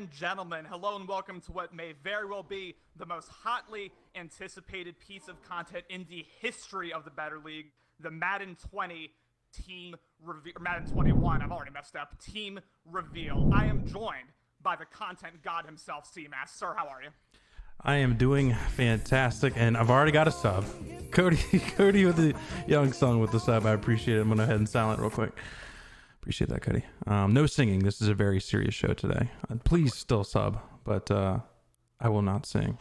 and gentlemen, hello and welcome to what may very well be the most hotly anticipated piece of content in the history of the Better League, the Madden 20 team reveal, Madden 21, I've already messed up, team reveal. I am joined by the content god himself, CMass. Sir, how are you? I am doing fantastic, and I've already got a sub. Cody with the young song with the sub. I appreciate it. I'm going to go ahead and silent real quick. Appreciate that, Cody. No singing. This is a very serious show today. Please still sub, but I will not sing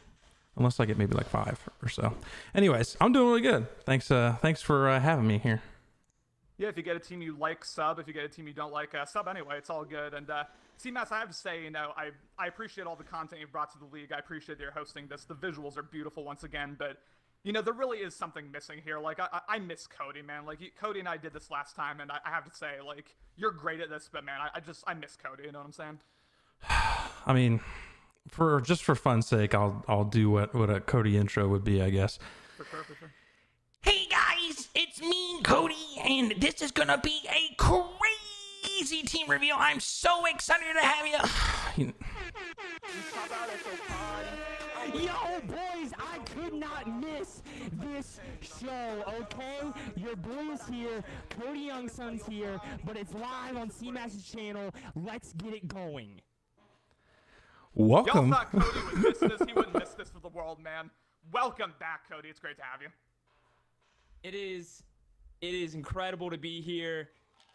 unless I get maybe like 5 or so. Anyways, I'm doing really good. Thanks for having me here. Yeah, if you get a team you like, sub. If you get a team you don't like, sub anyway. It's all good. And CMass, I have to say, I appreciate all the content you've brought to the league. I appreciate that you're hosting this. The visuals are beautiful once again, but there really is something missing here. Like, I miss Cody, man. Like, Cody and I did this last time, and I have to say, like, you're great at this, but man, I miss Cody. You know what I'm saying? I mean, for fun's sake, I'll do what a Cody intro would be, I guess. For sure. Hey guys, it's me, Cody, and this is gonna be a crazy team reveal. I'm so excited to have you. Yo, boys, I could not miss this show, okay? Your boy is here, Cody Youngson's here, but it's live on CMass's channel. Let's get it going. Welcome. Y'all thought Cody would miss this. He wouldn't miss this for the world, man. Welcome back, Cody. It's great to have you. It is incredible to be here.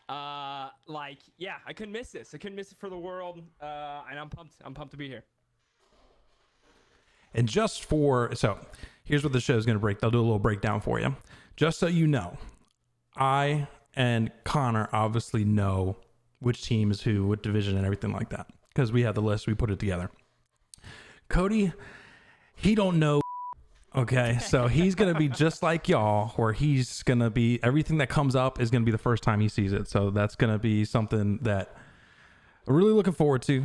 I couldn't miss this. I couldn't miss it for the world. And I'm pumped. I'm pumped to be here. And so here's what the show is going to break. I'll do a little breakdown for you. Just so you know, I and Connor obviously know which team is who, what division and everything like that. Because we have the list, we put it together. Cody, he don't know. Okay, so he's going to be just like y'all, where he's going to be, everything that comes up is going to be the first time he sees it. So that's going to be something that I'm really looking forward to.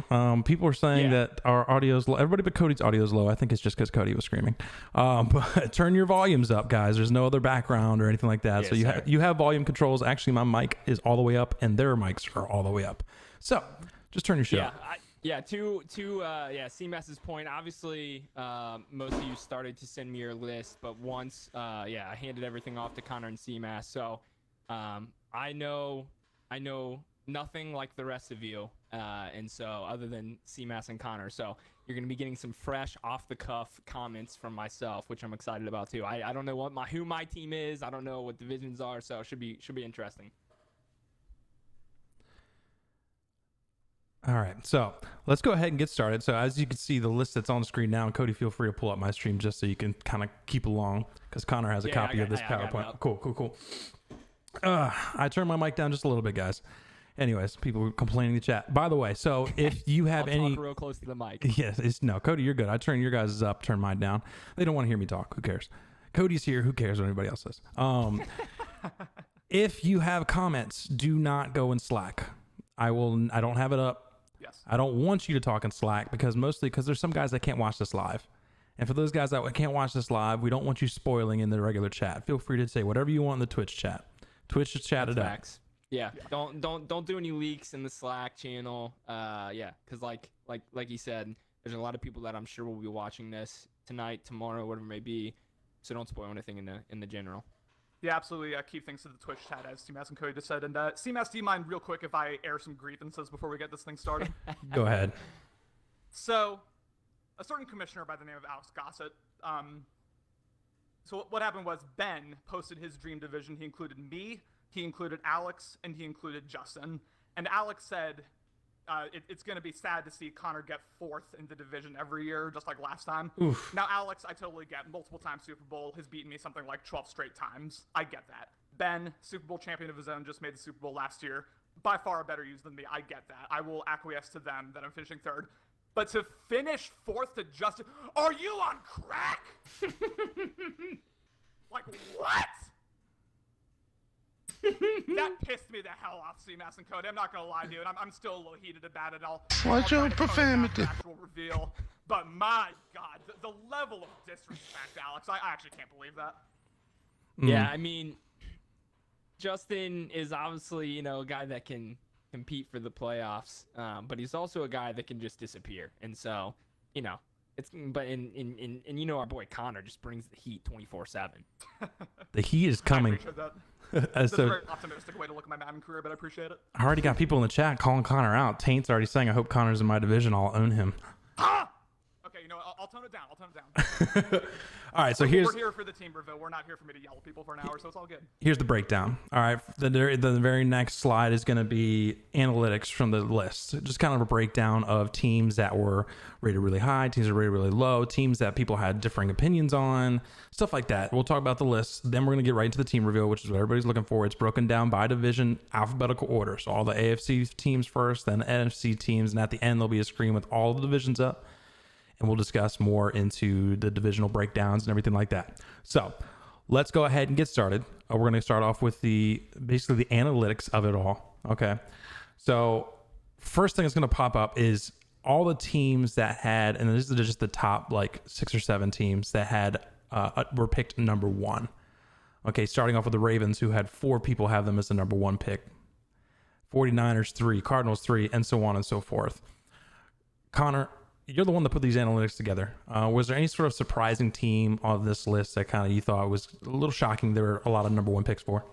People are saying that our audio's low. Everybody but Cody's audio is low. I think it's just because Cody was screaming. But turn your volumes up, guys. There's no other background or anything like that. Yes, So you have volume controls. Actually, my mic is all the way up, and their mics are all the way up. So just turn your shit up. To CMass's point, obviously, most of you started to send me your list, but once, I handed everything off to Connor and CMass, so I know nothing like the rest of you, and so other than CMass and Connor, so you're gonna be getting some fresh, off-the-cuff comments from myself, which I'm excited about too. I don't know who my team is, I don't know what divisions are, so it should be interesting. All right, so let's go ahead and get started. So as you can see, the list that's on the screen now, and Cody, feel free to pull up my stream just so you can kind of keep along, because Connor has a copy of this PowerPoint. Cool. I turned my mic down just a little bit, guys. Anyways, people were complaining in the chat. By the way, so if you have Talk real close to the mic. Yes, no, Cody, you're good. I turn your guys' up, turn mine down. They don't want to hear me talk. Who cares? Cody's here. Who cares what anybody else says? If you have comments, do not go in Slack. I don't have it up. Yes. I don't want you to talk in Slack because there's some guys that can't watch this live. And for those guys that can't watch this live, we don't want you spoiling in the regular chat. Feel free to say whatever you want in the Twitch chat. Twitch just chat it up. Yeah. Don't do any leaks in the Slack channel. Because like you said, there's a lot of people that I'm sure will be watching this tonight, tomorrow, whatever it may be. So don't spoil anything in the general. Yeah, absolutely. Keep things to the Twitch chat, as CMass and Cody just said. And CMass, do you mind real quick if I air some grievances before we get this thing started? Go ahead. So, a certain commissioner by the name of Alex Gossett. So what happened was Ben posted his dream division. He included me, he included Alex, and he included Justin. And Alex said, it's going to be sad to see Connor get 4th in the division every year, just like last time. Oof. Now, Alex, I totally get, multiple time Super Bowl, has beaten me something like 12 straight times. I get that. Ben, Super Bowl champion of his own, just made the Super Bowl last year. By far a better use than me. I get that. I will acquiesce to them that I'm finishing 3rd. But to finish 4th to Justin, are you on crack? Like, what? That pissed me the hell off, CMass and Cody. I'm not gonna lie, dude. I'm still a little heated about it. I'll your profanity. Actual reveal, but my God, the level of disrespect, Alex. I actually can't believe that. Yeah, I mean, Justin is obviously a guy that can compete for the playoffs, but he's also a guy that can just disappear. And so, and you know our boy Connor just brings the heat 24/7. The heat is coming. I appreciate that. That's a very optimistic way to look at my Madden career, but I appreciate it. I already got people in the chat calling Connor out. Taint's already saying, I hope Connor's in my division. I'll own him. Okay, I'll tone it down. All right, so we're here for the team review. We're not here for me to yell at people for an hour, so it's all good. here's the breakdown. All right, the very next slide is going to be analytics from the list. Just kind of a breakdown of teams that were rated really high, teams that were rated really low, teams that people had differing opinions on, stuff like that. We'll talk about the list. Then we're going to get right into the team reveal, which is what everybody's looking for. It's broken down by division, alphabetical order. So all the AFC teams first, then NFC teams, and at the end there'll be a screen with all the divisions up. And we'll discuss more into the divisional breakdowns and everything like that. So let's go ahead and get started. We're going to start off with basically the analytics of it all. Okay. So first thing that's going to pop up is all the teams that had, and this is just the top like 6 or 7 teams that had were picked number 1. Okay. Starting off with the Ravens, who had 4 people have them as the number 1 pick. 49ers 3, Cardinals 3, and so on and so forth. Connor, you're the one that put these analytics together. Was there any sort of surprising team on this list that kind of you thought was a little shocking there were a lot of number 1 picks for?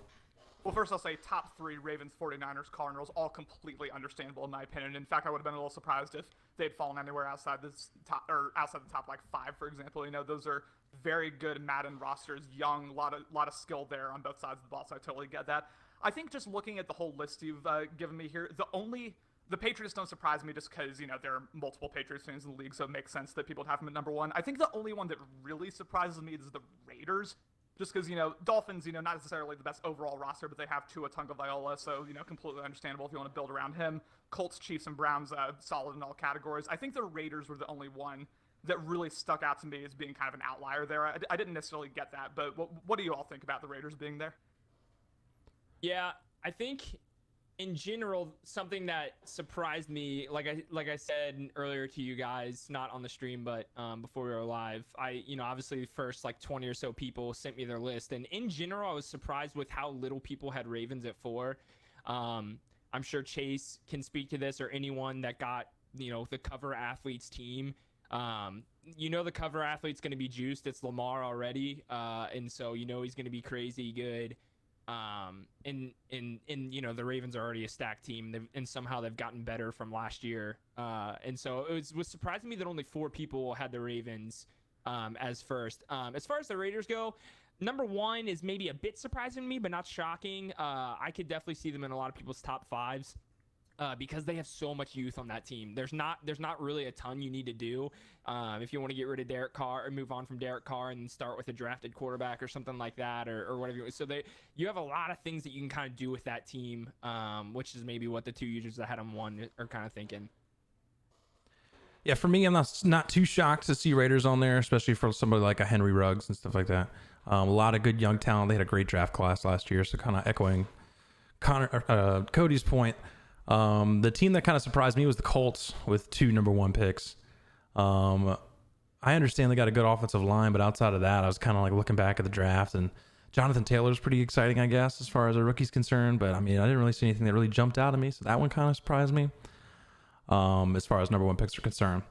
Well, first I'll say top 3, Ravens, 49ers, Cardinals, all completely understandable in my opinion. In fact, I would have been a little surprised if they'd fallen anywhere outside this top, or outside the top like 5, for example. Those are very good Madden rosters, young, a lot of skill there on both sides of the ball, so I totally get that. I think just looking at the whole list you've given me here, the Patriots don't surprise me just because, there are multiple Patriots fans in the league, so it makes sense that people would have them at number 1. I think the only one that really surprises me is the Raiders, just because, Dolphins, not necessarily the best overall roster, but they have Tua Tagovailoa, so, completely understandable if you want to build around him. Colts, Chiefs, and Browns, solid in all categories. I think the Raiders were the only one that really stuck out to me as being kind of an outlier there. I didn't necessarily get that, but what do you all think about the Raiders being there? Yeah, I think in general, something that surprised me, like I said earlier to you guys, not on the stream, but before we were live, obviously the first like 20 or so people sent me their list, and in general, I was surprised with how little people had Ravens at 4. I'm sure Chase can speak to this, or anyone that got the cover athletes team. The cover athlete's going to be juiced. It's Lamar already, and so he's going to be crazy good. And the Ravens are already a stacked team, and somehow they've gotten better from last year. And so it was surprising me that only 4 people had the Ravens as first. As far as the Raiders go, number 1 is maybe a bit surprising to me, but not shocking. I could definitely see them in a lot of people's top 5s. Because they have so much youth on that team. There's not really a ton you need to do if you want to get rid of Derek Carr or move on from Derek Carr and start with a drafted quarterback or something like that, or whatever. So you have a lot of things that you can kind of do with that team, which is maybe what the 2 users that had them 1 are kind of thinking. Yeah, for me, I'm not too shocked to see Raiders on there, especially for somebody like a Henry Ruggs and stuff like that. A lot of good young talent. They had a great draft class last year, so kind of echoing Cody's point. The team that kind of surprised me was the Colts with 2 number 1 picks. I understand they got a good offensive line, but outside of that, I was kind of like looking back at the draft, and Jonathan Taylor's pretty exciting, I guess, as far as a rookie's concerned. But I didn't really see anything that really jumped out at me, so that one kind of surprised me. As far as number 1 picks are concerned,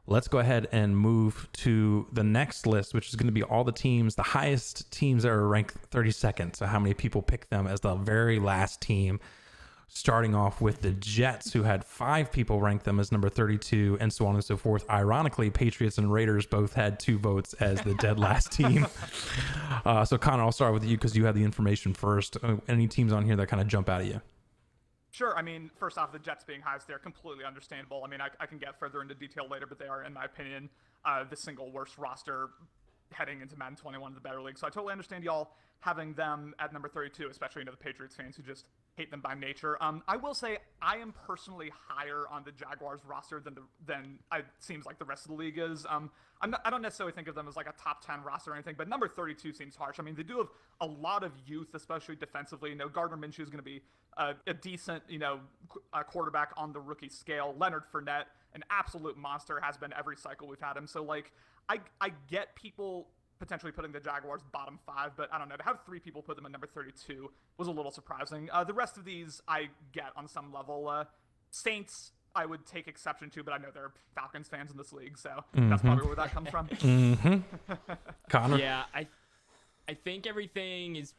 let's go ahead and move to the next list, which is going to be all the teams, the highest teams that are ranked 32nd. So how many people pick them as the very last team? Starting off with the Jets, who had 5 people rank them as number 32, and so on and so forth. Ironically, Patriots and Raiders both had 2 votes as the dead last team. So Connor, I'll start with you because you have the information first. Any teams on here that kind of jump out at you? Sure. First off, the Jets being highest there, completely understandable. I can get further into detail later, but they are, in my opinion, the single worst roster heading into Madden 21 in the better league. So I totally understand y'all having them at number 32, especially the Patriots fans who just hate them by nature. I will say I am personally higher on the Jaguars roster than it seems like the rest of the league is. I don't necessarily think of them as like a top 10 roster or anything, but number 32 seems harsh. They do have a lot of youth, especially defensively. Gardner Minshew is going to be a decent, quarterback on the rookie scale. Leonard Fournette, an absolute monster, has been every cycle we've had him. So I get people potentially putting the Jaguars bottom 5, but I don't know. To have 3 people put them at number 32 was a little surprising. The rest of these I get on some level. Saints, I would take exception to, but I know there are Falcons fans in this league, so that's probably where that comes from. Connor? Yeah, I think everything is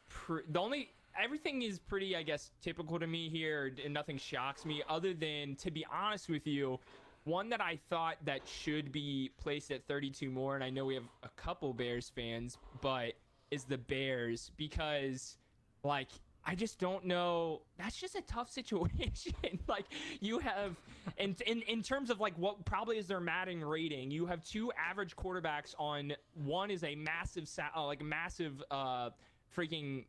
everything is pretty, I guess, typical to me here, and nothing shocks me other than, to be honest with you, one that I thought that should be placed at 32 more, and I know we have a couple Bears fans, but is the Bears, because, like, I just don't know. That's just a tough situation. Like, you have, and in terms of, like, what probably is their Madden rating, you have 2 average quarterbacks on, one is a massive, freaking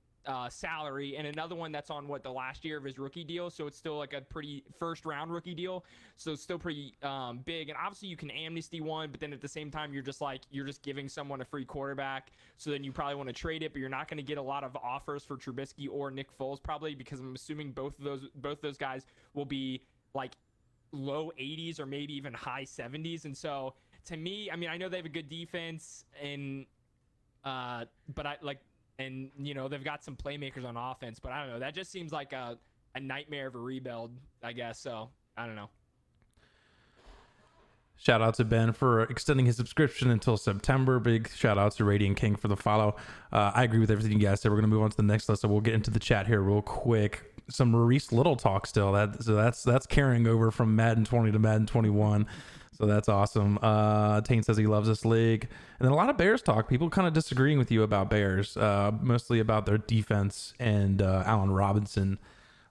salary, and another one that's on the last year of his rookie deal, so it's still like a pretty first round rookie deal, so it's still pretty big. And obviously you can amnesty one, but then at the same time you're just giving someone a free quarterback, so then you probably want to trade it, but you're not going to get a lot of offers for Trubisky or Nick Foles probably, because I'm assuming both those guys will be like low 80s or maybe even high 70s. And so to me, I mean, I know they have a good defense, and but I like, and, you know, they've got some playmakers on offense, but I don't know. That just seems like a nightmare of a rebuild, I guess. So, I don't know. Shout out to Ben for extending his subscription until September. Big shout out to Radiant King for the follow. I agree with everything you guys said. We're going to move on to the next list, so we'll get into the chat here real quick. Some Maurice Little talk still. That's carrying over from Madden 20 to Madden 21. So that's awesome. Tain says he loves this league. And then a lot of Bears talk. People kind of disagreeing with you about Bears, mostly about their defense and Allen Robinson,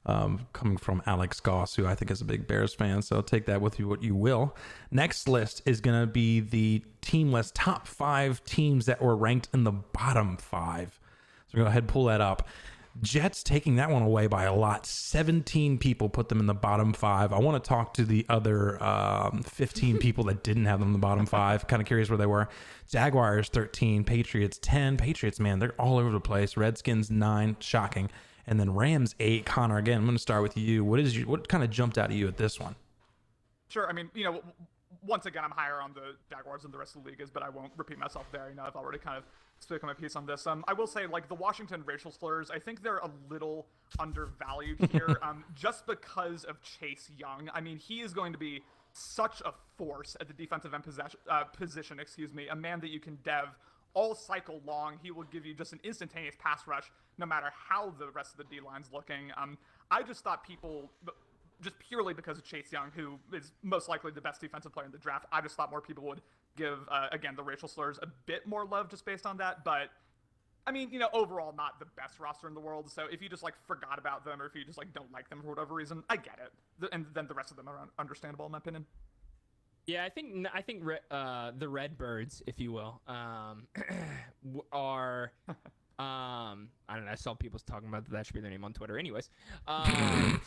coming from Alex Goss, who I think is a big Bears fan. So take that with you what you will. Next list is going to be the team list, top 5 teams that were ranked in the bottom 5. So go ahead and pull that up. Jets taking that one away by a lot. 17 people put them in the bottom 5. I want to talk to the other 15 people that didn't have them in the bottom 5. Kind of curious where they were. Jaguars 13, Patriots 10. Patriots, man, they're all over the place. Redskins 9, shocking. And then Rams 8. Connor, again, I'm going to start with you. What kind of jumped out at you at this one? Sure. I mean, you know, once again, I'm higher on the Jaguars than the rest of the league is, but I won't repeat myself there. You know, I've already kind of spoken my piece on this. I will say, like, the Washington racial slurs, I think they're a little undervalued here, just because of Chase Young. I mean, he is going to be such a force at the defensive end position, a man that you can dev all cycle long. He will give you just an instantaneous pass rush, no matter how the rest of the D-line's looking. I just thought people, just purely because of Chase Young, who is most likely the best defensive player in the draft, I just thought more people would give, again, the racial slurs a bit more love just based on that. But, I mean, you know, overall, not the best roster in the world. So if you just, like, forgot about them, or if you just, like, don't like them for whatever reason, I get it. And then the rest of them are understandable, in my opinion. Yeah, I think the Redbirds, if you will, are I don't know. I saw people talking about that should be their name on Twitter. Anyways, yeah,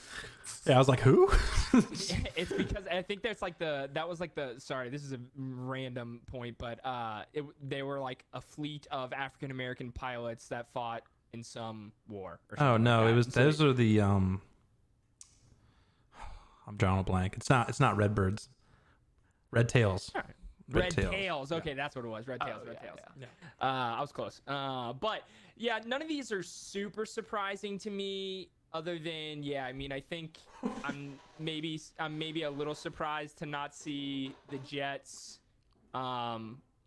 I was like, who? It's because I think there's like sorry, this is a random point, but they were like a fleet of African American pilots that fought in some war. Or something no, like it was that. those are the I'm drawing a blank. It's not Redbirds. Red Tails. All right. Red Tails. Okay, that's what it was. Red Tails. Red Tails. Yeah. I was close. But yeah, none of these are super surprising to me. Other than, yeah, I mean, I think I'm maybe a little surprised to not see the Jets,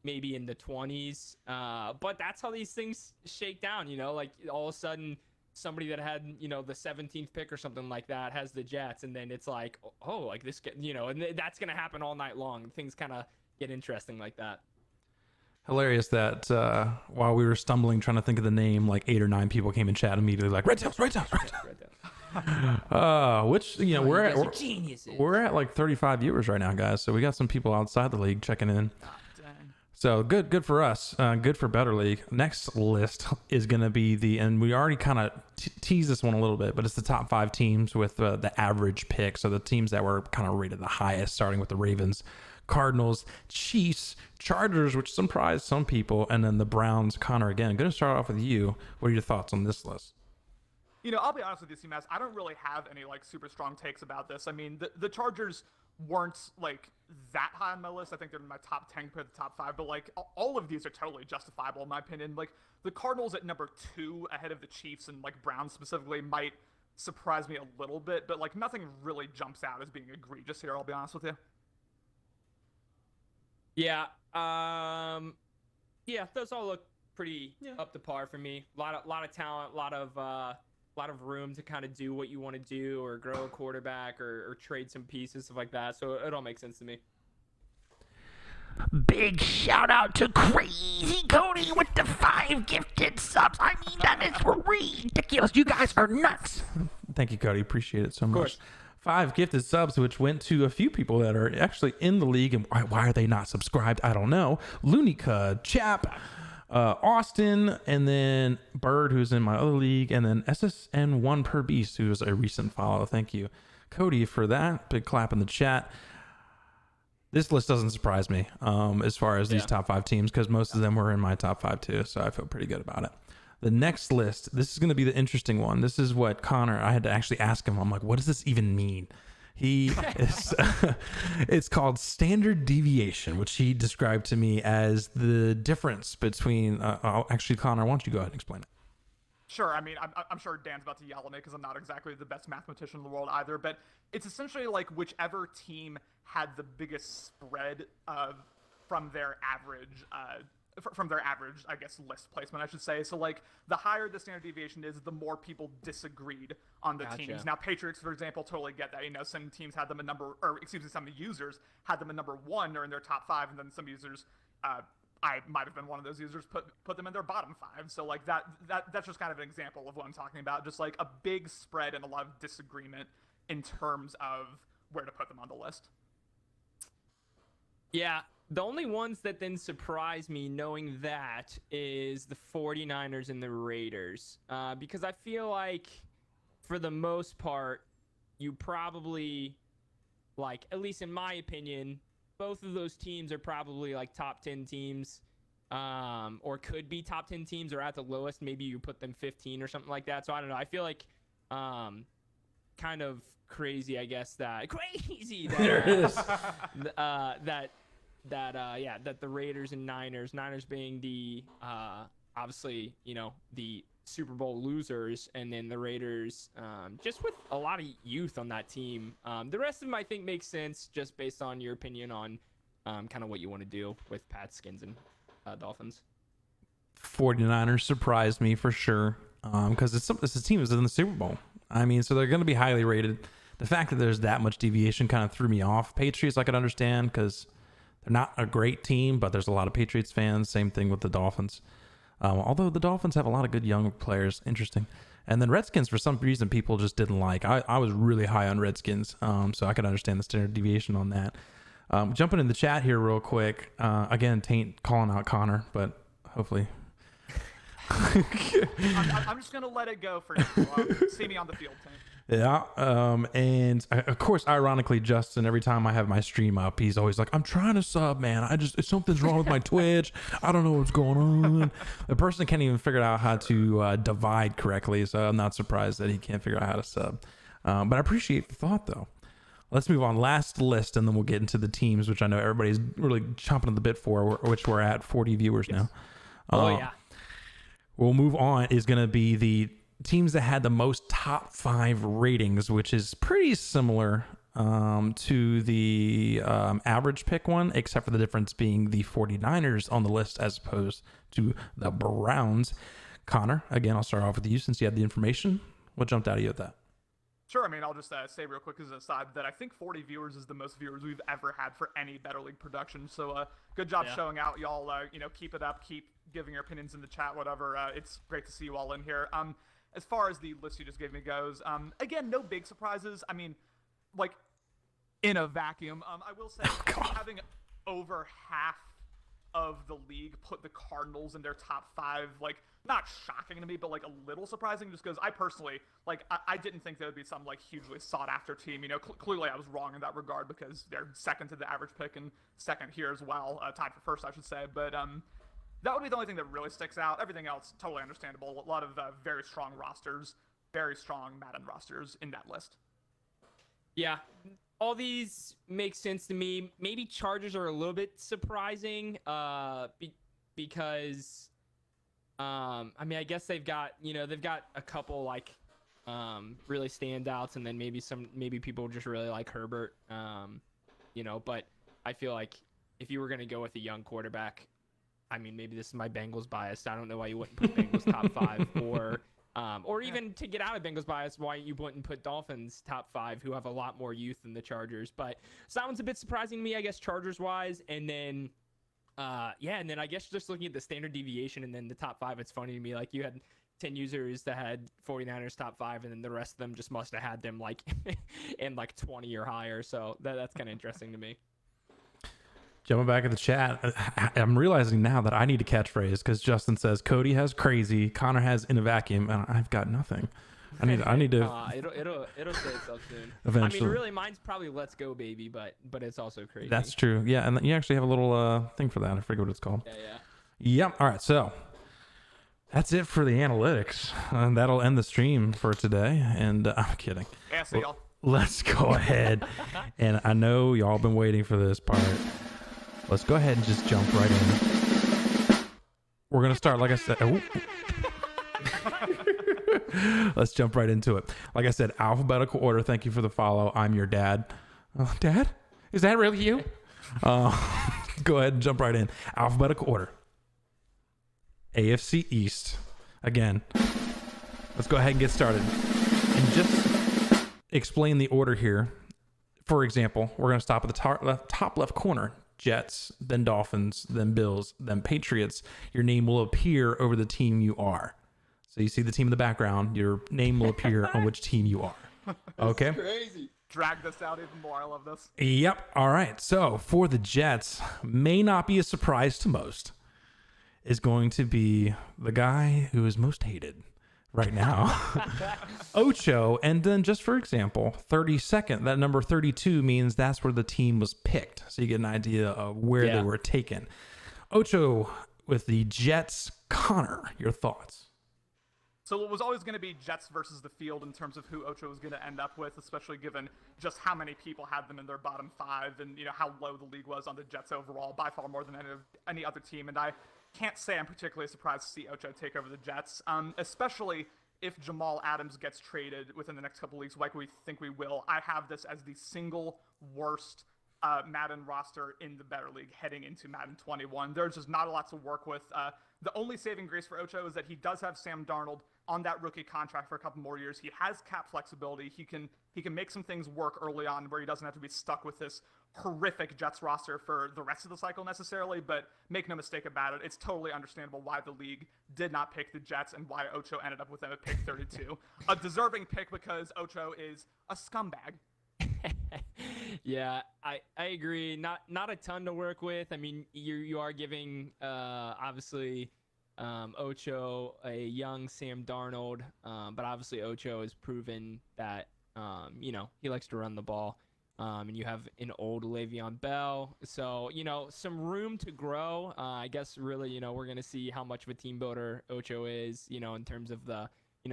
maybe in the 20s. But that's how these things shake down. You know, like all of a sudden, somebody that had, you know, the 17th pick or something like that has the Jets, and then it's like, oh, like this, you know, and that's gonna happen all night long. Things kind of get interesting like that. Hilarious that while we were stumbling trying to think of the name, like 8 or 9 people came in chat immediately like Red Tails. Which, you know, we're at like 35 viewers right now, guys. So we got some people outside the league checking in. So good for us. Good for Better League. Next list is going to be and we already kind of teased this one a little bit, but it's the top 5 teams with the average pick. So the teams that were kind of rated the highest, starting with the Ravens, Cardinals, Chiefs, Chargers, which surprised some people, and then the Browns. Connor, again, going to start off with you. What are your thoughts on this list? You know, I'll be honest with you, CMass. I don't really have any like super strong takes about this. I mean, the Chargers weren't like that high on my list. I think they're in my top 10 compared to the top 5, but like all of these are totally justifiable in my opinion. Like the Cardinals at number 2 ahead of the Chiefs and like Browns specifically might surprise me a little bit, but like nothing really jumps out as being egregious here, I'll be honest with you. Yeah. Yeah, those all look pretty up to par for me. A lot of talent, a lot of room to kind of do what you want to do or grow a quarterback or trade some pieces, stuff like that. So it all makes sense to me. Big shout out to Crazy Cody with the 5 gifted subs. I mean, that is ridiculous. You guys are nuts. Thank you, Cody. Appreciate it so much. course. 5 gifted subs, which went to a few people that are actually in the league. And why are they not subscribed? I don't know. Lunica, Chap, Austin, and then Bird, who's in my other league, and then SSN1 per Beast, who is a recent follow. Thank you, Cody, for that. Big clap in the chat. This list doesn't surprise me as far as these top 5 teams, because most of them were in my top 5 too, so I feel pretty good about it. The next list, this is going to be the interesting one. This is what Connor, I had to actually ask him. I'm like, what does this even mean? He is, it's called standard deviation, which he described to me as the difference between, actually, Connor, why don't you go ahead and explain it? Sure. I mean, I'm sure Dan's about to yell at me because I'm not exactly the best mathematician in the world either, but it's essentially like whichever team had the biggest spread from their average, I guess, list placement, I should say. So, like, the higher the standard deviation is, the more people disagreed on the teams. Now, Patriots, for example, totally get that. You know, some teams had them at some users had them at number 1 or in their top 5, and then some users, I might have been one of those users, put them in their bottom 5. So, like, that's just kind of an example of what I'm talking about. Just, like, a big spread and a lot of disagreement in terms of where to put them on the list. Yeah, the only ones that then surprise me knowing that is the 49ers and the Raiders. Because I feel like, for the most part, you probably, like, at least in my opinion, both of those teams are probably, like, top 10 teams, or could be top 10 teams, or at the lowest, maybe you put them 15 or something like that. So, I don't know. I feel like kind of crazy, I guess, that that the Raiders and Niners being the obviously, you know, the Super Bowl losers, and then the Raiders just with a lot of youth on that team. The rest of them I think makes sense just based on your opinion on kind of what you want to do with Pat Skins and Dolphins. 49ers surprised me for sure, because it's a team that's in the Super Bowl. I mean, so they're going to be highly rated. The fact that there's that much deviation kind of threw me off. Patriots I could understand because they're not a great team, but there's a lot of Patriots fans. Same thing with the Dolphins. Although the Dolphins have a lot of good young players. Interesting. And then Redskins, for some reason, people just didn't like. I was really high on Redskins, so I could understand the standard deviation on that. Jumping in the chat here real quick. Again, Taint calling out Connor, but hopefully... I'm just going to let it go for now. See me on the field, Taint. Yeah, and of course, ironically, Justin, every time I have my stream up, he's always like, I'm trying to sub, man. Something's wrong with my Twitch. I don't know what's going on. The person can't even figure out how to divide correctly, so I'm not surprised that he can't figure out how to sub. But I appreciate the thought, though. Let's move on. Last list, and then we'll get into the teams, which I know everybody's really chomping at the bit for, which we're at 40 viewers now. Yeah. We'll move on is going to be the teams that had the most top 5 ratings, which is pretty similar to the average pick one, except for the difference being the 49ers on the list as opposed to the Browns. Connor, again, I'll start off with you since you had the information. What jumped out at you at that? Sure. I mean, I'll just say real quick as an aside that I think 40 viewers is the most viewers we've ever had for any Better League production. So good job showing out, y'all. Keep it up. Keep giving your opinions in the chat, whatever. It's great to see you all in here. As far as the list you just gave me goes, again, no big surprises. I mean, like, in a vacuum, I will say having over half of the league put the Cardinals in their top 5, like, not shocking to me, but, like, a little surprising just because I personally, like, I didn't think they would be some, like, hugely sought-after team. You know, clearly I was wrong in that regard because they're second to the average pick and second here as well, tied for first, I should say. But that would be the only thing that really sticks out. Everything else, totally understandable. A lot of very strong rosters, very strong Madden rosters in that list. Yeah. all these make sense to me. Maybe Chargers are a little bit surprising because, I mean, I guess they've got a couple like really standouts, and then maybe people just really like Herbert, but I feel like if you were going to go with a young quarterback, I mean, maybe this is my Bengals bias. I don't know why you wouldn't put Bengals top 5 or even to get out of Bengals bias, why you wouldn't put Dolphins top 5, who have a lot more youth than the Chargers. But so that one's a bit surprising to me, I guess, Chargers wise. And then, and then I guess just looking at the standard deviation and then the top 5, it's funny to me. Like you had 10 users that had 49ers top 5, and then the rest of them just must have had them like in like 20 or higher. So that's kind of interesting to me. Jumping back at the chat, I'm realizing now that I need a catchphrase because Justin says Cody has crazy, Connor has in a vacuum, and I've got nothing. I need to. It'll say itself soon. Eventually. I mean, really, mine's probably "Let's Go, Baby," but it's also crazy. That's true. Yeah, and you actually have a little thing for that. I forget what it's called. Yeah. Yep. All right. So that's it for the analytics. That'll end the stream for today. And I'm kidding. Yeah, see y'all. Let's go ahead. And I know y'all been waiting for this part. Let's go ahead and just jump right in. We're going to start, like I said. Let's jump right into it. Like I said, alphabetical order. Thank you for the follow. I'm your dad. Dad? Is that really you? Go ahead and jump right in. Alphabetical order. AFC East. Again, let's go ahead and get started. And just explain the order here. For example, we're going to stop at the top left corner. Jets, then Dolphins, then Bills, then Patriots. Your name will appear over the team you are. So you see the team in the background. Your name will appear on which team you are. Okay? Crazy. Drag this out even more. I love this. Yep. All right. So for the Jets, may not be a surprise to most, is going to be the guy who is most hated right now, Ocho. And then just for example, 32nd, that number 32 means that's where the team was picked. So you get an idea of where they were taken. Ocho with the Jets. Connor, your thoughts? So it was always going to be Jets versus the field in terms of who Ocho was going to end up with, especially given just how many people had them in their bottom 5 and how low the league was on the Jets overall, by far more than any other team. And I can't say I'm particularly surprised to see Ocho take over the Jets, especially if Jamal Adams gets traded within the next couple weeks, like we think we will. I have this as the single worst Madden roster in the Better League heading into Madden 21. There's just not a lot to work with. The only saving grace for Ocho is that he does have Sam Darnold on that rookie contract for a couple more years. He has cap flexibility. He can make some things work early on where he doesn't have to be stuck with this horrific Jets roster for the rest of the cycle necessarily, but make no mistake about it, it's totally understandable why the league did not pick the Jets and why Ocho ended up with them at pick 32. A deserving pick because Ocho is a scumbag. Yeah, I agree. Not a ton to work with. I mean, you are giving obviously Ocho a young Sam Darnold, but obviously Ocho has proven that he likes to run the ball. And you have an old Le'Veon Bell, so some room to grow. I guess really we're gonna see how much of a team builder Ocho is, in terms of the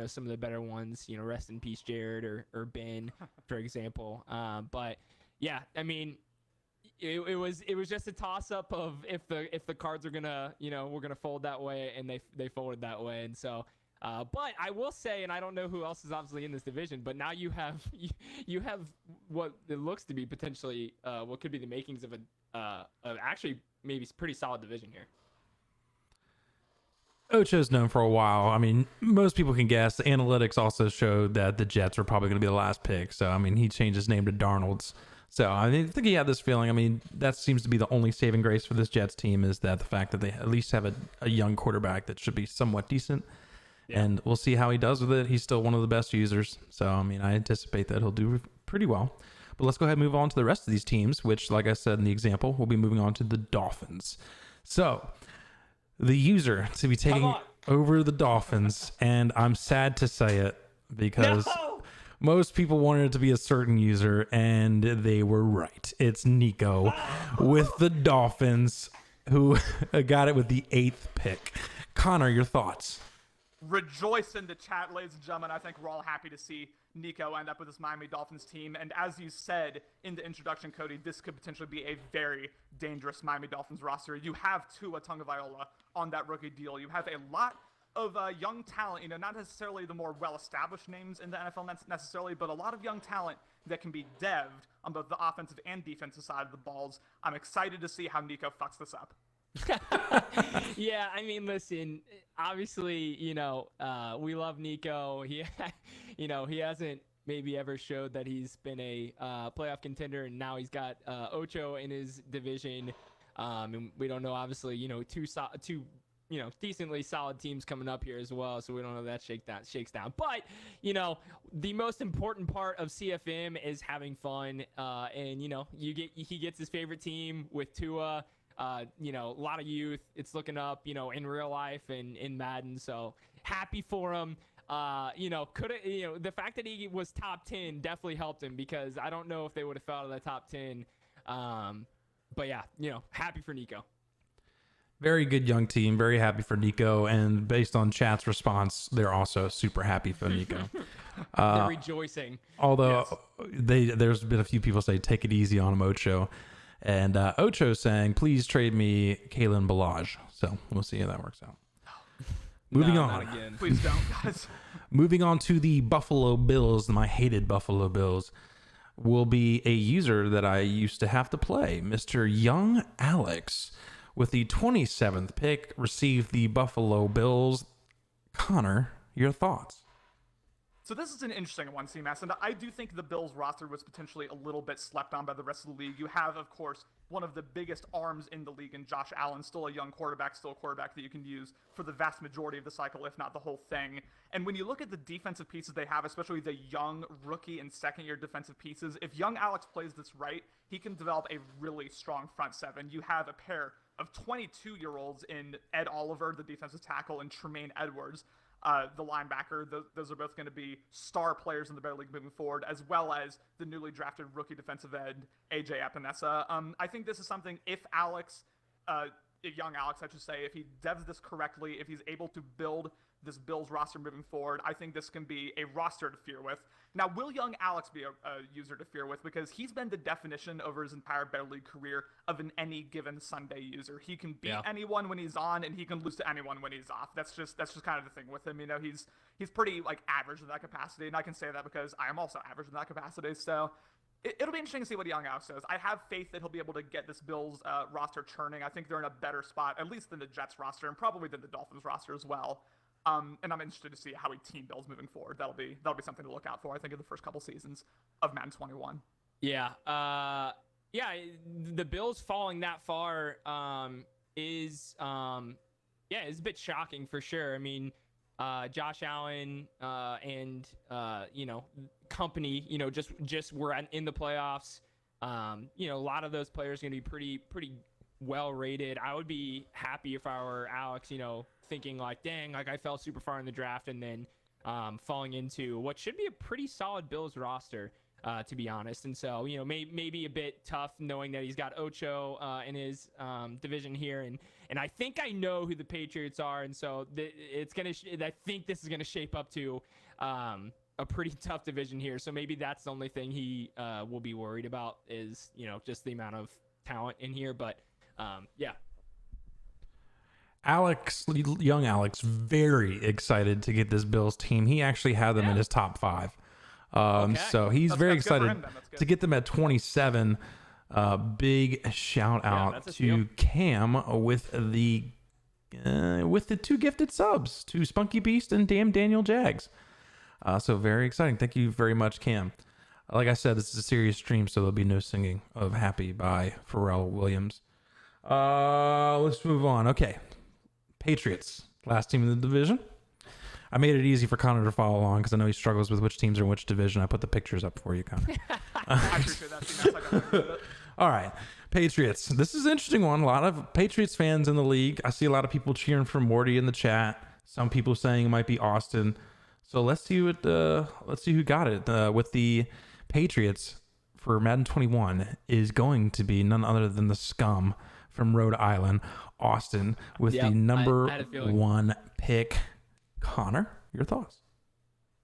some of the better ones. Rest in peace Jared or Ben, for example. But yeah, I mean, it was just a toss up of if the cards are gonna we're gonna fold that way, and they folded that way, and so. But I will say, and I don't know who else is obviously in this division, but now you have what it looks to be potentially what could be the makings of actually maybe pretty solid division here. Ocho's known for a while. I mean, most people can guess. The analytics also showed that the Jets were probably going to be the last pick. So, I mean, he changed his name to Darnold's. So, I think he had this feeling. I mean, that seems to be the only saving grace for this Jets team is that the fact that they at least have a young quarterback that should be somewhat decent. Yeah. And we'll see how he does with it. He's still one of the best users. So, I mean, I anticipate that he'll do pretty well. But let's go ahead and move on to the rest of these teams, which, like I said in the example, we'll be moving on to the Dolphins. So, the user to be taking over the Dolphins, and I'm sad to say it because most people wanted it to be a certain user, and they were right. It's Nico with the Dolphins, who got it with the 8th pick. Connor, your thoughts? Rejoice in the chat, ladies and gentlemen. I think we're all happy to see Nico end up with this Miami Dolphins team. And as you said in the introduction, Cody, this could potentially be a very dangerous Miami Dolphins roster. You have Tua Tagovailoa on that rookie deal. You have a lot of young talent, not necessarily the more well-established names in the NFL necessarily, but a lot of young talent that can be devved on both the offensive and defensive side of the balls. I'm excited to see how Nico fucks this up. Yeah, I mean, listen, obviously, we love Nico. He, he hasn't maybe ever showed that he's been a playoff contender, and now he's got Ocho in his division. And we don't know, obviously, two decently solid teams coming up here as well, so we don't know that shakes down. But, the most important part of CFM is having fun, and, he gets his favorite team with Tua. A lot of youth. It's looking up, in real life and in Madden. So happy for him. The fact that he was top 10 definitely helped him, because I don't know if they would have fell out of the top 10. But yeah, happy for Nico. Very good young team. Very happy for Nico. And based on chat's response, they're also super happy for Nico. They're rejoicing. Although there's been a few people say, take it easy on him, Ocho. And Ocho saying, please trade me Kalen Ballage. So we'll see how that works out. Moving on. Not again. Please don't, guys. Moving on to the Buffalo Bills, my hated Buffalo Bills, will be a user that I used to have to play. Mr. Young Alex, with the 27th pick, received the Buffalo Bills. Connor, your thoughts? So this is an interesting one, CMass, and I do think the Bills roster was potentially a little bit slept on by the rest of the league. You have, of course, one of the biggest arms in the league in Josh Allen, still a young quarterback, still a quarterback that you can use for the vast majority of the cycle, if not the whole thing. And when you look at the defensive pieces they have, especially the young rookie and second-year defensive pieces, if young Alex plays this right, he can develop a really strong front seven. You have a pair of 22-year-olds in Ed Oliver, the defensive tackle, and Tremaine Edwards, the linebacker. Those are both going to be star players in the Bear League moving forward, as well as the newly drafted rookie defensive end, AJ Epinesa. I think this is something, if young Alex, I should say, if he devs this correctly, if he's able to build this Bills roster moving forward, I think this can be a roster to fear with. Now, will young Alex be a user to fear with? Because he's been the definition over his entire Bear League career of an any given Sunday user. He can beat anyone when he's on, and he can lose to anyone when he's off. That's just kind of the thing with him. He's pretty average in that capacity, and I can say that because I am also average in that capacity. So it'll be interesting to see what young Alex does. I have faith that he'll be able to get this Bills roster churning. I think they're in a better spot, at least than the Jets roster, and probably than the Dolphins roster as well. And I'm interested to see how he team builds moving forward. That'll be something to look out for, I think, in the first couple seasons of Madden 21. Yeah. The Bills falling that far is a bit shocking for sure. I mean, Josh Allen and company, just were in the playoffs. A lot of those players are going to be pretty well rated. I would be happy if I were Alex, thinking dang, I fell super far in the draft and then falling into what should be a pretty solid Bills roster, to be honest. And so, maybe a bit tough knowing that he's got Ocho in his division here. And I think I know who the Patriots are. And so I think this is going to shape up to a pretty tough division here. So maybe that's the only thing he will be worried about is, just the amount of talent in here. But yeah. Young Alex, very excited to get this Bills team. He actually had them in his top 5. So he's very excited to get them at 27. Big shout out to Cam with the 2 gifted subs to Spunky Beast and Damn Daniel Jags. So very exciting. Thank you very much, Cam. Like I said, this is a serious stream, so there'll be no singing of Happy by Pharrell Williams. Let's move on. Okay. Patriots, last team in the division. I made it easy for Connor to follow along because I know he struggles with which teams are in which division. I put the pictures up for you, Connor. I appreciate that. All right. Patriots. This is an interesting one. A lot of Patriots fans in the league. I see a lot of people cheering for Morty in the chat. Some people saying it might be Austin. So let's see who got it. With the Patriots for Madden 21 is going to be none other than the scum from Rhode Island, Austin, with the number 1 pick. Connor, your thoughts?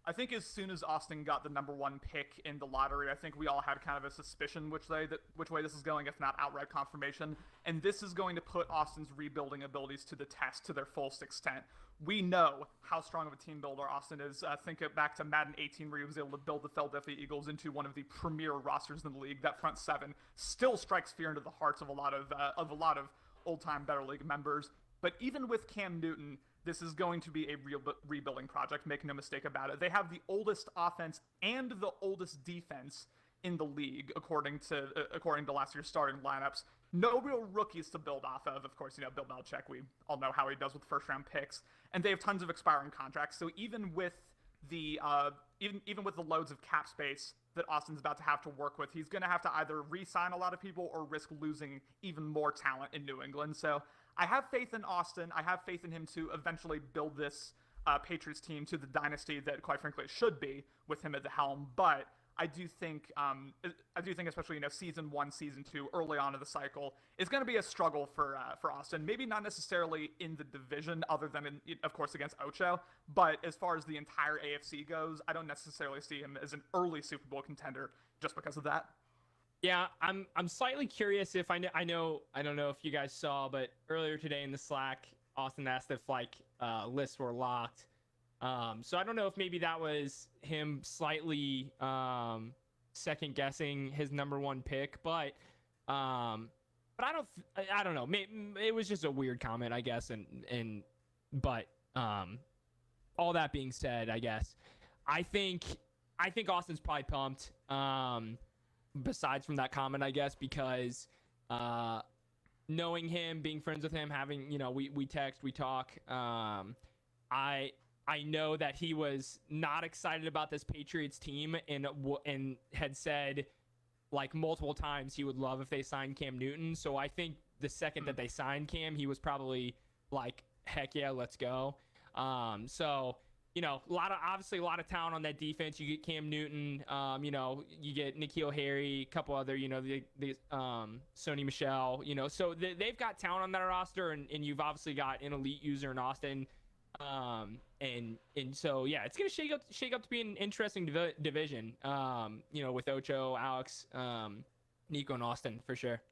I think as soon as Austin got the #1 pick in the lottery, I think we all had kind of a suspicion which way this is going, if not outright confirmation. And this is going to put Austin's rebuilding abilities to the test to their fullest extent. We know how strong of a team builder Austin is. Think back to Madden 18, where he was able to build the Philadelphia Eagles into one of the premier rosters in the league. That front seven still strikes fear into the hearts of a lot of old-time Better League members. But even with Cam Newton, this is going to be a real rebuilding project, make no mistake about it. They have the oldest offense and the oldest defense in the league, according to last year's starting lineups. No real rookies to build off of. Of course, Bill Belichick, we all know how he does with first-round picks. And they have tons of expiring contracts. So even with the even with the loads of cap space that Austin's about to have to work with, he's going to have to either re-sign a lot of people or risk losing even more talent in New England. So I have faith in Austin. I have faith in him to eventually build this Patriots team to the dynasty that, quite frankly, it should be with him at the helm. But I do think especially season 1, season 2, early on in the cycle is going to be a struggle for Austin. Maybe not necessarily in the division, other than of course against Ocho. But as far as the entire AFC goes, I don't necessarily see him as an early Super Bowl contender just because of that. Yeah, I'm slightly curious if I don't know if you guys saw, but earlier today in the Slack, Austin asked if lists were locked. So I don't know if maybe that was him slightly second guessing his #1 pick, but I don't know. It was just a weird comment, I guess, but all that being said, I guess I think Austin's probably pumped. Besides from that comment, I guess, because knowing him, being friends with him, having, we text, we talk, I know that he was not excited about this Patriots team and had said multiple times he would love if they signed Cam Newton. So I think the second that they signed Cam, he was probably like, heck yeah, let's go. So obviously a lot of talent on that defense. You get Cam Newton, you get N'Keal Harry, a couple other, the Sony Michel, so they've got talent on that roster, and you've obviously got an elite user in Austin. And so, yeah, it's going to shake up to be an interesting division, with Ocho, Alex, Nico, and Austin for sure.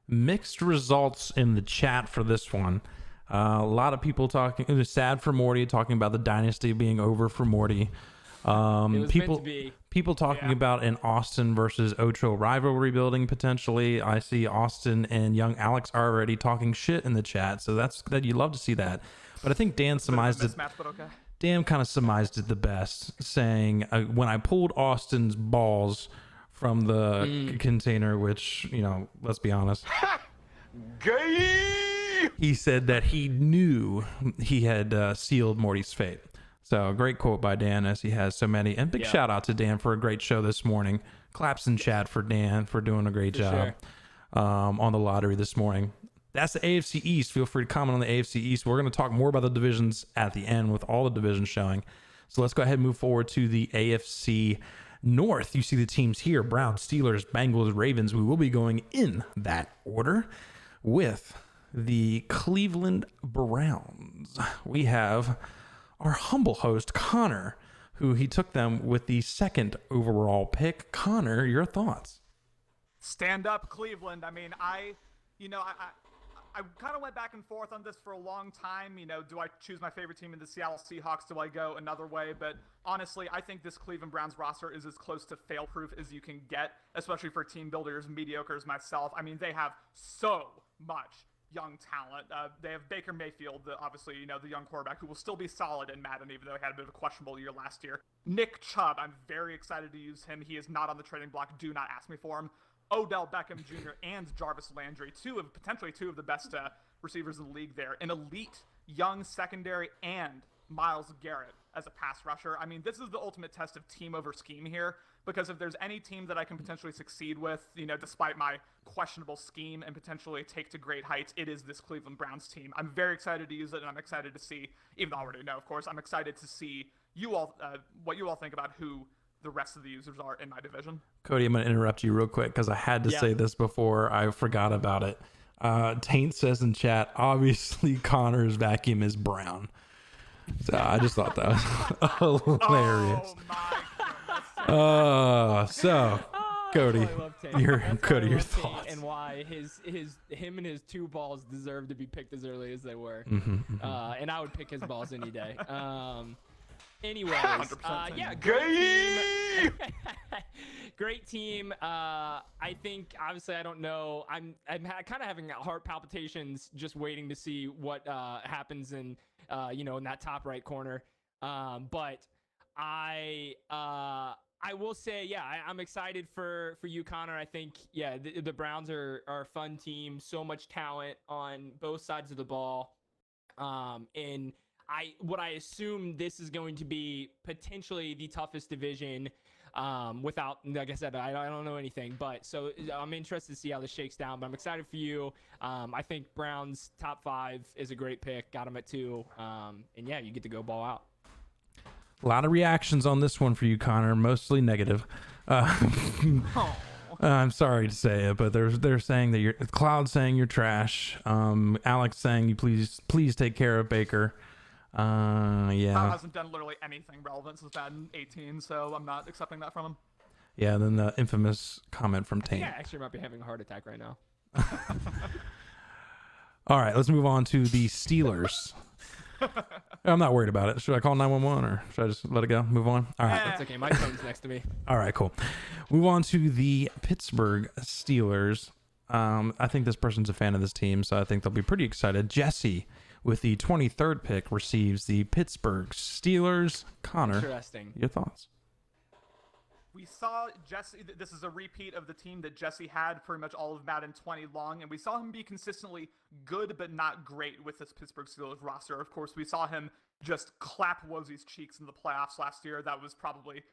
Mixed results in the chat for this one. A lot of people talking. It was sad for Morty, talking about the dynasty being over for Morty. It was meant to be. People talking about an Austin versus Ocho rivalry building potentially. I see Austin and young Alex are already talking shit in the chat, so that you love to see that. But I think Dan surmised it. Okay. Dan kind of surmised it the best, saying when I pulled Austin's balls from the container, which let's be honest, gay. He said that he knew he had sealed Morty's fate. So a great quote by Dan, as he has so many. And big shout out to Dan for a great show this morning. Claps in chat for Dan for doing a great job on the lottery this morning. That's the AFC East. Feel free to comment on the AFC East. We're going to talk more about the divisions at the end with all the divisions showing. So let's go ahead and move forward to the AFC North. You see the teams here: Browns, Steelers, Bengals, Ravens. We will be going in that order with the Cleveland Browns. We have our humble host, Connor, who he took them with the 2nd overall pick. Connor, your thoughts? Stand up, Cleveland. I mean, I kind of went back and forth on this for a long time. Do I choose my favorite team in the Seattle Seahawks? Do I go another way? But honestly, I think this Cleveland Browns roster is as close to fail-proof as you can get, especially for team builders, mediocre as myself. I mean, they have so much young talent. They have Baker Mayfield, obviously, the young quarterback who will still be solid in Madden, even though he had a bit of a questionable year last year. Nick Chubb, I'm very excited to use him. He is not on the trading block. Do not ask me for him. Odell Beckham Jr. and Jarvis Landry, potentially two of the best receivers in the league there. An elite young secondary, and Myles Garrett as a pass rusher. I mean, this is the ultimate test of team over scheme here, because if there's any team that I can potentially succeed with, despite my questionable scheme and potentially take to great heights, it is this Cleveland Browns team. I'm very excited to use it, and I'm excited to see, even though I already know, of course, I'm excited to see what you all think about who the rest of the users are in my division. Cody, I'm going to interrupt you real quick because I had to say this before I forgot about it. Taint says in chat, obviously Connor's vacuum is brown. So I just thought that was hilarious. Oh my goodness. So Cody, That's why I love Tate. your That's why I Cody, your love Tate thoughts. and why him and his 2 balls deserve to be picked as early as they were. And I would pick his balls any day. Anyways, 100% yeah, Tate. great team. Great team. I think obviously I don't know. I'm kind of having heart palpitations just waiting to see what happens in in that top right corner. But I will say, yeah, I'm excited for you, Connor. I think, yeah, the Browns are a fun team. So much talent on both sides of the ball. And what I assume this is going to be potentially the toughest division. Without, like I said, I don't know anything, but so I'm interested to see how this shakes down. But I'm excited for you. I think Browns top 5 is a great pick. Got them at 2. And yeah, you get to go ball out. A lot of reactions on this one for you, Connor, mostly negative. I'm sorry to say it, but they're saying that Cloud saying you're trash. Alex saying you please take care of Baker. Yeah. Cloud hasn't done literally anything relevant since Madden 18, so I'm not accepting that from him. Yeah, and then the infamous comment from Taint. Yeah, actually might be having a heart attack right now. All right, let's move on to the Steelers. I'm not worried about it. Should I call 911 or should I just let it go? Move on? All right. That's okay. My phone's next to me. All right, cool. Move on to the Pittsburgh Steelers. I think this person's a fan of this team, so I think they'll be pretty excited. Jesse, with the 23rd pick, receives the Pittsburgh Steelers. Connor, Interesting. your thoughts? We saw Jesse, this is a repeat of the team that Jesse had pretty much all of Madden 20 long, and we saw him be consistently good but not great with this Pittsburgh Steelers roster. Of course, we saw him just clap Wozzy's cheeks in the playoffs last year. That was probably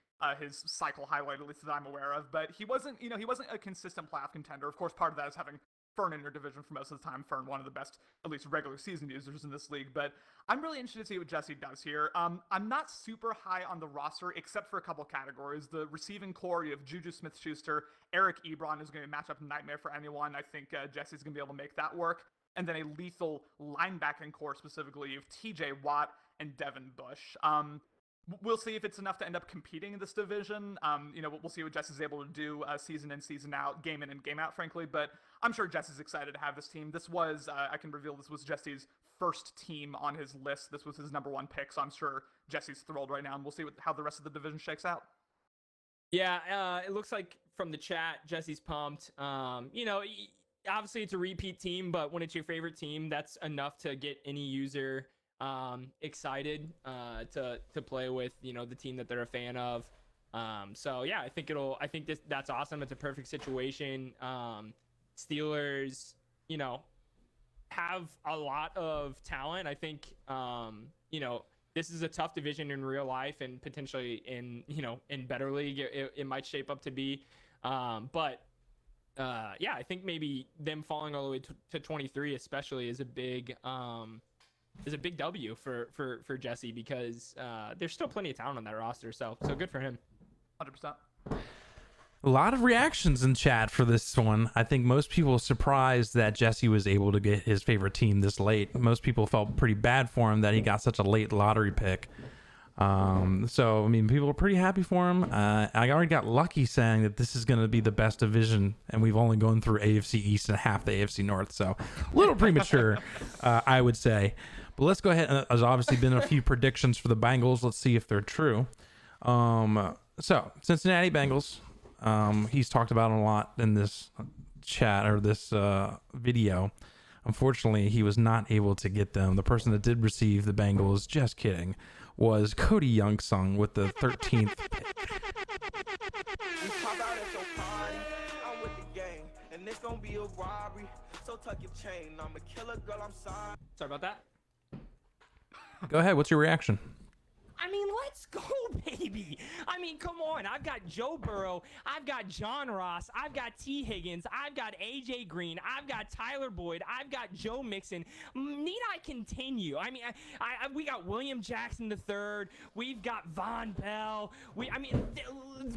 his cycle highlight, at least that I'm aware of. But he wasn't a consistent playoff contender. Of course, part of that is having Fern in your division for most of the time. Fern, one of the best, at least regular season users in this league. But I'm really interested to see what Jesse does here. I'm not super high on the roster, except for a couple categories. The receiving core, you have Juju Smith-Schuster, Eric Ebron is going to match up nightmare for anyone. I think Jesse's going to be able to make that work. And then a lethal linebacking core, specifically, you have TJ Watt and Devin Bush. We'll see if it's enough to end up competing in this division. We'll see what Jesse's able to do season in, season out, game in and game out, frankly. But I'm sure Jesse's excited to have this team. This was, I can reveal, this was Jesse's first team on his list. This was his number 1 pick, so I'm sure Jesse's thrilled right now, and we'll see how the rest of the division shakes out. Yeah, it looks like from the chat, Jesse's pumped. Obviously it's a repeat team, but when it's your favorite team, that's enough to get any user excited to play with the team that they're a fan of. So yeah, I think that's awesome. It's a perfect situation. Steelers have a lot of talent. I think this is a tough division in real life, and potentially in better league it might shape up to be. But I think maybe them falling all the way to 23 especially is a big W for Jesse, because there's still plenty of talent on that roster. So good for him. 100%. A lot of reactions in chat for this one. I think most people are surprised that Jesse was able to get his favorite team this late. Most people felt pretty bad for him that he got such a late lottery pick. So, I mean, people are pretty happy for him. I already got lucky saying that this is going to be the best division, and we've only gone through AFC East and half the AFC North. So, a little premature, I would say. But let's go ahead. There's obviously been a few predictions for the Bengals. Let's see if they're true. So, Cincinnati Bengals. He's talked about it a lot in this chat or this video. Unfortunately, he was not able to get them. The person that did receive the Bengals, just kidding, was Cody Youngsung with the 13th pick. Sorry about that. Go ahead. What's your reaction? I mean, let's go, baby. mean, come on. I've got Joe Burrow. I've got John Ross. I've got T. Higgins. I've got A.J. Green. I've got Tyler Boyd. I've got Joe Mixon. Need I continue? I mean, we got William Jackson III. We've got Von Bell.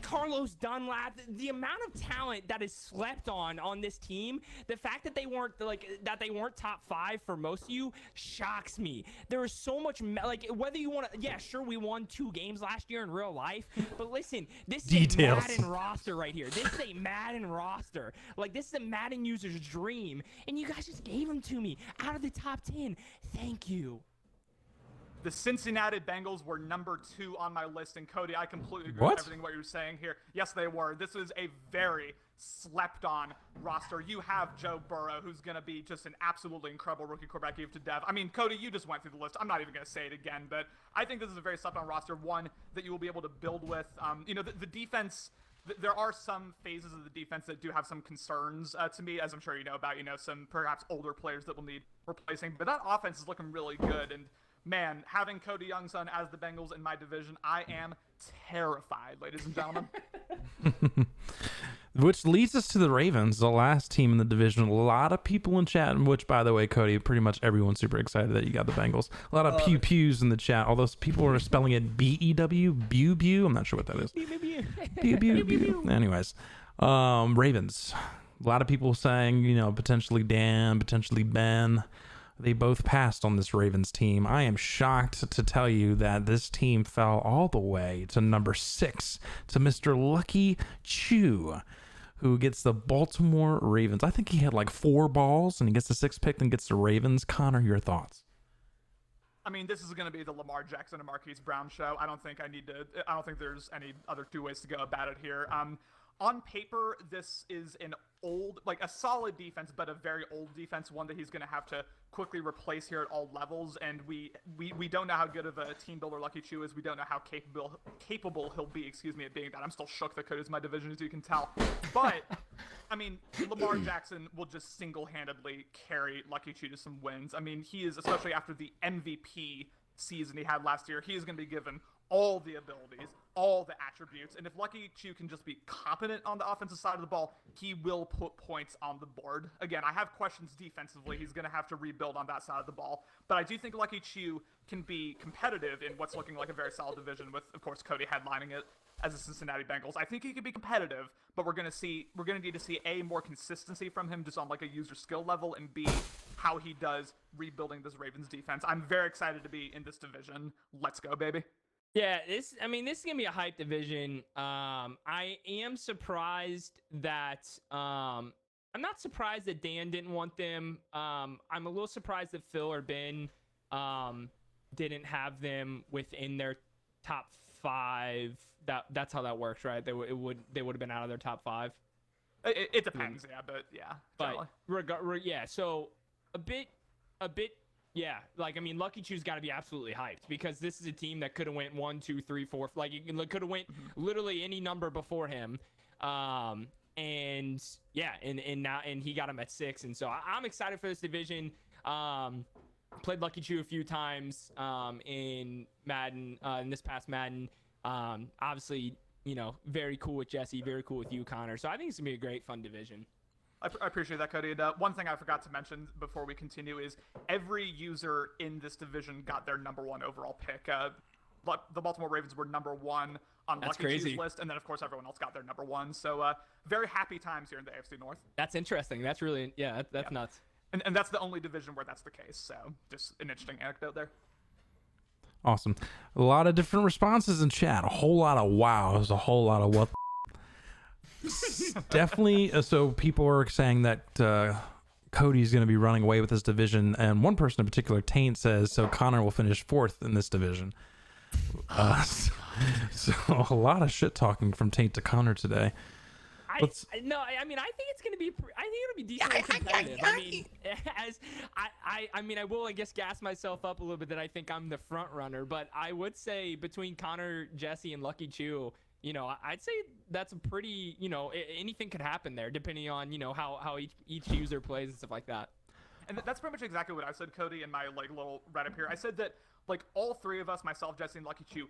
Carlos Dunlap. The amount of talent that is slept on this team, the fact that they weren't top 5 for most of you shocks me. There is so much whether you want to, yeah, sure, we won 2 games last year in real life, but listen, this is Details. a Madden roster right here. This is a Madden roster. Like, this is a Madden user's dream, and you guys just gave them to me out of the top 10. Thank you. The Cincinnati Bengals were number 2 on my list, and Cody, I completely agree What? with everything what you're saying here. Yes, they were. This is a very slept-on roster. You have Joe Burrow, who's going to be just an absolutely incredible rookie quarterback. Give to Dev. I mean, Cody, you just went through the list. I'm not even going to say it again, but I think this is a very slept-on roster, one that you will be able to build with. The defense. There are some phases of the defense that do have some concerns to me, as I'm sure you know about. Some perhaps older players that will need replacing. But that offense is looking really good, and man, having Cody Youngson as the Bengals in my division, I am terrified, ladies and gentlemen. Which leads us to the Ravens, the last team in the division. A lot of people in chat, which, by the way, Cody, pretty much everyone's super excited that you got the Bengals. A lot of pew-pews in the chat. All those people are spelling it B-E-W, bew. I'm not sure what that is. Bew. Anyways, Ravens. A lot of people saying, potentially Dan, potentially Ben. They both passed on this Ravens team. I am shocked to tell you that this team fell all the way to number 6, to Mr. Lucky Chew, who gets the Baltimore Ravens. I think he had like 4 balls, and he gets the 6th pick and gets the Ravens. Connor, your thoughts? I mean, this is going to be the Lamar Jackson and Marquise Brown show. I don't think there's any other 2 ways to go about it here. On paper, this is a solid defense, but a very old defense, one that he's going to have to quickly replace here at all levels. And we don't know how good of a team builder Lucky Chew is. We don't know how capable he'll be, at being that. I'm still shook that Cody's my division, as you can tell. But, I mean, Lamar Jackson will just single-handedly carry Lucky Chew to some wins. I mean, he is, especially after the MVP season he had last year, he is going to be given all the abilities, all the attributes, and if Lucky Chew can just be competent on the offensive side of the ball, he will put points on the board. Again, I have questions defensively. He's going to have to rebuild on that side of the ball, but I do think Lucky Chew can be competitive in what's looking like a very solid division with, of course, Cody headlining it as the Cincinnati Bengals. I think he can be competitive, but we're going to need to see A, more consistency from him just on like a user skill level, and B, how he does rebuilding this Ravens defense. I'm very excited to be in this division. Let's go, baby. Yeah, this is gonna be a hype division. I am surprised that I'm not surprised that Dan didn't want them. I'm a little surprised that Phil or Ben didn't have them within their top 5. That's how that works, right? They would have been out of their top 5. It depends, yeah, but yeah. But yeah, so a bit. Yeah, Lucky Chew's got to be absolutely hyped, because this is a team that could have went 1, 2, 3, 4. Like, it could have went literally any number before him. And yeah, and he got him at 6, and so I'm excited for this division. Played Lucky Chew a few times in Madden, in this past Madden. Obviously, very cool with Jesse, very cool with you, Connor. So I think it's gonna be a great, fun division. I appreciate that, Cody. And, one thing I forgot to mention before we continue is every user in this division got their number 1 overall pick. The Baltimore Ravens were number 1 on Lucky Chew's list, and then, of course, everyone else got their number 1. So very happy times here in the AFC North. That's interesting. That's really, that's nuts. And that's the only division where that's the case. So just an interesting anecdote there. Awesome. A lot of different responses in chat. A whole lot of wows. A whole lot of what. Definitely. So people are saying that Cody's going to be running away with this division, and one person in particular, Taint, says so Connor will finish 4th in this division. So a lot of shit talking from Taint to Connor today. I think it's gonna be. I think it'll be decently competitive. I will, I guess, gas myself up a little bit that I think I'm the front runner, but I would say between Connor, Jesse, and Lucky Chew, I'd say that's a pretty, anything could happen there depending on, how each user plays and stuff like that. And that's pretty much exactly what I said, Cody, in my little write-up here. I said that like all three of us, myself, Jesse, and Lucky Chew,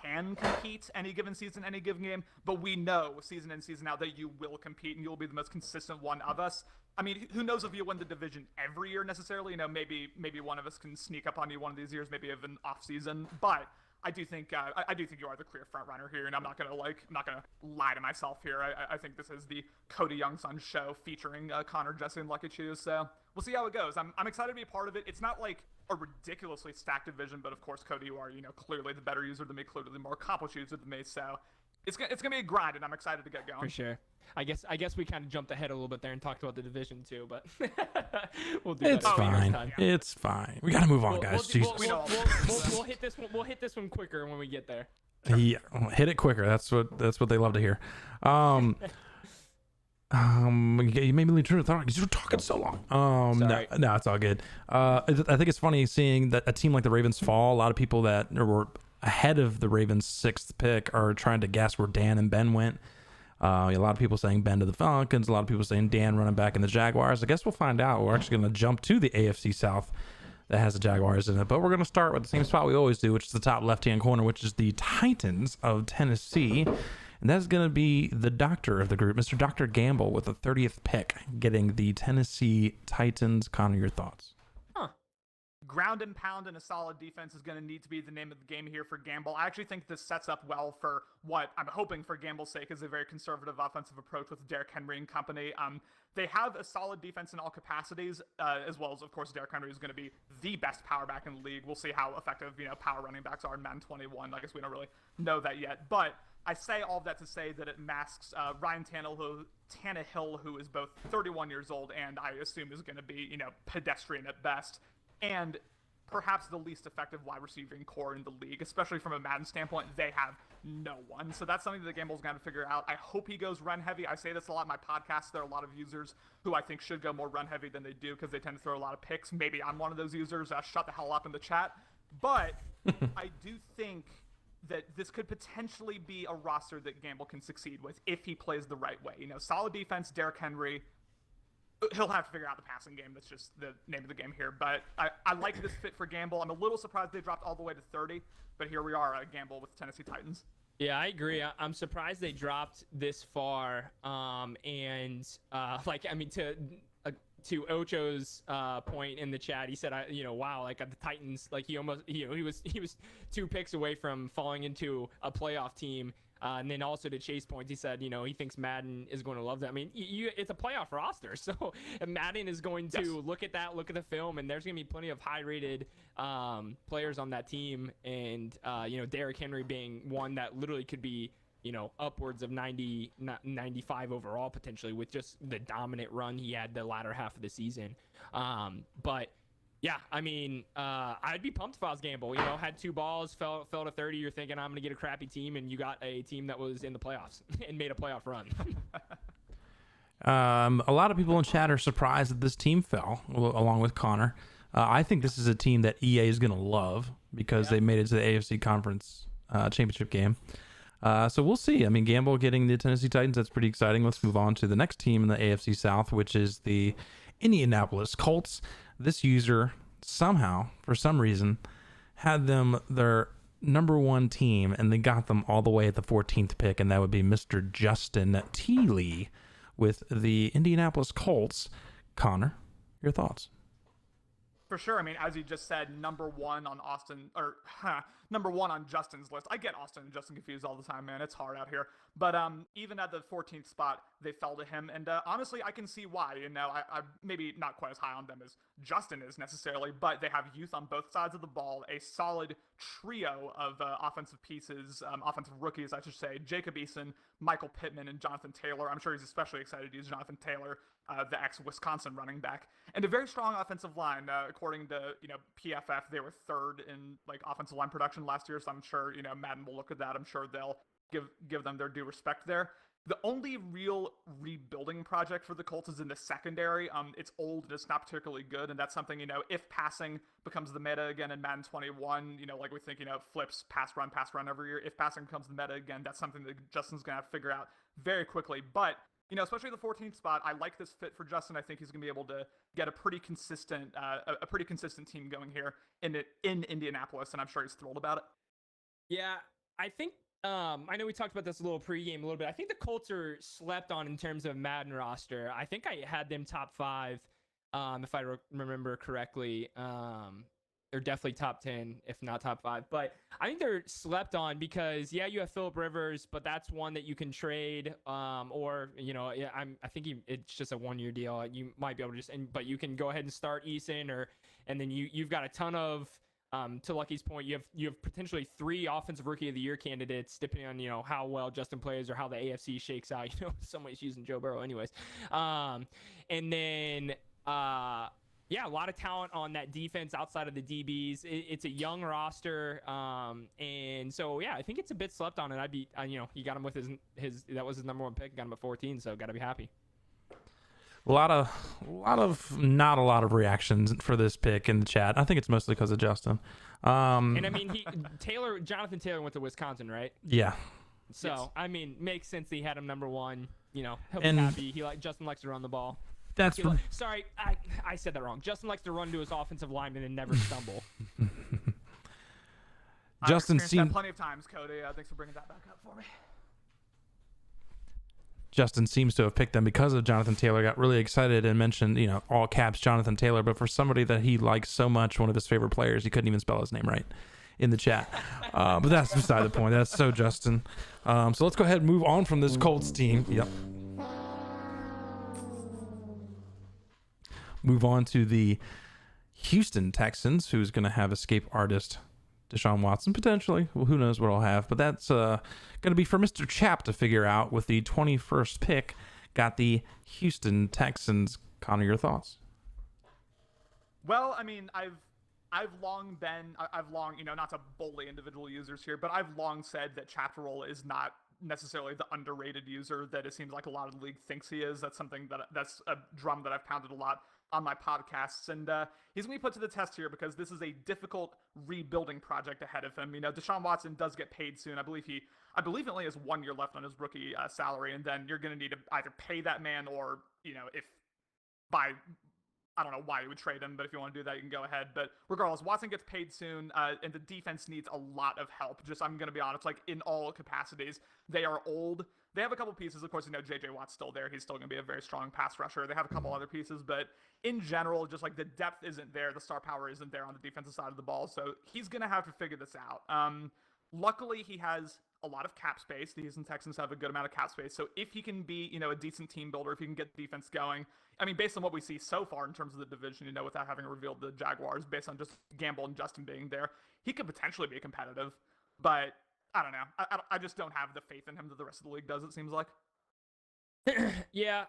can compete any given season, any given game, but we know season in, season out that you will compete and you'll be the most consistent one of us. I mean, who knows if you win the division every year necessarily? You know, maybe one of us can sneak up on you one of these years, maybe even off season. But I do think you are the clear front runner here, and I'm not gonna lie to myself here. I think this is the Cody Youngson show featuring Connor, Jesse, and Lucky Chew. So we'll see how it goes. I'm excited to be a part of it. It's not like a ridiculously stacked division, but of course, Cody, you are clearly the better user than me, clearly the more accomplished user than me. So it's gonna be a grind, and I'm excited to get going. For sure. I guess we kind of jumped ahead a little bit there and talked about the division too, but we'll do It's that fine. time. It's fine. We gotta move on, guys. Jesus. We'll hit this one. We'll hit this one quicker when we get there. Yeah, hit it quicker. That's what they love to hear. You made me lose train of thought because you were talking so long. No, it's all good. I think it's funny seeing that a team like the Ravens fall. A lot of people that were ahead of the Ravens' 6th pick are trying to guess where Dan and Ben went. A lot of people saying Ben to the Falcons. A lot of people saying Dan running back in the Jaguars. I guess we'll find out. We're actually going to jump to the AFC South that has the Jaguars in it. But we're going to start with the same spot we always do, which is the top left-hand corner, which is the Titans of Tennessee. And that's going to be the doctor of the group, Mr. Dr. Gamble, with the 30th pick, getting the Tennessee Titans. Connor, your thoughts? Ground and pound and a solid defense is going to need to be the name of the game here for Gamble. I actually think this sets up well for what I'm hoping for Gamble's sake is a very conservative offensive approach with Derrick Henry and company. They have a solid defense in all capacities, as well as, of course, Derrick Henry is going to be the best power back in the league. We'll see how effective, power running backs are in Madden 21. I guess we don't really know that yet. But I say all of that to say that it masks Ryan Tannehill, who is both 31 years old and I assume is going to be, pedestrian at best, and perhaps the least effective wide receiving core in the league, especially from a Madden standpoint. They have no one. So that's something that Gamble's got to figure out. I hope he goes run heavy. I say this a lot in my podcast. There are a lot of users who I think should go more run heavy than they do because they tend to throw a lot of picks. Maybe I'm one of those users. Shut the hell up in the chat. But I do think that this could potentially be a roster that Gamble can succeed with if he plays the right way. Solid defense, Derrick Henry. He'll have to figure out the passing game. That's just the name of the game here. But I like this fit for Gamble. I'm a little surprised they dropped all the way to 30, but here we are, Gamble with Tennessee Titans. Yeah, I agree. I'm surprised they dropped this far. To Ocho's point in the chat, he said, wow, like at the Titans, like he almost, he was 2 picks away from falling into a playoff team. And then also to Chase points, he said, he thinks Madden is going to love that. I mean, it's a playoff roster, so Madden is going to look at the film, and there's going to be plenty of high-rated players on that team. And, Derrick Henry being one that literally could be, upwards of 90, 95 overall potentially with just the dominant run he had the latter half of the season. But yeah, I mean, I'd be pumped if I was Gamble. Had 2 balls, fell to 30. You're thinking I'm going to get a crappy team, and you got a team that was in the playoffs and made a playoff run. A lot of people in chat are surprised that this team fell, along with Connor. I think this is a team that EA is going to love because they made it to the AFC Conference Championship game. So we'll see. I mean, Gamble getting the Tennessee Titans, that's pretty exciting. Let's move on to the next team in the AFC South, which is the Indianapolis Colts. This user somehow, for some reason, had them their number 1 team, and they got them all the way at the 14th pick, and that would be Mr. Justin Teeley with the Indianapolis Colts. Connor, your thoughts? For sure. I mean, as you just said, number 1 on number 1 on Justin's list. I get Austin and Justin confused all the time, man. It's hard out here. But even at the 14th spot, they fell to him. And honestly, I can see why. I maybe not quite as high on them as Justin is necessarily, but they have youth on both sides of the ball, a solid trio of offensive pieces, offensive rookies, I should say. Jacob Eason, Michael Pittman, and Jonathan Taylor. I'm sure he's especially excited to use Jonathan Taylor, the ex-Wisconsin running back. And a very strong offensive line. According to, PFF, they were 3rd in offensive line production last year, so I'm sure, Madden will look at that. I'm sure they'll give them their due respect there. The only real rebuilding project for the Colts is in the secondary. It's old and it's not particularly good, and that's something, if passing becomes the meta again in Madden 21, like we think, flips pass run every year. If passing becomes the meta again, that's something that Justin's going to have to figure out very quickly. But especially the 14th spot, I like this fit for Justin. I think he's going to be able to get a pretty consistent team going here in Indianapolis, and I'm sure he's thrilled about it. Yeah, I think I know we talked about this a little pregame a little bit. I think the Colts are slept on in terms of Madden roster. I think I had them top 5, if I remember correctly. They're definitely top 10, if not top 5. But I think they're slept on because, yeah, you have Phillip Rivers, but that's one that you can trade. Or, I think it's just a 1-year deal. You might be able to but you can go ahead and start Eason, and then you've got a ton of, to Lucky's point, you have potentially 3 offensive rookie of the year candidates, depending on, how well Justin plays or how the AFC shakes out. Some ways using Joe Burrow anyways. And then, yeah, a lot of talent on that defense outside of the DBs. It's a young roster, and so yeah, I think it's a bit slept on. And he got him with his that was his number 1 pick. Got him at 14, so got to be happy. Not a lot of reactions for this pick in the chat. I think it's mostly because of Justin. And I mean, Jonathan Taylor went to Wisconsin, right? Yeah. So Yes. I mean, makes sense that he had him number 1. He'll be happy. Justin likes to run the ball. Sorry, I said that wrong. Justin likes to run to his offensive lineman and never stumble. Justin I've experienced that plenty of times, Cody. Thanks for bringing that back up for me. Justin seems to have picked them because of Jonathan Taylor. Got really excited and mentioned, all caps Jonathan Taylor. But for somebody that he likes so much, one of his favorite players, he couldn't even spell his name right in the chat. But that's beside the point. That's so Justin. So let's go ahead and move on from this Colts team. Yep. Move on to the Houston Texans, who's going to have escape artist Deshaun Watson, potentially. Well, who knows what I'll have. But that's going to be for Mr. Chap to figure out with the 21st pick. Got the Houston Texans. Connor, your thoughts? Well, I mean, I've long, not to bully individual users here, but I've long said that Chapter Roll is not necessarily the underrated user that it seems like a lot of the league thinks he is. That's something that's a drum that I've pounded a lot on my podcasts, and he's going to be put to the test here because this is a difficult rebuilding project ahead of him. Deshaun Watson does get paid soon. I believe he only has 1 year left on his rookie salary, and then you're going to need to either pay that man or, I don't know why you would trade him, but if you want to do that, you can go ahead. But regardless, Watson gets paid soon, and the defense needs a lot of help. I'm going to be honest, in all capacities. They are old. They have a couple pieces. Of course, J.J. Watt's still there. He's still going to be a very strong pass rusher. They have a couple other pieces, but in general, just the depth isn't there. The star power isn't there on the defensive side of the ball. So he's going to have to figure this out. Luckily, he has a lot of cap space. The Houston Texans have a good amount of cap space. So if he can be, a decent team builder, if he can get the defense going, based on what we see so far in terms of the division, without having revealed the Jaguars, based on just Gamble and Justin being there, he could potentially be competitive. But I don't know. I just don't have the faith in him that the rest of the league does, it seems like. Yeah.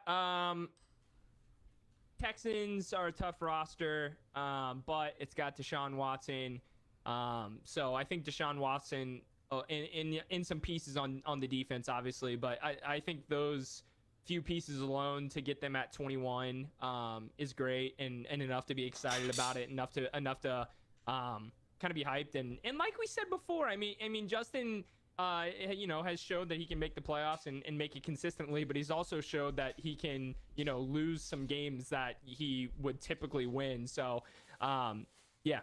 Texans are a tough roster, but it's got Deshaun Watson. So I think Deshaun Watson in some pieces on the defense, obviously, but I think those few pieces alone to get them at 21 is great and enough to be excited about it, enough to kind of be hyped. And like we said before, I mean Justin has showed that he can make the playoffs and make it consistently, but he's also showed that he can lose some games that he would typically win. So yeah,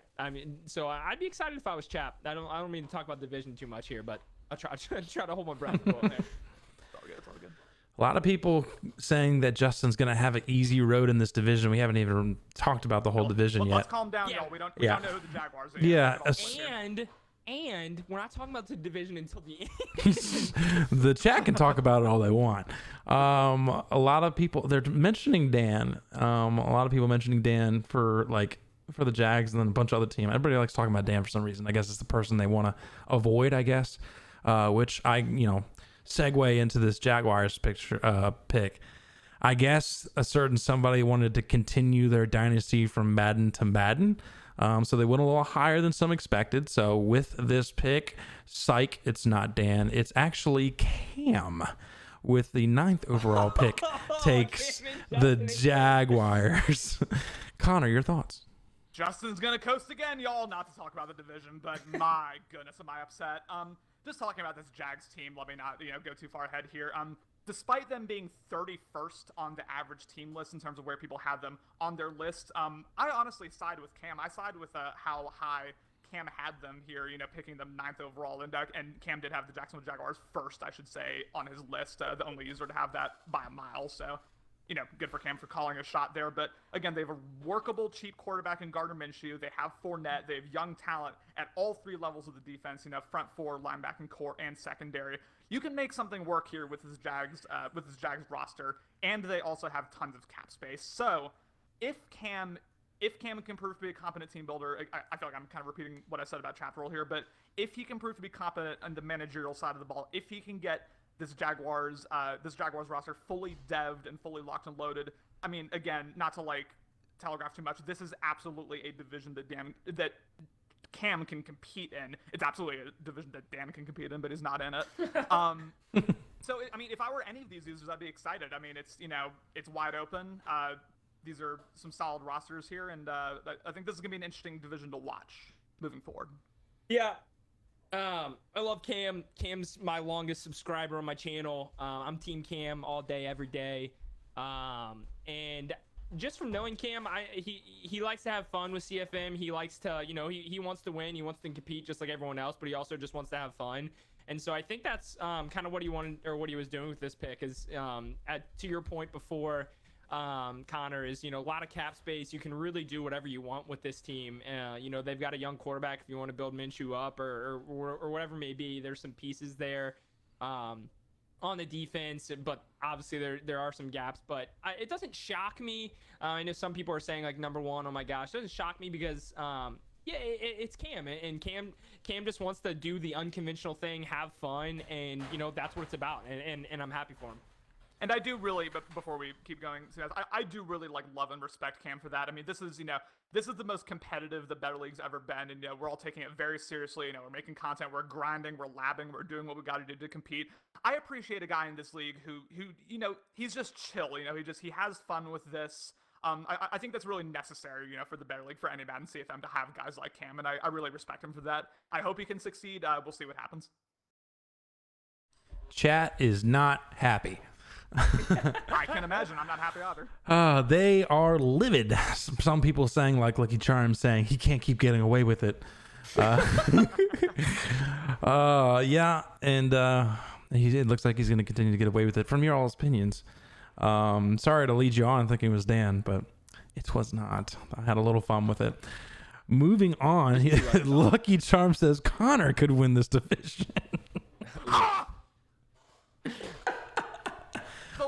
so I'd be excited if I was Chap. I don't mean to talk about division too much here, but I'll try to hold my breath a little there. It's all good. A lot of people saying that Justin's going to have an easy road in this division. We haven't even talked about the whole division yet. Let's calm down, y'all. We don't know who the Jaguars are. Yeah. And we're not talking about the division until the end. The chat can talk about it all they want. A lot of people, they're mentioning Dan. A lot of people mentioning Dan for the Jags and then a bunch of other teams. Everybody likes talking about Dan for some reason. I guess it's the person they want to avoid, I guess, which I, segue into this Jaguars pick. I guess a certain somebody wanted to continue their dynasty from Madden to Madden. So they went a little higher than some expected. So with this pick, psych, it's not Dan. It's actually Cam with the 9th overall pick takes the Jaguars. Connor, your thoughts? Justin's going to coast again, y'all. Not to talk about the division, but my goodness, am I upset. Just talking about this Jags team, let me not go too far ahead here. despite them being 31st on the average team list in terms of where people have them on their list, I honestly side with Cam. I side with how high Cam had them here, picking them 9th overall, and Cam did have the Jacksonville Jaguars first, I should say, on his list, the only user to have that by a mile, so, good for Cam for calling a shot there, but again, they have a workable, cheap quarterback in Gardner Minshew, they have Fournette, they have young talent at all 3 levels of the defense, front 4, linebacking core, and secondary. You can make something work here with this Jags roster, and they also have tons of cap space, so if Cam can prove to be a competent team builder, I feel like I'm kind of repeating what I said about Chaparral here, but if he can prove to be competent on the managerial side of the ball, if he can get this Jaguars roster fully devved and fully locked and loaded, I mean, again, not to telegraph too much, this is absolutely a division that Cam can compete in. It's absolutely a division that Dan can compete in, but he's not in it. So, I mean, if I were any of these users, I'd be excited. I mean, it's wide open. These are some solid rosters here, and I think this is going to be an interesting division to watch moving forward. Yeah. I love Cam. Cam's my longest subscriber on my channel. I'm Team Cam all day, every day. And just from knowing Cam, he likes to have fun with CFM. He likes to, he wants to win. He wants to compete just like everyone else, but he also just wants to have fun. And so I think that's kind of what he wanted, or what he was doing with this pick is, to your point before, Connor, is a lot of cap space. You can really do whatever you want with this team. They've got a young quarterback if you want to build Minshew up or whatever it may be. There's some pieces there on the defense, but obviously there are some gaps. But it doesn't shock me. I know some people are saying number 1. Oh my gosh, it doesn't shock me because it's Cam, and Cam just wants to do the unconventional thing, have fun, and that's what it's about. And I'm happy for him. And I do really, but before we keep going, I do really love and respect Cam for that. I mean, this is the most competitive the Better League's ever been, and we're all taking it very seriously. We're making content, we're grinding, we're labbing, we're doing what we got to do to compete. I appreciate a guy in this league who he's just chill. He has fun with this. I think that's really necessary, for the Better League, for any Madden CFM to have guys like Cam, and I really respect him for that. I hope he can succeed. We'll see what happens. Chat is not happy. I can imagine. I'm not happy either. They are livid. Some people saying, like Lucky Charms saying, he can't keep getting away with it. Yeah, and it looks like he's going to continue to get away with it. From your all's opinions, sorry to lead you on thinking it was Dan, but it was not. I had a little fun with it. Moving on, Lucky Charm says Connor could win this division.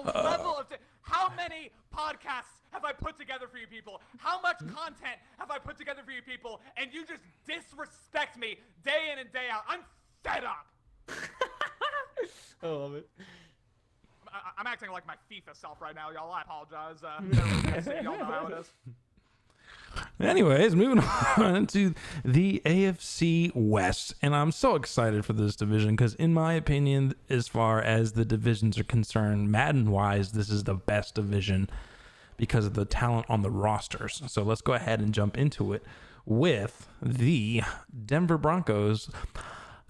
The level of how many podcasts have I put together for you people? How much content have I put together for you people? And you just disrespect me day in and day out. I'm fed up. I love it. I'm acting like my FIFA self right now, y'all. I apologize. Y'all know how it is. Anyways, moving on to the AFC West. And I'm so excited for this division because, in my opinion, as far as the divisions are concerned, Madden-wise, this is the best division because of the talent on the rosters. So let's go ahead and jump into it with the Denver Broncos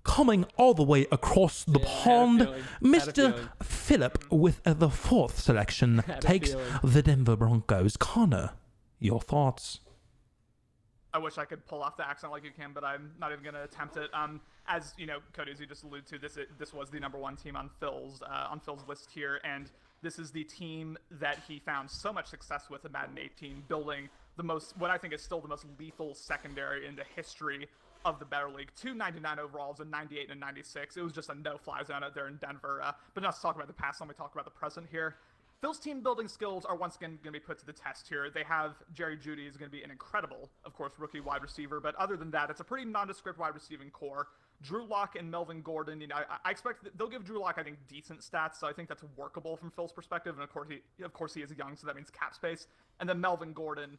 coming all the way across the pond. Mr. Phillip with the 4th selection takes the Denver Broncos. Connor, your thoughts? I wish I could pull off the accent like you can, but I'm not even going to attempt it. As Cody, as you just alluded to, this was the number 1 team on Phil's list here, and this is the team that he found so much success with in Madden 18, building what I think is still the most lethal secondary in the history of the Better League. 2 99 overalls, a 98 and a 96. It was just a no-fly zone out there in Denver. But not to talk about the past, let me talk about the present here. Phil's team building skills are once again going to be put to the test here. They have Jerry Jeudy is going to be an incredible, of course, rookie wide receiver. But other than that, it's a pretty nondescript wide receiving core. Drew Lock and Melvin Gordon, I expect they'll give Drew Lock, I think, decent stats. So I think that's workable from Phil's perspective. And of course he is young, so that means cap space. And then Melvin Gordon,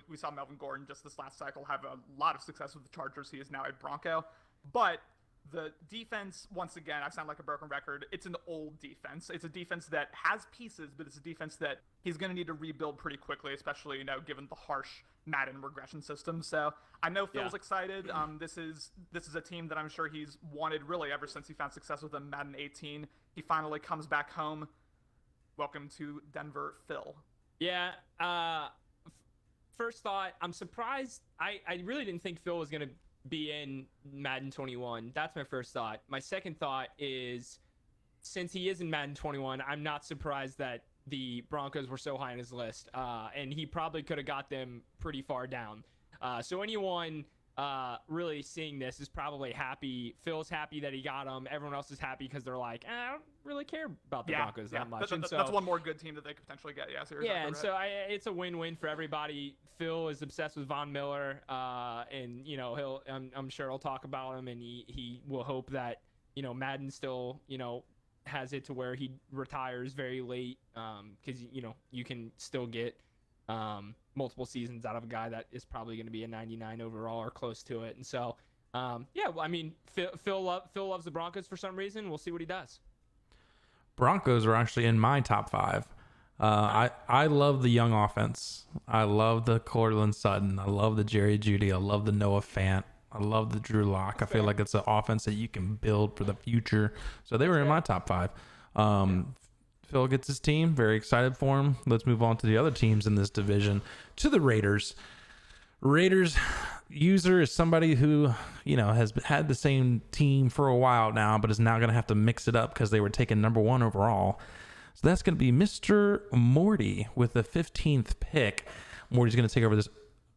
we saw Melvin Gordon just this last cycle have a lot of success with the Chargers. He is now a Bronco. But the defense, once again, I sound like a broken record. It's an old defense. It's a defense that has pieces, but it's a defense that he's going to need to rebuild pretty quickly, especially, given the harsh Madden regression system. So I know Phil's excited. This is a team that I'm sure he's wanted really ever since he found success with them Madden 18. He finally comes back home Welcome to Denver, Phil. Yeah. First thought, I'm surprised. I really didn't think Phil was going to be in Madden 21. That's my first thought. My second thought is, since he is in Madden 21, I'm not surprised that the Broncos were so high on his list. And he probably could have got them pretty far down. So anyone really seeing this is probably happy. Phil's happy that he got him. Everyone else is happy because they're like, I don't really care about the Broncos that much. That's one more good team that they could potentially get. Yeah, so yeah, and right. So it's a win-win for everybody. Phil is obsessed with Von Miller, and I'm sure he'll talk about him, and he will hope that Madden still has it to where he retires very late, because you can still get multiple seasons out of a guy that is probably going to be a 99 overall or close to it. And so, Phil loves the Broncos for some reason. We'll see what he does. Broncos are actually in my top 5. I love the young offense. I love the Courtland Sutton. I love the Jerry Jeudy. I love the Noah Fant. I love the Drew Lock. I feel like it's an offense that you can build for the future. So they were in my top 5. Phil gets his team. Very excited for him. Let's move on to the other teams in this division. To the Raiders. Raiders user is somebody who, has had the same team for a while now, but is now going to have to mix it up because they were taken number 1 overall. So that's going to be Mr. Morty with the 15th pick. Morty's going to take over this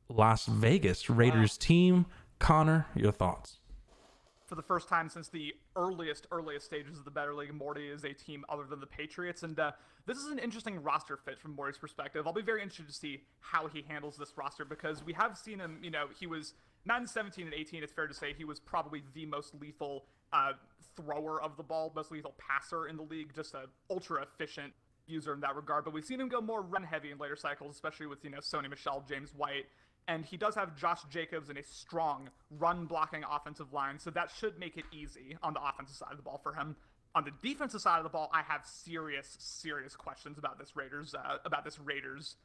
Las Vegas Raiders team. Connor, your thoughts? For the first time since the earliest stages of the Better League, Morty is a team other than the Patriots, and this is an interesting roster fit from Morty's perspective. I'll be very interested to see how he handles this roster, because we have seen him, he was Madden 17 and 18, it's fair to say he was probably the most lethal thrower of the ball, most lethal passer in the league, just an ultra efficient user in that regard, but we've seen him go more run heavy in later cycles, especially with, Sony Michel, James White. And he does have Josh Jacobs and a strong run-blocking offensive line, so that should make it easy on the offensive side of the ball for him. On the defensive side of the ball, I have serious questions about this Raiders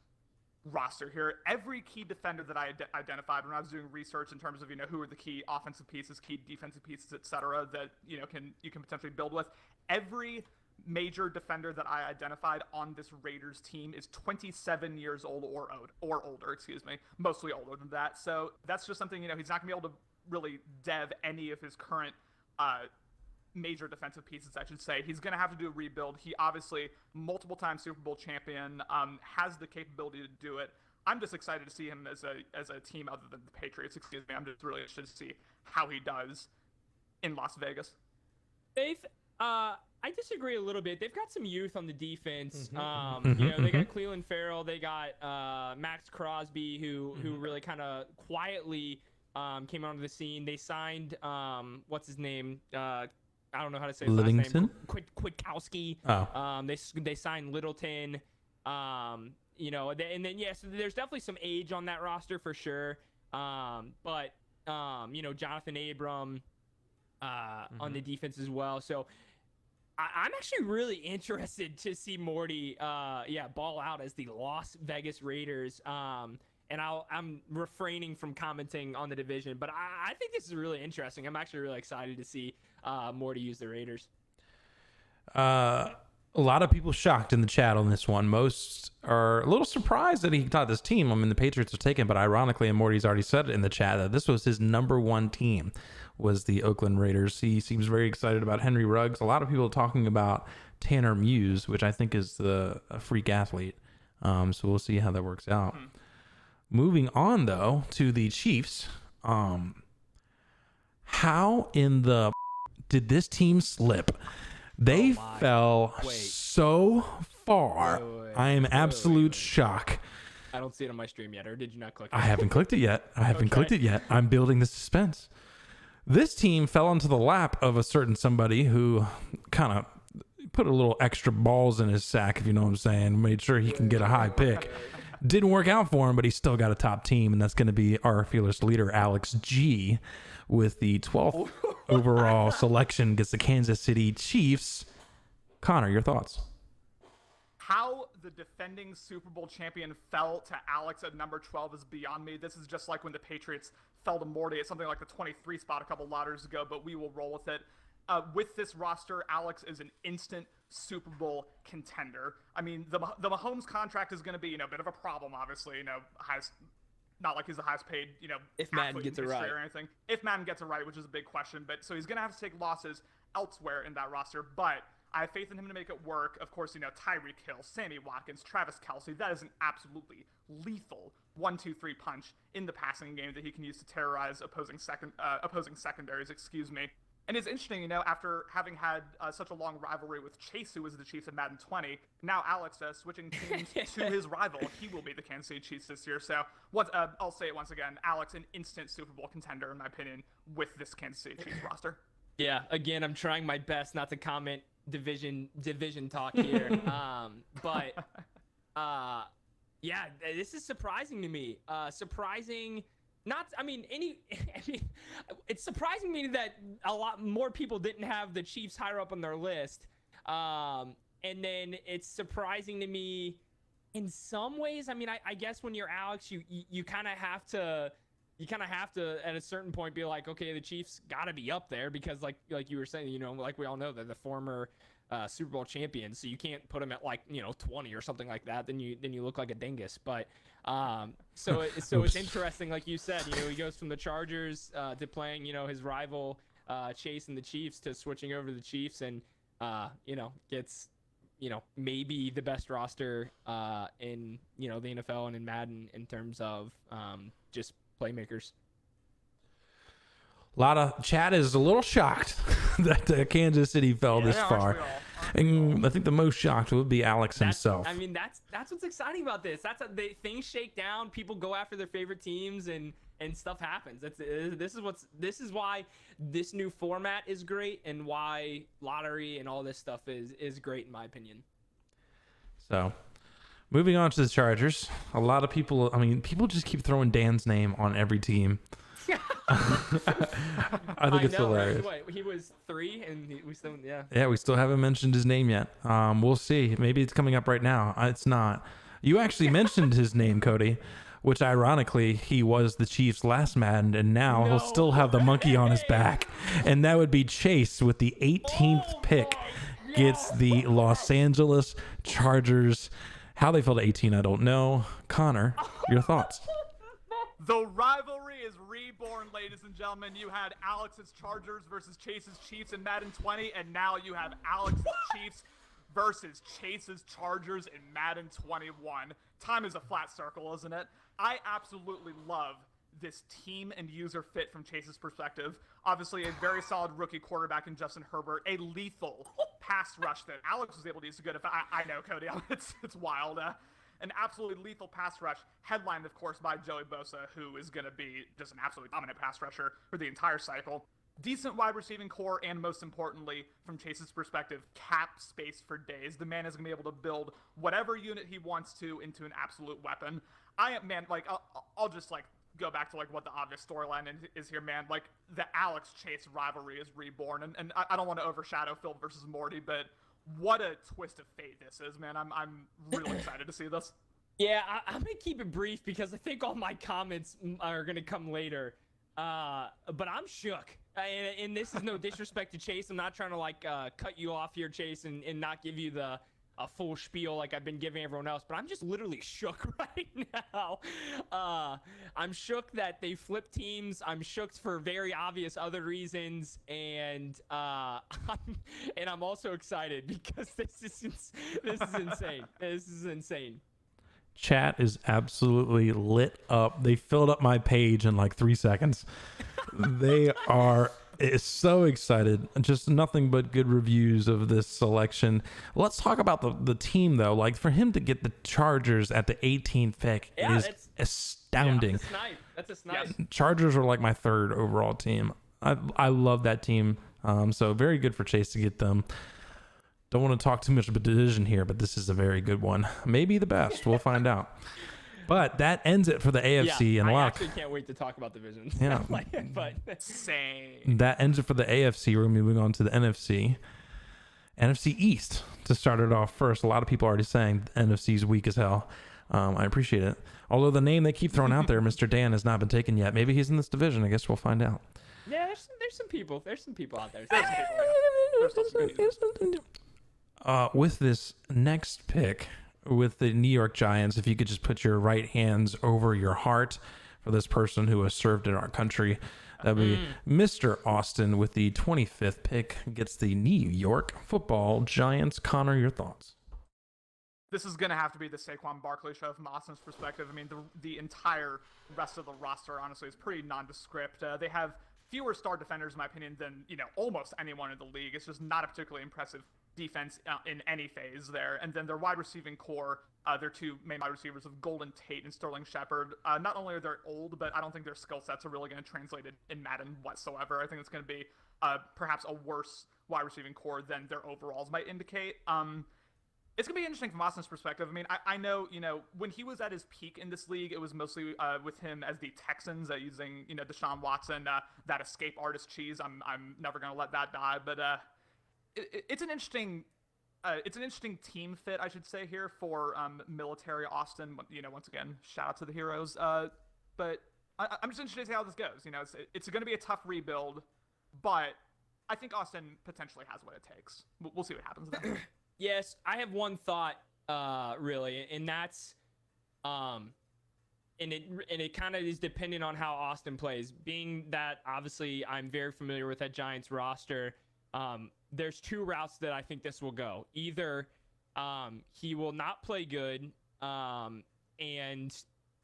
roster here. Every key defender that I identified when I was doing research in terms of who are the key offensive pieces, key defensive pieces, etc., that you can potentially build with. Every major defender that I identified on this Raiders team is 27 years old or older, mostly older than that. So that's just something, he's not going to be able to really dev any of his current major defensive pieces, I should say. He's going to have to do a rebuild. He obviously, multiple-time Super Bowl champion, has the capability to do it. I'm just excited to see him as a team other than the Patriots. I'm just really interested to see how he does in Las Vegas. I disagree a little bit. They've got some youth on the defense. They got Cleveland Farrell. They got Max Crosby, who really kind of quietly came onto the scene. They signed what's his name? I don't know how to say his Livingston? last name. Kwiatkowski. Oh. They signed Littleton. So there's definitely some age on that roster for sure. But Jonathan Abram on the defense as well. So I'm actually really interested to see Morty ball out as the Las Vegas Raiders. And I'm refraining from commenting on the division, but I think this is really interesting. I'm actually really excited to see Morty use the Raiders. A lot of people shocked in the chat on this one. Most are a little surprised that he got this team. I mean, the Patriots were taken, but ironically, and Morty's already said it in the chat, that this was his number 1 team, was the Oakland Raiders. He seems very excited about Henry Ruggs. A lot of people talking about Tanner Muse, which I think is a freak athlete. So we'll see how that works out. Moving on, though, to the Chiefs. How in the did this team slip? They fell so far. I am absolute shock. I don't see it on my stream yet, or did you not click it? I haven't clicked it yet. I'm building the suspense. This team fell into the lap of a certain somebody who kind of put a little extra balls in his sack, if you know what I'm saying, made sure he can get a high pick. Didn't work out for him, but he's still got a top team, and that's going to be our fearless leader, Alex G, with the 12th overall selection against the Kansas City Chiefs. Connor, your thoughts? How the defending Super Bowl champion fell to Alex at number 12 is beyond me. This is just like when the Patriots fell to Morty at something like the 23 spot a couple ladders ago, but we will roll with it. With this roster, Alex is an instant Super Bowl contender. I mean, the Mahomes contract is going to be, a bit of a problem, obviously. Not like he's the highest paid, If Madden athlete gets in it history right. or anything. If Madden gets it right, which is a big question. But so he's going to have to take losses elsewhere in that roster. But I have faith in him to make it work. Of course, Tyreek Hill, Sammy Watkins, Travis Kelce. That is an absolutely lethal 1-2-3 punch in the passing game that he can use to terrorize opposing secondaries. And it's interesting, after having had such a long rivalry with Chase, who was the Chiefs in Madden 20, now Alex switching teams to his rival. He will be the Kansas City Chiefs this year. So I'll say it once again, Alex, an instant Super Bowl contender, in my opinion, with this Kansas City Chiefs roster. Yeah, again, I'm trying my best not to comment division talk here. Yeah, this is surprising to me. It's surprising me that a lot more people didn't have the Chiefs higher up on their list. And then it's surprising to me in some ways. I mean, I guess when you're Alex, you kind of have to at a certain point be like, okay, the Chiefs got to be up there because like you were saying, like we all know, they're the former Super Bowl champions, so you can't put them at 20 or something like that. Then you look like a dingus. But so it's interesting, like you said, he goes from the Chargers to playing his rival Chase and the Chiefs to switching over to the Chiefs and gets maybe the best roster in the NFL and in Madden in terms of just playmakers. Chad is a little shocked that Kansas City fell this far. And I think the most shocked would be Alex himself. That's what's exciting about this. Things shake down. People go after their favorite teams, and stuff happens. This is why this new format is great, and why lottery and all this stuff is great in my opinion. So, moving on to the Chargers. A lot of people. People just keep throwing Dan's name on every team. I think it's hilarious. Right? He was 3, and we still we still haven't mentioned his name yet. We'll see. Maybe it's coming up right now. It's not. You actually mentioned his name, Cody, which ironically he was the Chiefs last Madden, and now he'll still have the monkey on his back, and that would be Chase with the 18th pick. Gets the Los Angeles Chargers. How they fell to 18, I don't know. Connor, your thoughts? The rivalry is reborn, ladies and gentlemen. You had Alex's Chargers versus Chase's Chiefs in Madden 20, and now you have Alex's Chiefs versus Chase's Chargers in Madden 21. Time is a flat circle, isn't it? I absolutely love this team and user fit from Chase's perspective. Obviously, a very solid rookie quarterback in Justin Herbert, a lethal pass rush that Alex was able to use. Good, if I know, Cody, it's wild. An absolutely lethal pass rush, headlined, of course, by Joey Bosa, who is going to be just an absolutely dominant pass rusher for the entire cycle. Decent wide receiving core, and most importantly, from Chase's perspective, cap space for days. The man is going to be able to build whatever unit he wants to into an absolute weapon. I'll just go back to what the obvious storyline is here, man. The Alex Chase rivalry is reborn, and I don't want to overshadow Phil versus Morty, but what a twist of fate this is, man. I'm really excited to see this. Yeah, I'm going to keep it brief because I think all my comments are going to come later. But I'm shook. And this is no disrespect to Chase. I'm not trying to cut you off here, Chase, and not give you a full spiel like I've been giving everyone else, but I'm just literally shook right now. I'm shook that they flipped teams. I'm shook for very obvious other reasons, and I'm also excited because this is insane. This is insane. Chat is absolutely lit up. They filled up my page in 3 seconds. They are so excited. Just nothing but good reviews of this selection. Let's talk about the team, though. For him to get the Chargers at the 18th pick is astounding. Yeah, that's a snipe. Yeah, Chargers are my 3rd overall team. I love that team. So very good for Chase to get them. Don't want to talk too much about the division here, but this is a very good one. Maybe the best. We'll find out. But that ends it for the AFC. I actually can't wait to talk about divisions. Yeah. But same. That ends it for the AFC. We're moving on to the NFC. NFC East to start it off first. A lot of people are already saying the NFC is weak as hell. I appreciate it. Although the name they keep throwing out there, Mr. Dan, has not been taken yet. Maybe he's in this division. I guess we'll find out. Yeah, there's some people. There's some people out there. With this next pick, with the New York Giants, if you could just put your right hands over your heart for this person who has served in our country, that would be Mr. Austin with the 25th pick gets the New York Football Giants. Connor, your thoughts? This is going to have to be the Saquon Barkley show from Austin's perspective. I mean, the entire rest of the roster, honestly, is pretty nondescript. They have fewer star defenders, in my opinion, than, almost anyone in the league. It's just not a particularly impressive defense in any phase there. And then their wide receiving core, their two main wide receivers of Golden Tate and Sterling Shepard, not only are they old, but I don't think their skill sets are really going to translate in Madden whatsoever. I think it's going to be perhaps a worse wide receiving core than their overalls might indicate. It's going to be interesting from Austin's perspective. I mean, I know, when he was at his peak in this league, it was mostly with him as the Texans using, Deshaun Watson, that escape artist cheese. I'm never going to let that die. But it's an interesting team fit, I should say, here for military Austin. Once again, shout out to the heroes. But I'm just interested to see how this goes. It's going to be a tough rebuild, but I think Austin potentially has what it takes. We'll see what happens then. Yes, I have one thought, really, and that's, and it kind of is dependent on how Austin plays. Being that obviously I'm very familiar with that Giants roster, there's two routes that I think this will go. Either he will not play good, and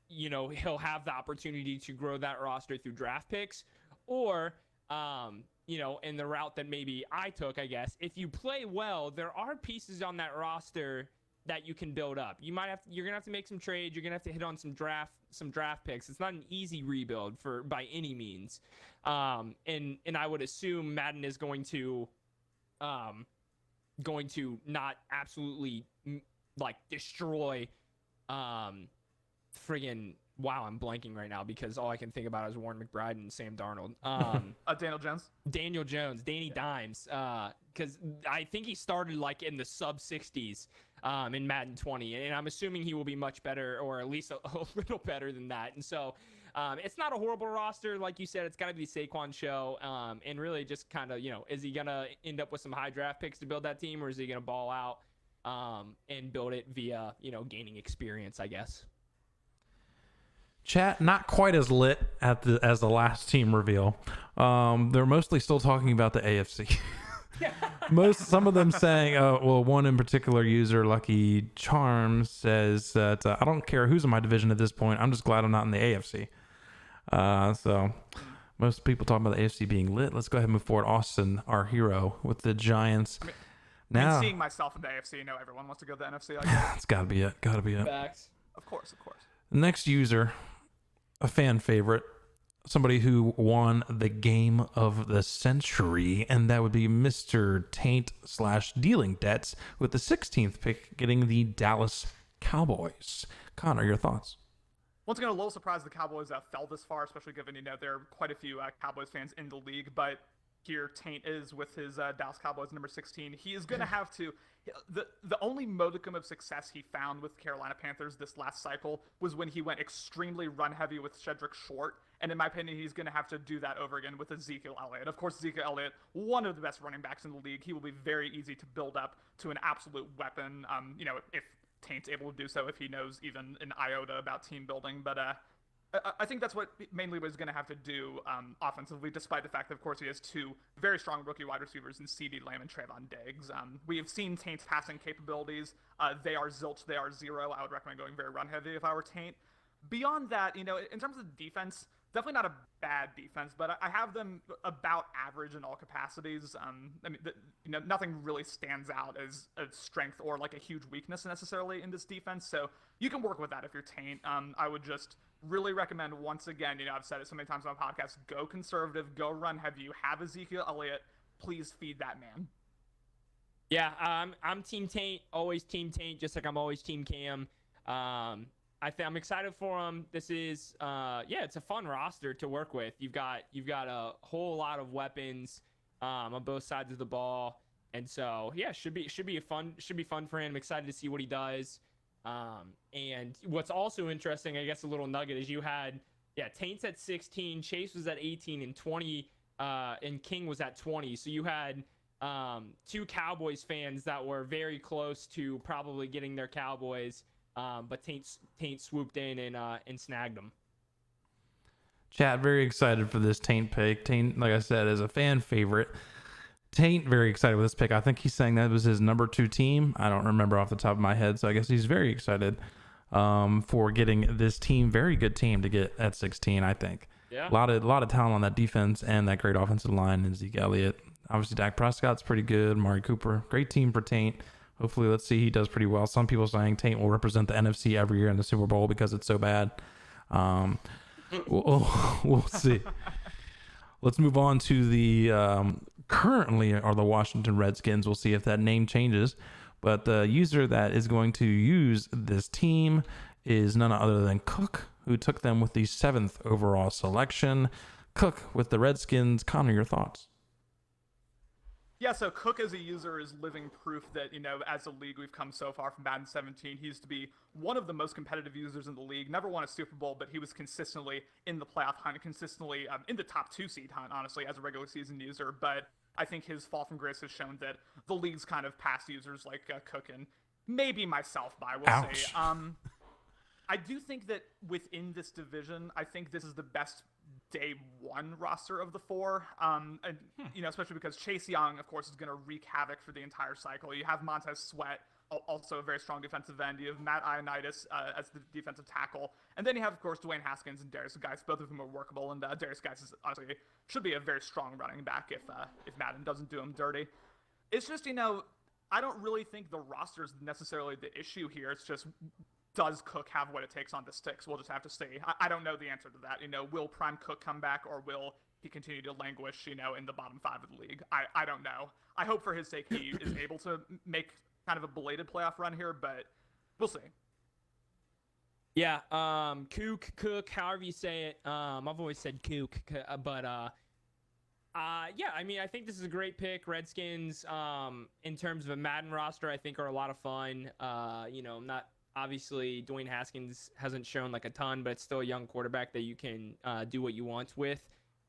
he'll have the opportunity to grow that roster through draft picks, or in the route that maybe I took, I guess, if you play well, there are pieces on that roster that you can build up. You're gonna have to make some trades. You're gonna have to hit on some draft picks. It's not an easy rebuild by any means. And I would assume Madden is going to not absolutely destroy friggin'. Wow, I'm blanking right now because all I can think about is Warren McBride and Sam Darnold. Daniel Jones, Danny Dimes, because I think he started in the sub 60s in Madden 20, and I'm assuming he will be much better, or at least a little better than that. And so it's not a horrible roster, like you said. It's got to be Saquon show, and really just kind of is he gonna end up with some high draft picks to build that team, or is he gonna ball out and build it via gaining experience, I guess. Chat not quite as lit as the last team reveal. They're mostly still talking about the AFC. Some of them saying, one in particular user, Lucky Charms, says that I don't care who's in my division at this point. I'm just glad I'm not in the AFC. So most people talking about the AFC being lit. Let's go ahead and move forward. Austin, our hero, with the Giants. Now, seeing myself in the AFC, everyone wants to go to the NFC. I guess. It's gotta be it. Facts. Of course. Next user, a fan favorite, somebody who won the game of the century, and that would be Mr. Taint/Dealing Debts with the 16th pick, getting the Dallas Cowboys. Connor, your thoughts? Once again, a little surprised the Cowboys fell this far, especially given, there are quite a few Cowboys fans in the league, but here Taint is with his Dallas Cowboys number 16. He is going to have to... The only modicum of success he found with Carolina Panthers this last cycle was when he went extremely run-heavy with Shedrick Short, and in my opinion, he's going to have to do that over again with Ezekiel Elliott. Of course, Ezekiel Elliott, one of the best running backs in the league. He will be very easy to build up to an absolute weapon, if Taint's able to do so, if he knows even an iota about team building, but... I think that's what mainly was going to have to do offensively, despite the fact that, of course, he has two very strong rookie wide receivers in CeeDee Lamb and Trayvon Diggs. We have seen Taint's passing capabilities. They are zilch, they are zero. I would recommend going very run-heavy if I were Taint. Beyond that, in terms of defense, definitely not a bad defense, but I have them about average in all capacities. Nothing really stands out as a strength or a huge weakness necessarily in this defense, so you can work with that if you're Taint. I would just really recommend, once again, I've said it so many times on my podcast, go conservative, go run heavy. You have Ezekiel Elliott. Please feed that man. Yeah, I'm Team Taint, always Team Taint, just like I'm always Team Cam. I'm excited for him. This is, it's a fun roster to work with. You've got a whole lot of weapons on both sides of the ball, and so should be fun for him. I'm excited to see what he does. And what's also interesting, I guess, a little nugget is you had, Taint's at 16, Chase was at 18 and 20, and King was at 20. So you had two Cowboys fans that were very close to probably getting their Cowboys, but Taint swooped in and snagged them. Chat, very excited for this Taint pick. Taint, like I said, is a fan favorite. Taint, very excited with this pick. I think he's saying that was his number 2 team. I don't remember off the top of my head, so I guess he's very excited for getting this team, very good team to get at 16, I think. Yeah. A lot of talent on that defense and that great offensive line, and Zeke Elliott. Obviously, Dak Prescott's pretty good. Mari Cooper, great team for Taint. Hopefully, let's see, he does pretty well. Some people saying Taint will represent the NFC every year in the Super Bowl because it's so bad. We'll see. Let's move on to the currently are the Washington Redskins. We'll see if that name changes. But the user that is going to use this team is none other than Cook, who took them with the 7th overall selection. Cook with the Redskins. Connor, your thoughts? Yeah, so Cook as a user is living proof that, as a league we've come so far from Madden 17. He used to be one of the most competitive users in the league. Never won a Super Bowl, but he was consistently in the playoff hunt, consistently in the top 2 seed hunt, honestly, as a regular season user. But I think his fall from grace has shown that the league's kind of past users like Cook and maybe myself by, we'll see. I do think that within this division, I think this is the best day 1 roster of the 4, especially because Chase Young, of course, is going to wreak havoc for the entire cycle. You have Montez Sweat, also a very strong defensive end. You have Matt Ioannidis as the defensive tackle. And then you have, of course, Dwayne Haskins and Darius Geis, both of whom are workable. And Darius Geis is honestly should be a very strong running back if Madden doesn't do him dirty. It's just, I don't really think the roster is necessarily the issue here. It's just, does Cook have what it takes on the sticks? We'll just have to see. I don't know the answer to that. Will Prime Cook come back, or will he continue to languish, in the bottom 5 of the league? I don't know. I hope for his sake he is able to make kind of a belated playoff run here, but we'll see. Yeah, Cook, however you say it. I've always said Kook, but yeah, I mean, I think this is a great pick. Redskins, in terms of a Madden roster, I think are a lot of fun. Not obviously Dwayne Haskins hasn't shown like a ton, but it's still a young quarterback that you can do what you want with.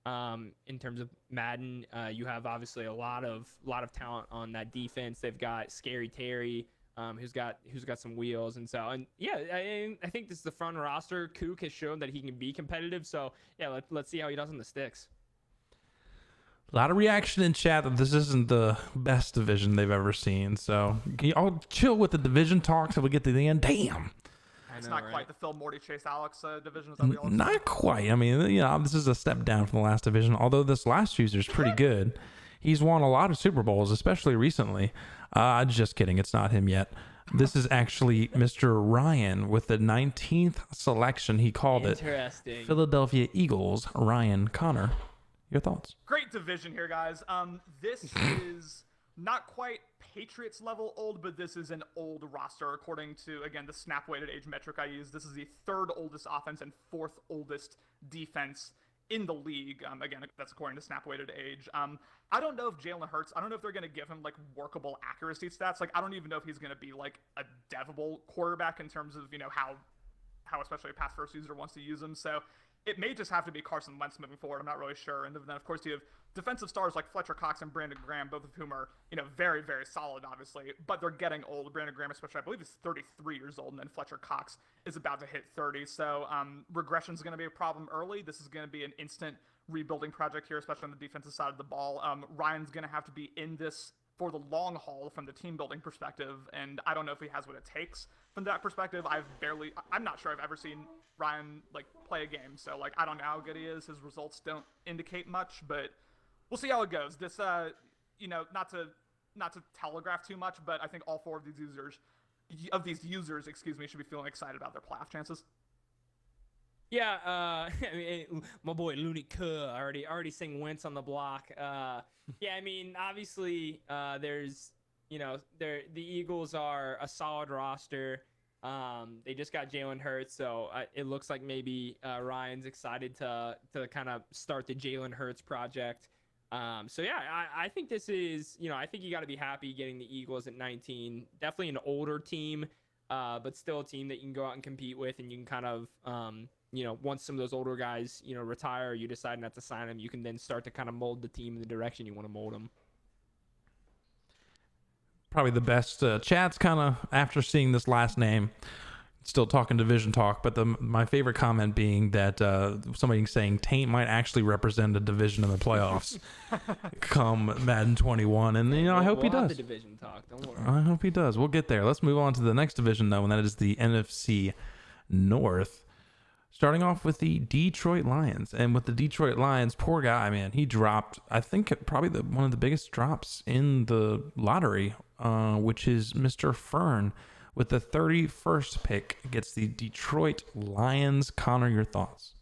In terms of Madden, you have obviously a lot of talent on that defense. They've got Scary Terry, who's got some wheels, and yeah, I think this is the fun roster. Kook has shown that he can be competitive, so yeah, let's see how he does on the sticks. A lot of reaction in chat that this isn't the best division they've ever seen. So can you all chill with the division talk till we get to the end? Damn. It's not quite the Phil, Morty, Chase, Alex division. Is that what y'all Not quite. I mean, this is a step down from the last division, although this last user's pretty good. He's won a lot of Super Bowls, especially recently. Just kidding. It's not him yet. This is actually Mr. Ryan with the 19th selection. He called it Philadelphia Eagles. Ryan, Connor, your thoughts? Great division here, guys. This is not quite Patriots level old, but this is an old roster according to, again, the snap weighted age metric I use. This is the 3rd oldest offense and 4th oldest defense in the league. Again, that's according to snap weighted age. I don't know if Jalen Hurts, I don't know if they're going to give him like workable accuracy stats. Like, I don't even know if he's going to be like a devable quarterback in terms of, how especially a pass first user wants to use him. So it may just have to be Carson Wentz moving forward. I'm not really sure. And then, of course, you have defensive stars like Fletcher Cox and Brandon Graham, both of whom are, very, very solid, obviously. But they're getting old. Brandon Graham, especially, I believe he's 33 years old, and then Fletcher Cox is about to hit 30. So regression is going to be a problem early. This is going to be an instant rebuilding project here, especially on the defensive side of the ball. Ryan's going to have to be in this for the long haul from the team building perspective, and I don't know if he has what it takes from that perspective. I'm not sure I've ever seen Ryan like play a game, so like I don't know how good he is. His results don't indicate much, but we'll see how it goes. This not to telegraph too much, but I think all 4 of these users should be feeling excited about their playoff chances. Yeah, I mean, my boy Looney Kuh already sing Wentz on the block. Yeah, I mean, obviously, there's, the Eagles are a solid roster. They just got Jalen Hurts, so it looks like maybe Ryan's excited to kind of start the Jalen Hurts project. So yeah, I think this is, I think you got to be happy getting the Eagles at 19. Definitely an older team, but still a team that you can go out and compete with, and you can kind of, once some of those older guys, retire, or you decide not to sign them, you can then start to kind of mold the team in the direction you want to mold them. probably the best. Chat's kind of, after seeing this last name, still talking division talk, but my favorite comment being that somebody saying Taint might actually represent a division in the playoffs come Madden 21, and I hope he we'll have does. the division talk. Don't worry. I hope he does. We'll get there. Let's move on to the next division though, and that is the NFC North. Starting off with the Detroit Lions, and with the Detroit Lions, poor guy, man, he dropped, I think, probably one of the biggest drops in the lottery, which is Mr. Fern. With the 31st pick, gets the Detroit Lions. Connor, your thoughts?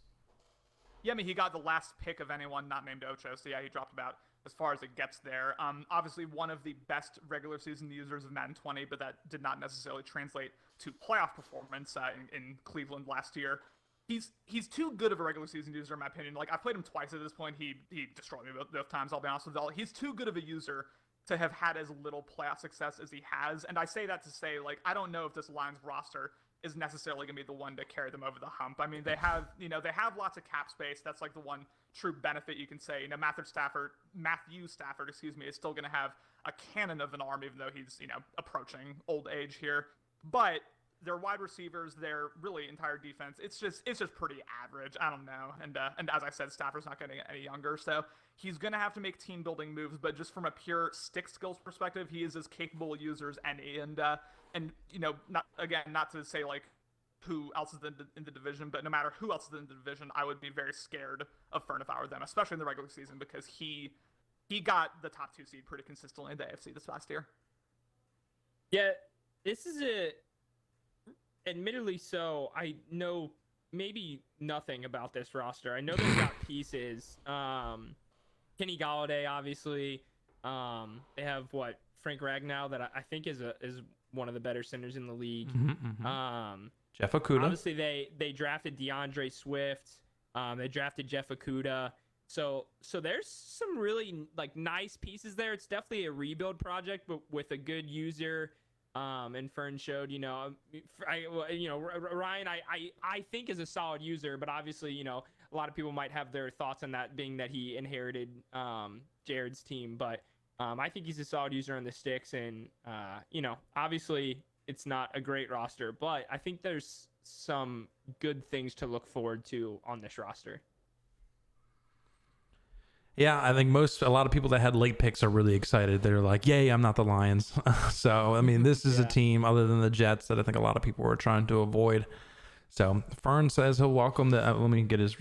Yeah, I mean, he got the last pick of anyone not named Ocho, so yeah, he dropped about as far as it gets there. Obviously, one of the best regular season users of Madden 20, but that did not necessarily translate to playoff performance in Cleveland last year. He's too good of a regular season user, in my opinion. Like, I've played him twice at this point. He destroyed me both times, I'll be honest with you. He's too good of a user to have had as little playoff success as he has. And I say that to say, like, I don't know if this Lions roster is necessarily going to be the one to carry them over the hump. I mean, they have lots of cap space. That's like the one true benefit you can say. Matthew Stafford, is still going to have a cannon of an arm, even though he's, approaching old age here. But their wide receivers, their really entire defense, it's just pretty average. I don't know. And as I said, Stafford's not getting any younger, so he's going to have to make team building moves, but just from a pure stick skills perspective, he is as capable a user as any. And not to say like who else is in the division, but no matter who else is in the division, I would be very scared of Fern if I were them, especially in the regular season, because he got the top 2 seed pretty consistently in the AFC this past year. Yeah, this is admittedly so. I know maybe nothing about this roster. I know they've got pieces. Kenny Galladay, obviously. They have Frank Ragnow, that I think is one of the better centers in the league. Jeff Okudah. Obviously, they drafted DeAndre Swift. They drafted Jeff Okudah. So there's some really nice pieces there. It's definitely a rebuild project, but with a good user. And Fern showed, Ryan, I think is a solid user, but obviously, a lot of people might have their thoughts on that, being that he inherited Jared's team. But I think he's a solid user on the sticks, and obviously it's not a great roster, but I think there's some good things to look forward to on this roster. Yeah, I think a lot of people that had late picks are really excited. They're like, yay, I'm not the Lions. So, I mean, this is a team other than the Jets that I think a lot of people were trying to avoid. So, Fern says he'll welcome let me get his,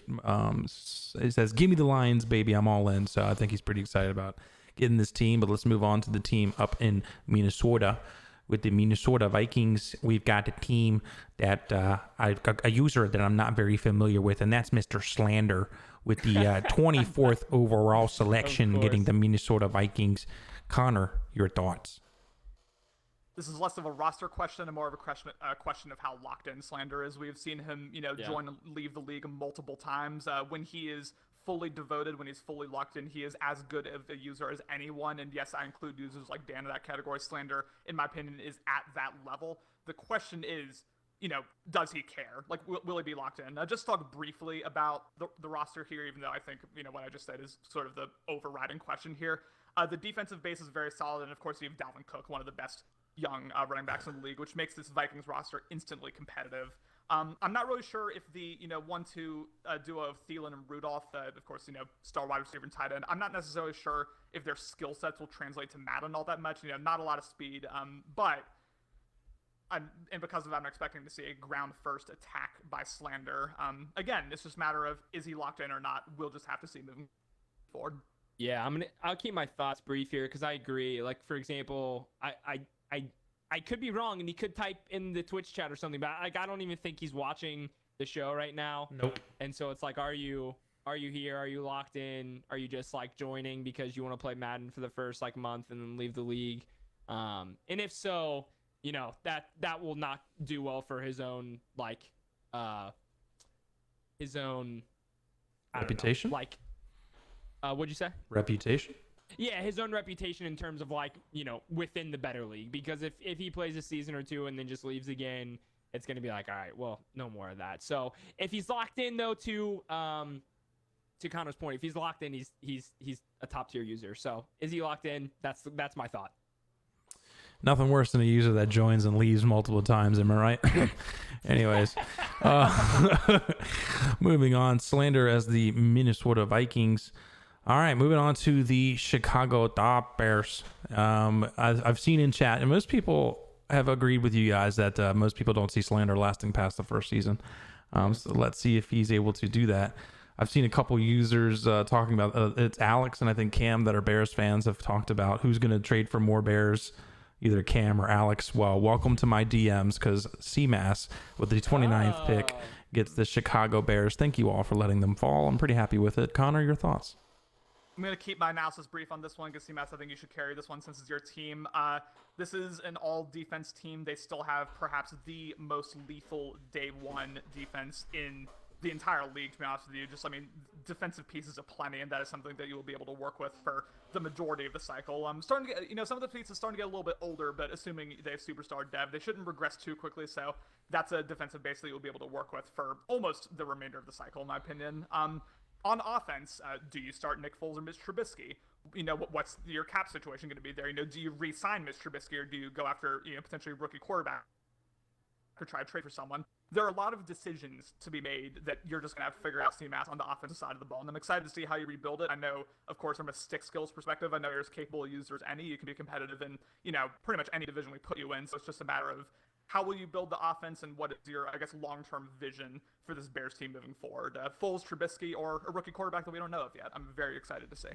he says, give me the Lions, baby, I'm all in. So, I think he's pretty excited about getting this team. But let's move on to the team up in Minnesota. With the Minnesota Vikings, we've got a team that a user that I'm not very familiar with, and that's Mr. Slander, with the 24th overall selection, getting the Minnesota Vikings. Connor, your thoughts? This is less of a roster question and more of a question of how locked in Slander is. We have seen him, join and leave the league multiple times. When he is fully devoted, when he's fully locked in, he is as good of a user as anyone. And yes, I include users like Dan in that category. Slander, in my opinion, is at that level. The question is, does he care? Like, will he be locked in? Just talk briefly about the roster here, even though I think, what I just said is sort of the overriding question here. The defensive base is very solid, and of course you have Dalvin Cook, one of the best young running backs in the league, which makes this Vikings roster instantly competitive. I'm not really sure if the 1-2 duo of Thielen and Rudolph, of course, star wide receiver and tight end, I'm not necessarily sure if their skill sets will translate to Madden all that much. Not a lot of speed, but because of that, I'm expecting to see a ground first attack by Slander. Again, it's just a matter of, is he locked in or not? We'll just have to see moving forward. Yeah, I'll keep my thoughts brief here, because I agree. Like, for example, I could be wrong, and he could type in the Twitch chat or something, but I don't even think he's watching the show right now. Nope. And so it's like, are you here? Are you locked in? Are you just joining because you want to play Madden for the first month and then leave the league? And if so, that will not do well for his own reputation. What'd you say? Reputation. Yeah, his own reputation in terms of within the better league, because if he plays a season or two and then just leaves again, it's gonna be all right, well, no more of that. So if he's locked in though, to Connor's point, if he's locked in, he's a top tier user. So is he locked in? That's my thought. Nothing worse than a user that joins and leaves multiple times. Am I right? Anyways, moving on. Slander as the Minnesota Vikings. All right, moving on to the Chicago Bears. I've seen in chat, and most people have agreed with you guys that most people don't see Slander lasting past the first season. So let's see if he's able to do that. I've seen a couple users talking about it's Alex and I think Cam that are Bears fans have talked about who's going to trade for more Bears, either Cam or Alex. Well, welcome to my DMs because CMass with the 29th pick gets the Chicago Bears. Thank you all for letting them fall. I'm pretty happy with it. Connor, your thoughts? I'm going to keep my analysis brief on this one because CMass, I think you should carry this one since it's your team. This is an all-defense team. They still have perhaps the most lethal day one defense in the entire league, to be honest with you. Just, I mean, defensive pieces aplenty, and that is something that you will be able to work with for the majority of the cycle. Starting to get, some of the pieces starting to get a little bit older, but assuming they have superstar dev, they shouldn't regress too quickly, so that's a defensive base that you'll be able to work with for almost the remainder of the cycle, in my opinion. On offense, do you start Nick Foles or Mitch Trubisky? What's your cap situation going to be there? Do you re-sign Mitch Trubisky or do you go after, potentially rookie quarterback or try to trade for someone? There are a lot of decisions to be made that you're just going to have to figure out CMass on the offensive side of the ball. And I'm excited to see how you rebuild it. I know, of course, from a stick skills perspective, I know you're as capable a user as any. You can be competitive in, pretty much any division we put you in. So it's just a matter of how will you build the offense and what is your, I guess, long-term vision for this Bears team moving forward? Foles, Trubisky, or a rookie quarterback that we don't know of yet. I'm very excited to see.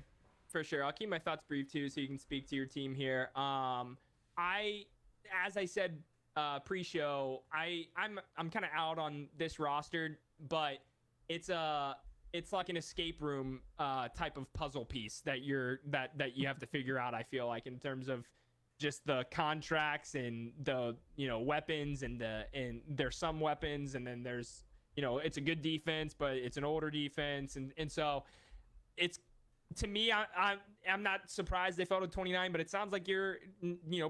For sure. I'll keep my thoughts brief too, so you can speak to your team here. As I said pre-show, I'm kind of out on this roster, but it's like an escape room type of puzzle piece that you have to figure out. I feel like in terms of just the contracts and the weapons and there's some weapons and then there's it's a good defense but it's an older defense and so it's, to me, I'm not surprised they fell to 29, but it sounds like you're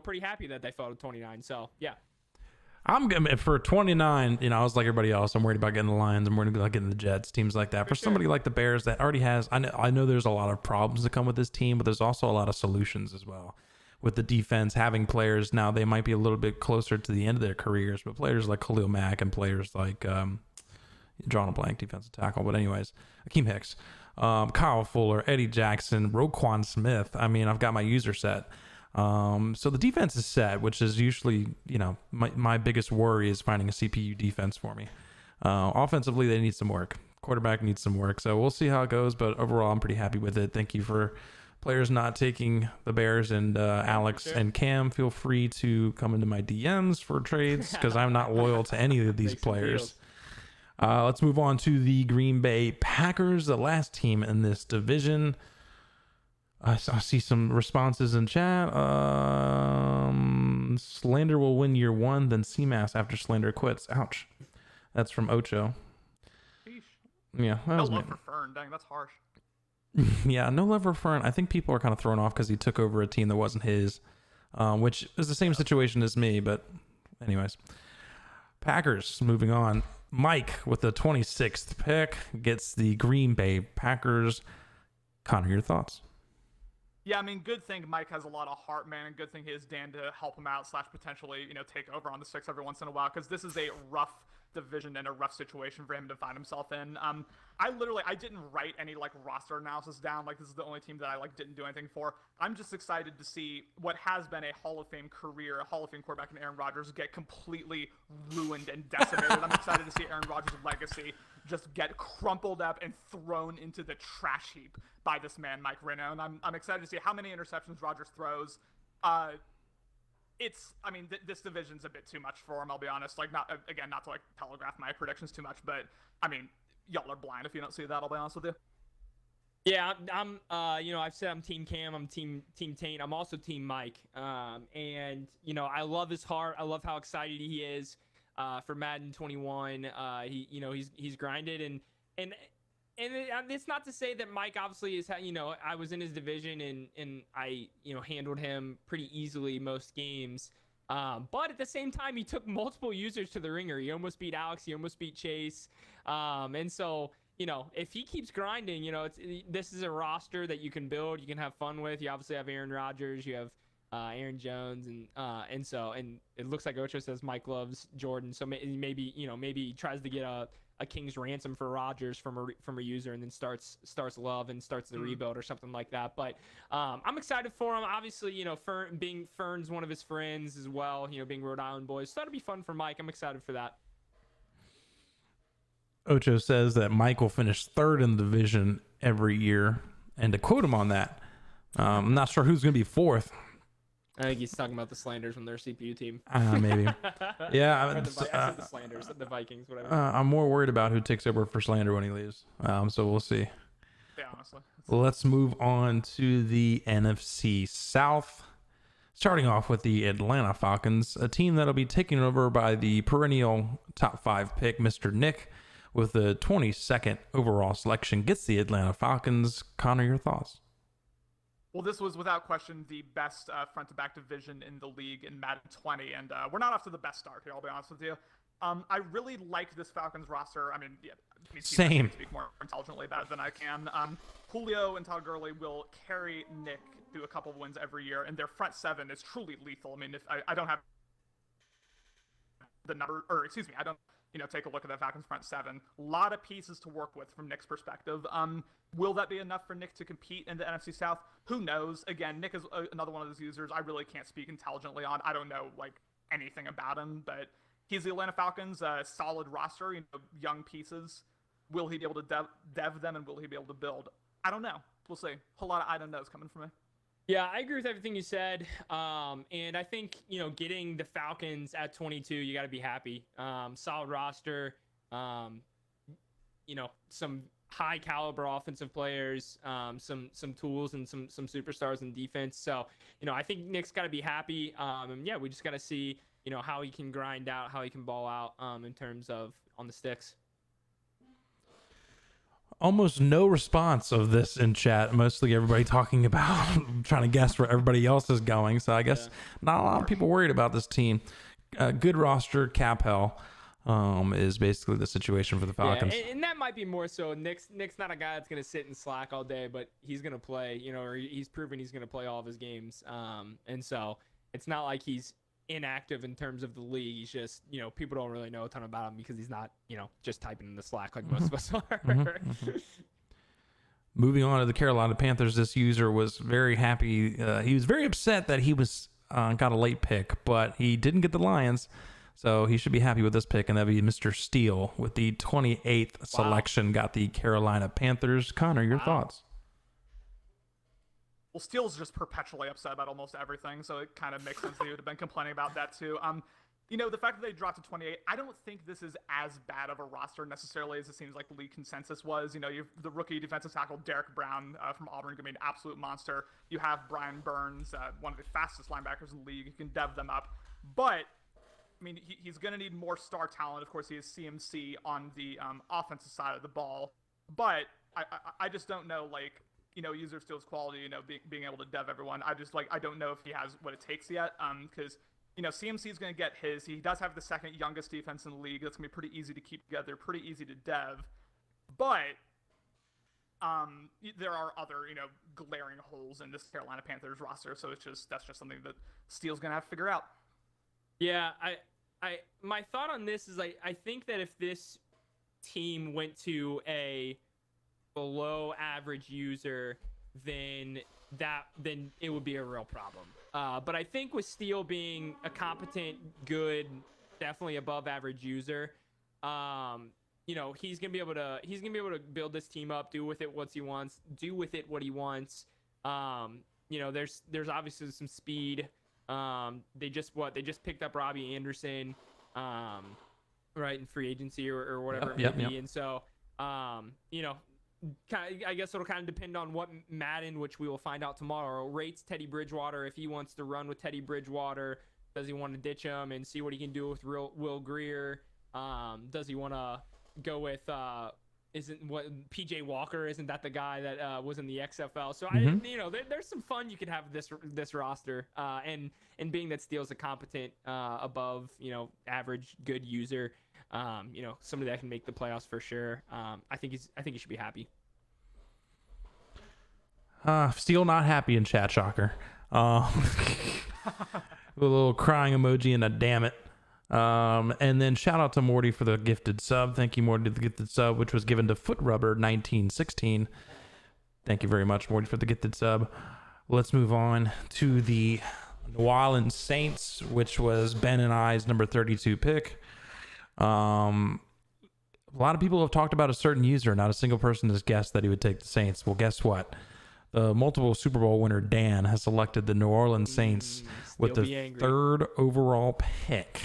pretty happy that they fell to 29. So yeah, I'm good for 29. I was like everybody else. I'm worried about getting the Lions. I'm worried about getting the Jets, teams like that. For somebody like the Bears that already has, I know there's a lot of problems that come with this team, but there's also a lot of solutions as well. With the defense having players now, they might be a little bit closer to the end of their careers, but players like Khalil Mack and players like drawing a blank defensive tackle. But anyways, Akeem Hicks, Kyle Fuller, Eddie Jackson, Roquan Smith. I mean, I've got my user set. So the defense is set, which is usually, my biggest worry is finding a CPU defense for me. Offensively, they need some work. Quarterback needs some work. So we'll see how it goes. But overall, I'm pretty happy with it. Thank you for players not taking the Bears, and Alex and Cam, feel free to come into my DMs for trades because I'm not loyal to any of these players. Let's move on to the Green Bay Packers, the last team in this division. I see some responses in chat. Slander will win year one, then CMass after Slander quits. Ouch. That's from Ocho. Sheesh. Yeah. That was love for Fern. Dang, that's harsh. Yeah, no love for Fern. I think people are kind of thrown off because he took over a team that wasn't his, which is the same situation as me. But anyways, Packers, moving on. Mike with the 26th pick gets the Green Bay Packers. Connor, your thoughts? Yeah, I mean, good thing Mike has a lot of heart, man, and good thing he has Dan to help him out / potentially, take over on the 6 every once in a while, because this is a rough division and a rough situation for him to find himself in. I didn't write any roster analysis down. This is the only team that I didn't do anything for. I'm just excited to see what has been a Hall of Fame career, a Hall of Fame quarterback in Aaron Rodgers get completely ruined and decimated. I'm excited to see Aaron Rodgers' legacy just get crumpled up and thrown into the trash heap by this man, Mike Reno. And I'm excited to see how many interceptions Rodgers throws. This division's a bit too much for him, I'll be honest. Not to telegraph my predictions too much, but y'all are blind if you don't see that, I'll be honest with you. Yeah, I'm I've said I'm Team Cam, I'm Team Taint, I'm also Team Mike. And I love his heart. I love how excited he is for Madden 21. He's grinded and it's not to say that Mike obviously is, I was in his division and I, handled him pretty easily most games. But at the same time, he took multiple users to the ringer. He almost beat Alex. He almost beat Chase. And so, if he keeps grinding, this is a roster that you can build, you can have fun with. You obviously have Aaron Rodgers. You have Aaron Jones, and it looks like Ocho says Mike loves Jordan, so maybe he tries to get a king's ransom for Rodgers from a user, and then starts Love and starts the rebuild or something like that. But I'm excited for him. Obviously, Fern's one of his friends as well. Being Rhode Island boys, so that'll be fun for Mike. I'm excited for that. Ocho says that Mike will finish third in the division every year, and to quote him on that, I'm not sure who's going to be fourth. I think he's talking about the Slanders from their CPU team. Maybe. Yeah. I said the Slanders, the Vikings, whatever. I'm more worried about who takes over for Slander when he leaves. So we'll see. Yeah, honestly. Let's move on to the NFC South. Starting off with the Atlanta Falcons, a team that'll be taken over by the perennial top 5 pick, Mr. Nick, with the 22nd overall selection, gets the Atlanta Falcons. Connor, your thoughts? Well, this was without question the best front-to-back division in the league in Madden 20, and we're not off to the best start here, I'll be honest with you. I really like this Falcons roster. I mean, yeah, Same. I speak more intelligently about it than I can. Julio and Todd Gurley will carry Nick through a couple of wins every year, and their front seven is truly lethal. I mean, if I don't have the number, or excuse me, I don't take a look at that Falcons front seven. A lot of pieces to work with from Nick's perspective. Will that be enough for Nick to compete in the NFC South? Who knows? Again, Nick is another one of those users I really can't speak intelligently on. I don't know anything about him, but he's the Atlanta Falcons, solid roster, young pieces. Will he be able to dev them, and will he be able to build? I don't know. We'll see. A whole lot of I don't knows coming from me. Yeah, I agree with everything you said. And I think, getting the Falcons at 22, you got to be happy. Solid roster, some high caliber offensive players, some tools and some superstars in defense. So, I think Nick's got to be happy. And yeah, we just got to see, how he can grind out, how he can ball out in terms of on the sticks. Almost no response of this in chat. Mostly everybody talking about trying to guess where everybody else is going. So I guess not a lot of people worried about this team. Good roster, cap hell is basically the situation for the Falcons. Yeah, and that might be more so. Nick's not a guy that's going to sit and slack all day, but he's going to play, or he's proven he's going to play all of his games. And so it's not like he's inactive in terms of the league. He's just, people don't really know a ton about him because he's not, just typing in the Slack like most of us are. Moving on to the Carolina Panthers, this user was very happy. He was very upset that he was got a late pick, but he didn't get the Lions, so he should be happy with this pick, and that'd be Mr. Steele with the 28th selection. Got the Carolina Panthers. Connor, your thoughts? Well, Steele's just perpetually upset about almost everything, so it kind of makes sense that he would have been complaining about that too. The fact that they dropped to 28, I don't think this is as bad of a roster necessarily as it seems like the league consensus was. You've the rookie defensive tackle Derek Brown from Auburn, going to be an absolute monster. You have Brian Burns, one of the fastest linebackers in the league. You can dev them up. But, he's going to need more star talent. Of course, he has CMC on the offensive side of the ball. But I just don't know, user Steele's quality, being able to dev everyone. I don't know if he has what it takes yet. Because, CMC is going to get his. He does have the second youngest defense in the league. That's going to be pretty easy to keep together, pretty easy to dev. But there are other, glaring holes in this Carolina Panthers roster. So that's just something that Steele's going to have to figure out. Yeah, my thought on this is I think that if this team went to a below average user, then it would be a real problem. But I think with Steele being a competent, good, definitely above average user, he's gonna be able to build this team up, do with it what he wants. There's obviously some speed. They just picked up Robbie Anderson, right, in free agency or whatever it may be. And so, I guess it'll kind of depend on what Madden, which we will find out tomorrow, rates Teddy Bridgewater. If he wants to run with Teddy Bridgewater, does he want to ditch him and see what he can do with Will Greer? Does he want to go with PJ Walker? Isn't that the guy that was in the XFL? So there's some fun you could have this roster, and being that Steele's a competent, above average good user. Somebody that can make the playoffs for sure. I think he should be happy. Steele not happy in chat, shocker. With a little crying emoji and a damn it. And then shout out to Morty for the gifted sub. Thank you, Morty, for the gifted sub, which was given to FootRubber1916. Thank you very much, Morty, for the gifted sub. Let's move on to the New Orleans Saints, which was Ben and I's number 32 pick. A lot of people have talked about a certain user. Not a single person has guessed that he would take the Saints. Well, guess what? The multiple Super Bowl winner Dan has selected the New Orleans Saints with the third overall pick.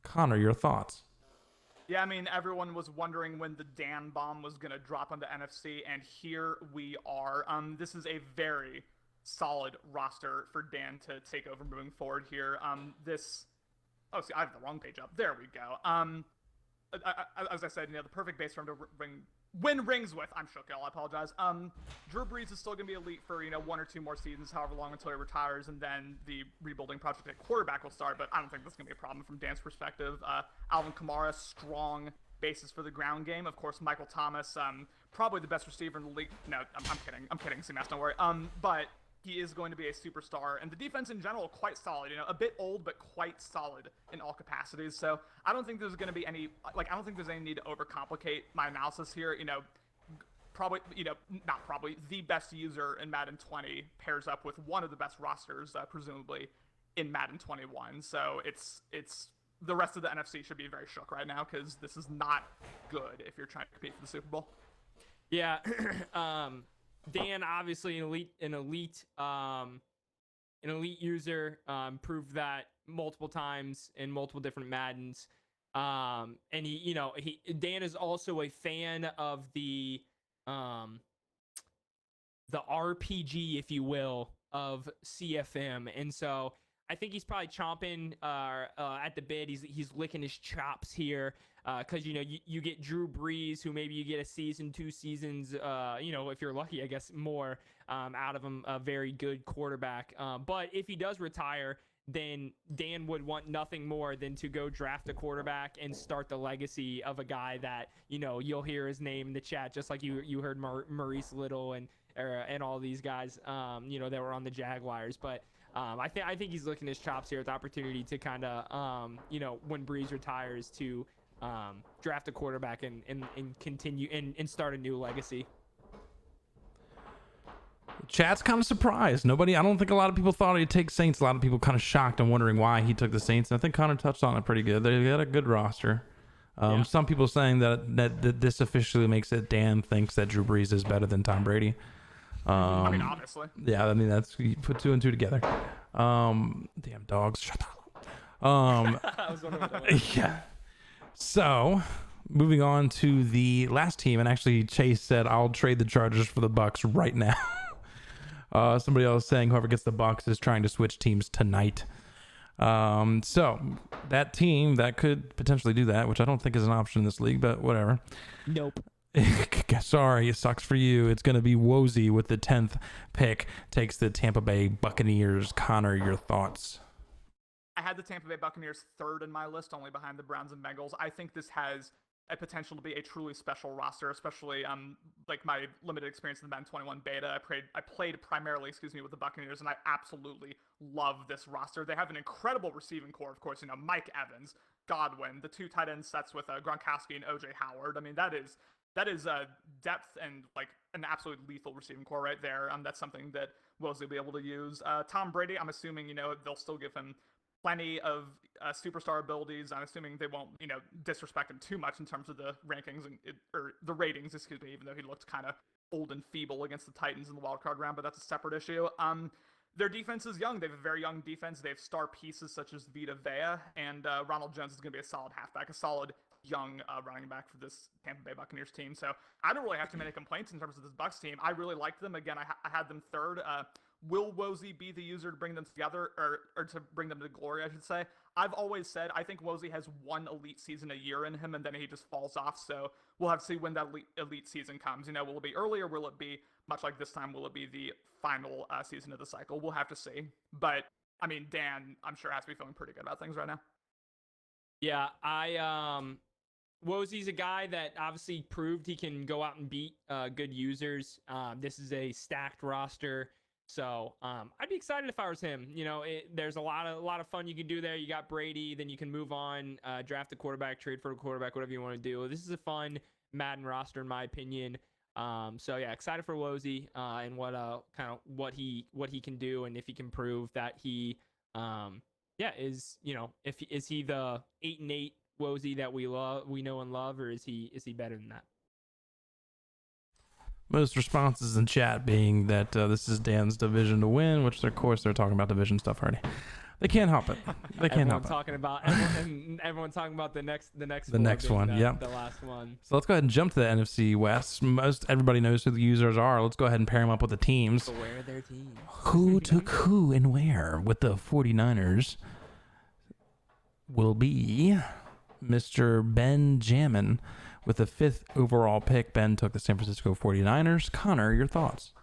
Connor, your thoughts? Yeah, I mean, everyone was wondering when the Dan bomb was going to drop on the NFC, and here we are. This is a very solid roster for Dan to take over moving forward here. Oh, see, I have the wrong page up. There we go. As I said, the perfect base for him to win rings with. I'm shook, y'all. I apologize. Drew Brees is still going to be elite for, 1 or 2 more seasons, however long until he retires, and then the rebuilding project at quarterback will start, but I don't think that's going to be a problem from Dan's perspective. Alvin Kamara, strong basis for the ground game. Of course, Michael Thomas, probably the best receiver in the league. No, I'm kidding. I'm kidding, CMass, don't worry. But he is going to be a superstar, and the defense in general quite solid. A bit old, but quite solid in all capacities. So I don't think there's going to be any I don't think there's any need to overcomplicate my analysis here. Probably not probably the best user in Madden 20 pairs up with one of the best rosters, presumably in Madden 21. So it's the rest of the NFC should be very shook right now because this is not good if you're trying to compete for the Super Bowl. Yeah. Dan, obviously an elite user, proved that multiple times in multiple different Maddens. And Dan is also a fan of the RPG, if you will, of CFM. And so I think he's probably chomping at the bit. He's licking his chops here. Because, you get Drew Brees, who maybe you get a season, 2 seasons, if you're lucky, I guess, more out of him, a very good quarterback. But if he does retire, then Dan would want nothing more than to go draft a quarterback and start the legacy of a guy that, you'll hear his name in the chat, just like you heard Maurice Little and all these guys, that were on the Jaguars. But I think he's licking his chops here with the opportunity to kind of, when Brees retires, to draft a quarterback and continue and start a new legacy. Chat's kind of surprised. I don't think a lot of people thought he'd take Saints. A lot of people kind of shocked and wondering why he took the Saints. I think Connor touched on it pretty good. They got a good roster. Some people saying that this officially makes it Dan thinks that Drew Brees is better than Tom Brady. Obviously. Yeah, that's, you put 2 and 2 together. Damn dogs, shut up. I was wondering. Yeah. So, moving on to the last team, and actually Chase said, I'll trade the Chargers for the Bucks right now. Somebody else saying whoever gets the Bucks is trying to switch teams tonight. So, that team that could potentially do that, which I don't think is an option in this league, but whatever. Nope. Sorry, it sucks for you. It's going to be Wozy with the 10th pick, takes the Tampa Bay Buccaneers. Connor, your thoughts? I had the Tampa Bay Buccaneers 3rd in my list, only behind the Browns and Bengals. I think this has a potential to be a truly special roster, especially my limited experience in the Madden 21 beta. I played primarily, with the Buccaneers, and I absolutely love this roster. They have an incredible receiving core, of course. Mike Evans, Godwin, the 2 tight end sets with Gronkowski and OJ Howard. I mean, that is depth and an absolute lethal receiving core right there. That's something that Wozy will be able to use. Tom Brady, I'm assuming they'll still give him plenty of superstar abilities. I'm assuming they won't, disrespect him too much in terms of the rankings or the ratings, even though he looked kind of old and feeble against the Titans in the wildcard round, but that's a separate issue. Their defense is young. They have a very young defense. They have star pieces such as Vita Vea, and Ronald Jones is going to be a solid halfback, a solid young running back for this Tampa Bay Buccaneers team. So I don't really have too many complaints in terms of this Bucs team. I really liked them. Again, I had them 3rd. Will Wozy be the user to bring them together, or to bring them to glory, I should say? I've always said I think Wozy has one elite season a year in him, and then he just falls off. So we'll have to see when that elite season comes. Will it be early, or will it be much like this time? Will it be the final season of the cycle? We'll have to see. But I mean, Dan, I'm sure has to be feeling pretty good about things right now. Yeah, Wozy's a guy that obviously proved he can go out and beat good users. This is a stacked roster. So I'd be excited if I was him. You know, there's a lot of fun you can do there. You got Brady, then you can move on, draft a quarterback, trade for a quarterback, whatever you want to do. This is a fun Madden roster, in my opinion. So yeah, excited for Woj and what kind of what he can do, and if he can prove that he is, you know, is he the 8-8 Woj that we know and love, or is he better than that? Most responses in chat being that this is Dan's division to win, which of course they're talking about division stuff already. They can't help it. They can't help it. Everyone talking about the next one. Yep. The last one. So let's go ahead and jump to the NFC West. Most everybody knows who the users are. Let's go ahead and pair them up with the teams. So where are their teams? Who took who and where with the 49ers will be Mr. Ben Jammin with the 5th overall pick. Ben took the San Francisco 49ers. Connor, your thoughts?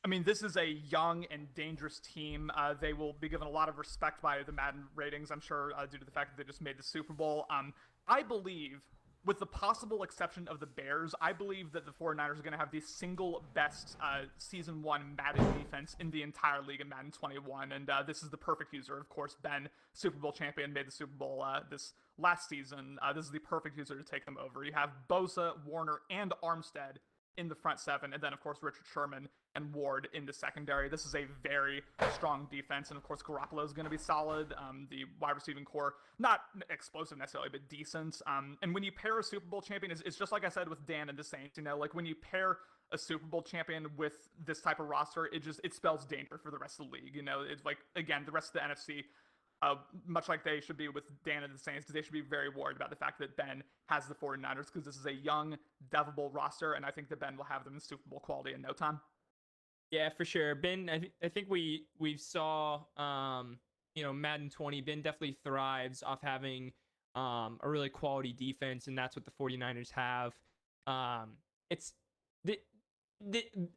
I mean, this is a young and dangerous team. They will be given a lot of respect by the Madden ratings, I'm sure, due to the fact that they just made the Super Bowl. I believe, with the possible exception of the Bears, I believe that the 49ers are going to have the single best Season 1 Madden defense in the entire league in Madden 21. And this is the perfect user. Of course, Ben, Super Bowl champion, made the Super Bowl this last season. This is the perfect user to take them over. You have Bosa, Warner, and Armstead in the front seven, and then, of course, Richard Sherman and Ward in the secondary. This is a very strong defense, and, of course, Garoppolo is going to be solid. The wide receiving core, not explosive necessarily, but decent. And when you pair a Super Bowl champion, it's just like I said with Dan and the Saints, you know, like when you pair a Super Bowl champion with this type of roster, it spells danger for the rest of the league. You know, it's like, again, the rest of the NFC, much like they should be with Dan and the Saints, they should be very worried about the fact that Ben has the 49ers, because this is a young, devable roster, and I think that Ben will have them in Super Bowl quality in no time. Yeah, for sure. Ben, I think we saw, you know, Madden 20, Ben definitely thrives off having a really quality defense, and that's what the 49ers have. It's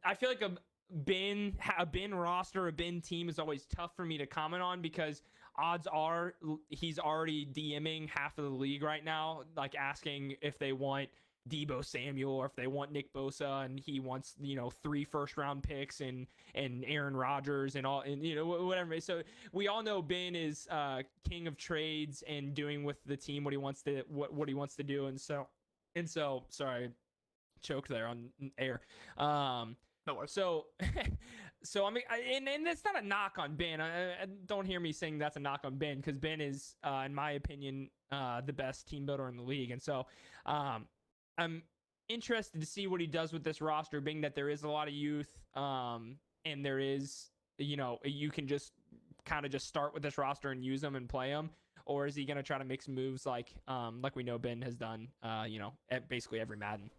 I feel like a Ben roster, a Ben team is always tough for me to comment on, because odds are he's already DMing half of the league right now, like asking if they want Deebo Samuel or if they want Nick Bosa, and he wants, you know, 3 first-round picks and Aaron Rodgers and all, and, you know, whatever. So we all know Ben is king of trades and doing with the team what he wants to do, and so sorry, choked there on air. No worries. So I mean, and it's not a knock on Ben. I don't hear me saying that's a knock on Ben, because Ben is, in my opinion, the best team builder in the league. And so I'm interested to see what he does with this roster, being that there is a lot of youth, and there is, you know, you can just kind of just start with this roster and use them and play them. Or is he going to try to make some moves like we know Ben has done, you know, at basically every Madden?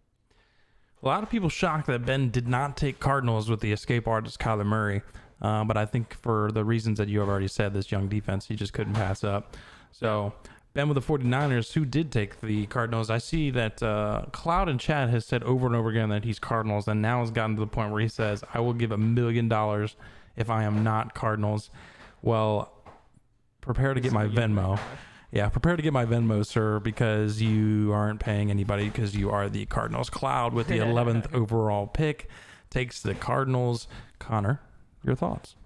A lot of people shocked that Ben did not take Cardinals with the escape artist Kyler Murray, but I think for the reasons that you have already said, this young defense, he just couldn't pass up. So Ben with the 49ers, who did take the Cardinals. I see that Cloud in chat has said over and over again that he's Cardinals, and now has gotten to the point where he says, I will give $1 million if I am not Cardinals. Well, prepare to get my Venmo. Yeah, prepare to get my Venmo, sir, because you aren't paying anybody, because you are the Cardinals. Cloud with the 11th overall pick takes the Cardinals. Connor, your thoughts?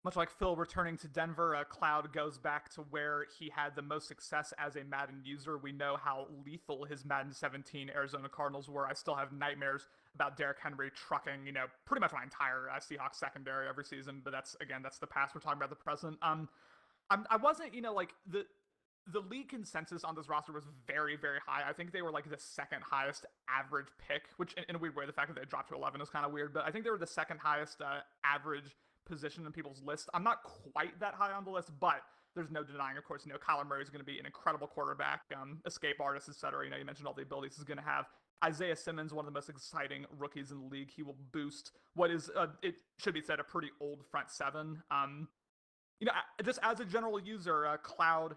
Much like Phil returning to Denver, Cloud goes back to where he had the most success as a Madden user. We know how lethal his Madden 17 Arizona Cardinals were. I still have nightmares about Derrick Henry trucking, you know, pretty much my entire Seahawks secondary every season. But that's the past. We're talking about the present. I wasn't, you know, like the league consensus on this roster was very, very high. I think they were like the second highest average pick, which in a weird way, the fact that they dropped to 11 is kind of weird, but I think they were the second highest average position in people's list. I'm not quite that high on the list, but there's no denying, of course, you know, Kyler Murray is going to be an incredible quarterback, escape artist, etc. You know, you mentioned all the abilities he's going to have. Isaiah Simmons, one of the most exciting rookies in the league. He will boost what is, it should be said, a pretty old front seven. You know, just as a general user, Cloud,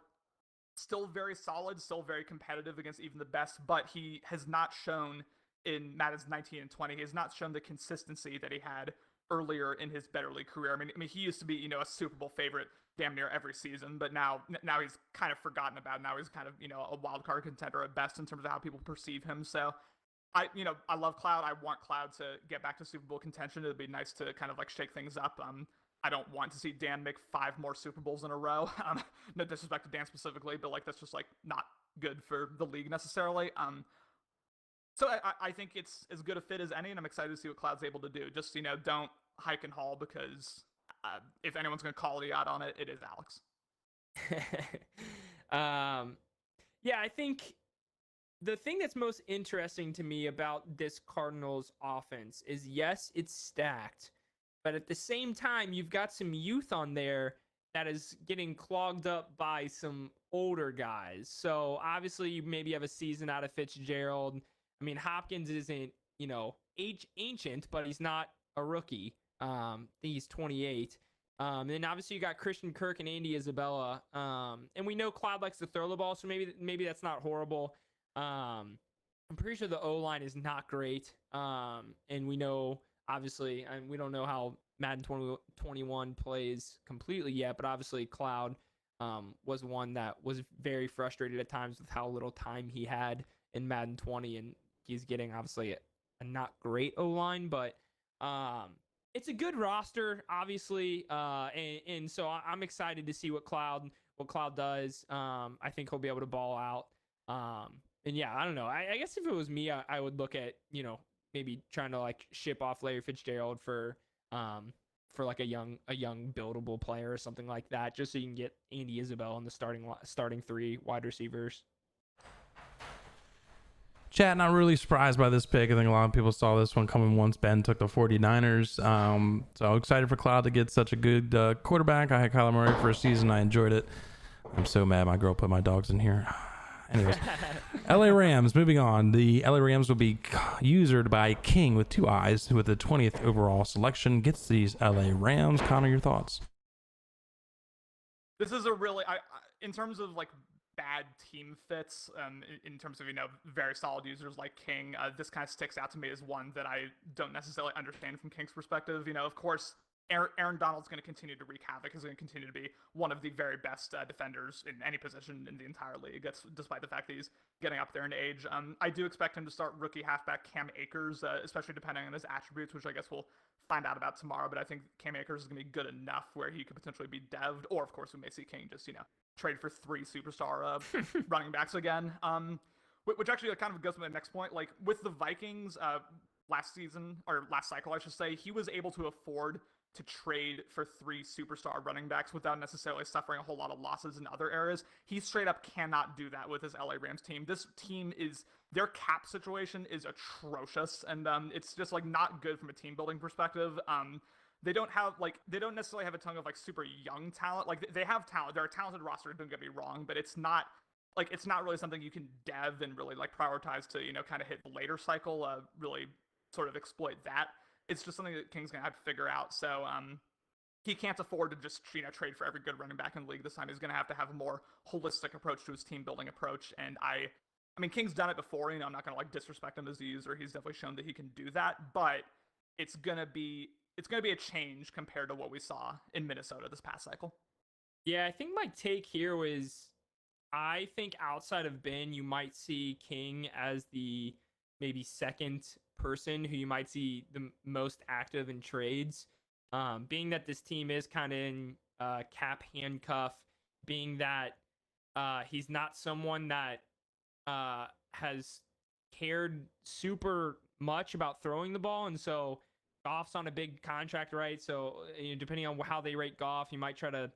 still very solid, still very competitive against even the best, but he has not shown in Madden's 19 and 20, he has not shown the consistency that he had earlier in his better league career. I mean, he used to be, you know, a Super Bowl favorite damn near every season, but now he's kind of forgotten about. Now he's kind of, you know, a wild card contender at best in terms of how people perceive him. So I love Cloud. I want Cloud to get back to Super Bowl contention. It'd be nice to kind of like shake things up. I don't want to see Dan make 5 more Super Bowls in a row. No disrespect to Dan specifically, but like that's just like not good for the league necessarily. So I think it's as good a fit as any, and I'm excited to see what Cloud's able to do. Just don't hike and haul, because if anyone's going to call the out on it, it is Alex. Yeah, I think the thing that's most interesting to me about this Cardinals offense is, yes, it's stacked, but at the same time, you've got some youth on there that is getting clogged up by some older guys. So obviously, you maybe have a season out of Fitzgerald. I mean, Hopkins isn't, ancient, but he's not a rookie. I think he's 28. And then obviously you got Christian Kirk and Andy Isabella. And we know Cloud likes to throw the ball, so maybe that's not horrible. I'm pretty sure the O-line is not great. And we know, obviously, and we don't know how Madden 2021 plays completely yet, but obviously Cloud was one that was very frustrated at times with how little time he had in Madden 20, and he's getting obviously a not great O-line, but it's a good roster, obviously, and so I'm excited to see what Cloud does. I think he'll be able to ball out. And yeah, I don't know. I guess if it was me, I would look at maybe trying to like ship off Larry Fitzgerald for like a young buildable player or something like that, just so you can get Andy Isabel in the starting 3 wide receivers. Chat, not really surprised by this pick. I think a lot of people saw this one coming once Ben took the 49ers. So excited for Cloud to get such a good quarterback. I had Kyler Murray for a season. I enjoyed it. I'm so mad my girl put my dogs in here. Anyways, LA Rams, moving on. The LA Rams will be usered by King with 2 eyes, who with the 20th overall selection gets these LA Rams. Connor, your thoughts? This is a really, in terms of like bad team fits, in terms of very solid users like King, this kind of sticks out to me as one that I don't necessarily understand from King's perspective. Of course, Aaron Donald's going to continue to wreak havoc. He's going to continue to be one of the very best defenders in any position in the entire league. That's despite the fact that he's getting up there in age. I do expect him to start rookie halfback Cam Akers, especially depending on his attributes, which I guess we'll find out about tomorrow. But I think Cam Akers is going to be good enough where he could potentially be devved, or of course we may see King just trade for 3 superstar running backs again. Which actually kind of goes to my next point. Like with the Vikings last cycle, I should say, he was able to afford to trade for 3 superstar running backs without necessarily suffering a whole lot of losses in other areas. He straight up cannot do that with his LA Rams team. This team their cap situation is atrocious, and it's just like not good from a team building perspective. They don't necessarily have a ton of like super young talent. Like they have talent. They're a talented roster, don't get me wrong, but it's not really something you can dev and really like prioritize to, kind of hit the later cycle, really sort of exploit that. It's just something that King's going to have to figure out. So he can't afford to just, trade for every good running back in the league this time. He's going to have a more holistic approach to his team building approach. And I mean, King's done it before, I'm not going to like disrespect him as a user. He's definitely shown that he can do that, but it's going to be a change compared to what we saw in Minnesota this past cycle. Yeah, I think my take here was, I think outside of Ben, you might see King as the maybe second person who you might see the most active in trades. Being that this team is kind of in cap handcuff, being that he's not someone that has cared super much about throwing the ball, and so Goff's on a big contract, right? So depending on how they rate Goff, you might try to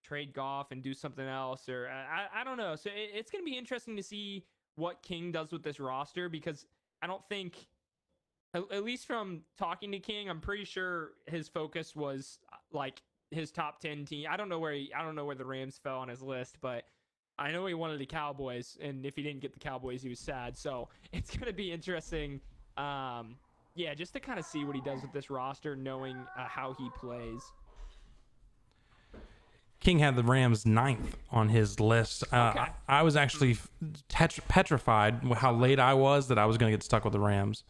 trade Goff and do something else, or I don't know. So it's going to be interesting to see what King does with this roster, because I don't think, at least from talking to King, I'm pretty sure his focus was like his top 10 team. I don't know where the Rams fell on his list, but I know he wanted the Cowboys, and if he didn't get the Cowboys, he was sad. So it's going to be interesting. Just to kind of see what he does with this roster, knowing how he plays. King had the Rams 9th on his list. Okay. I was actually petrified how late I was that I was going to get stuck with the Rams,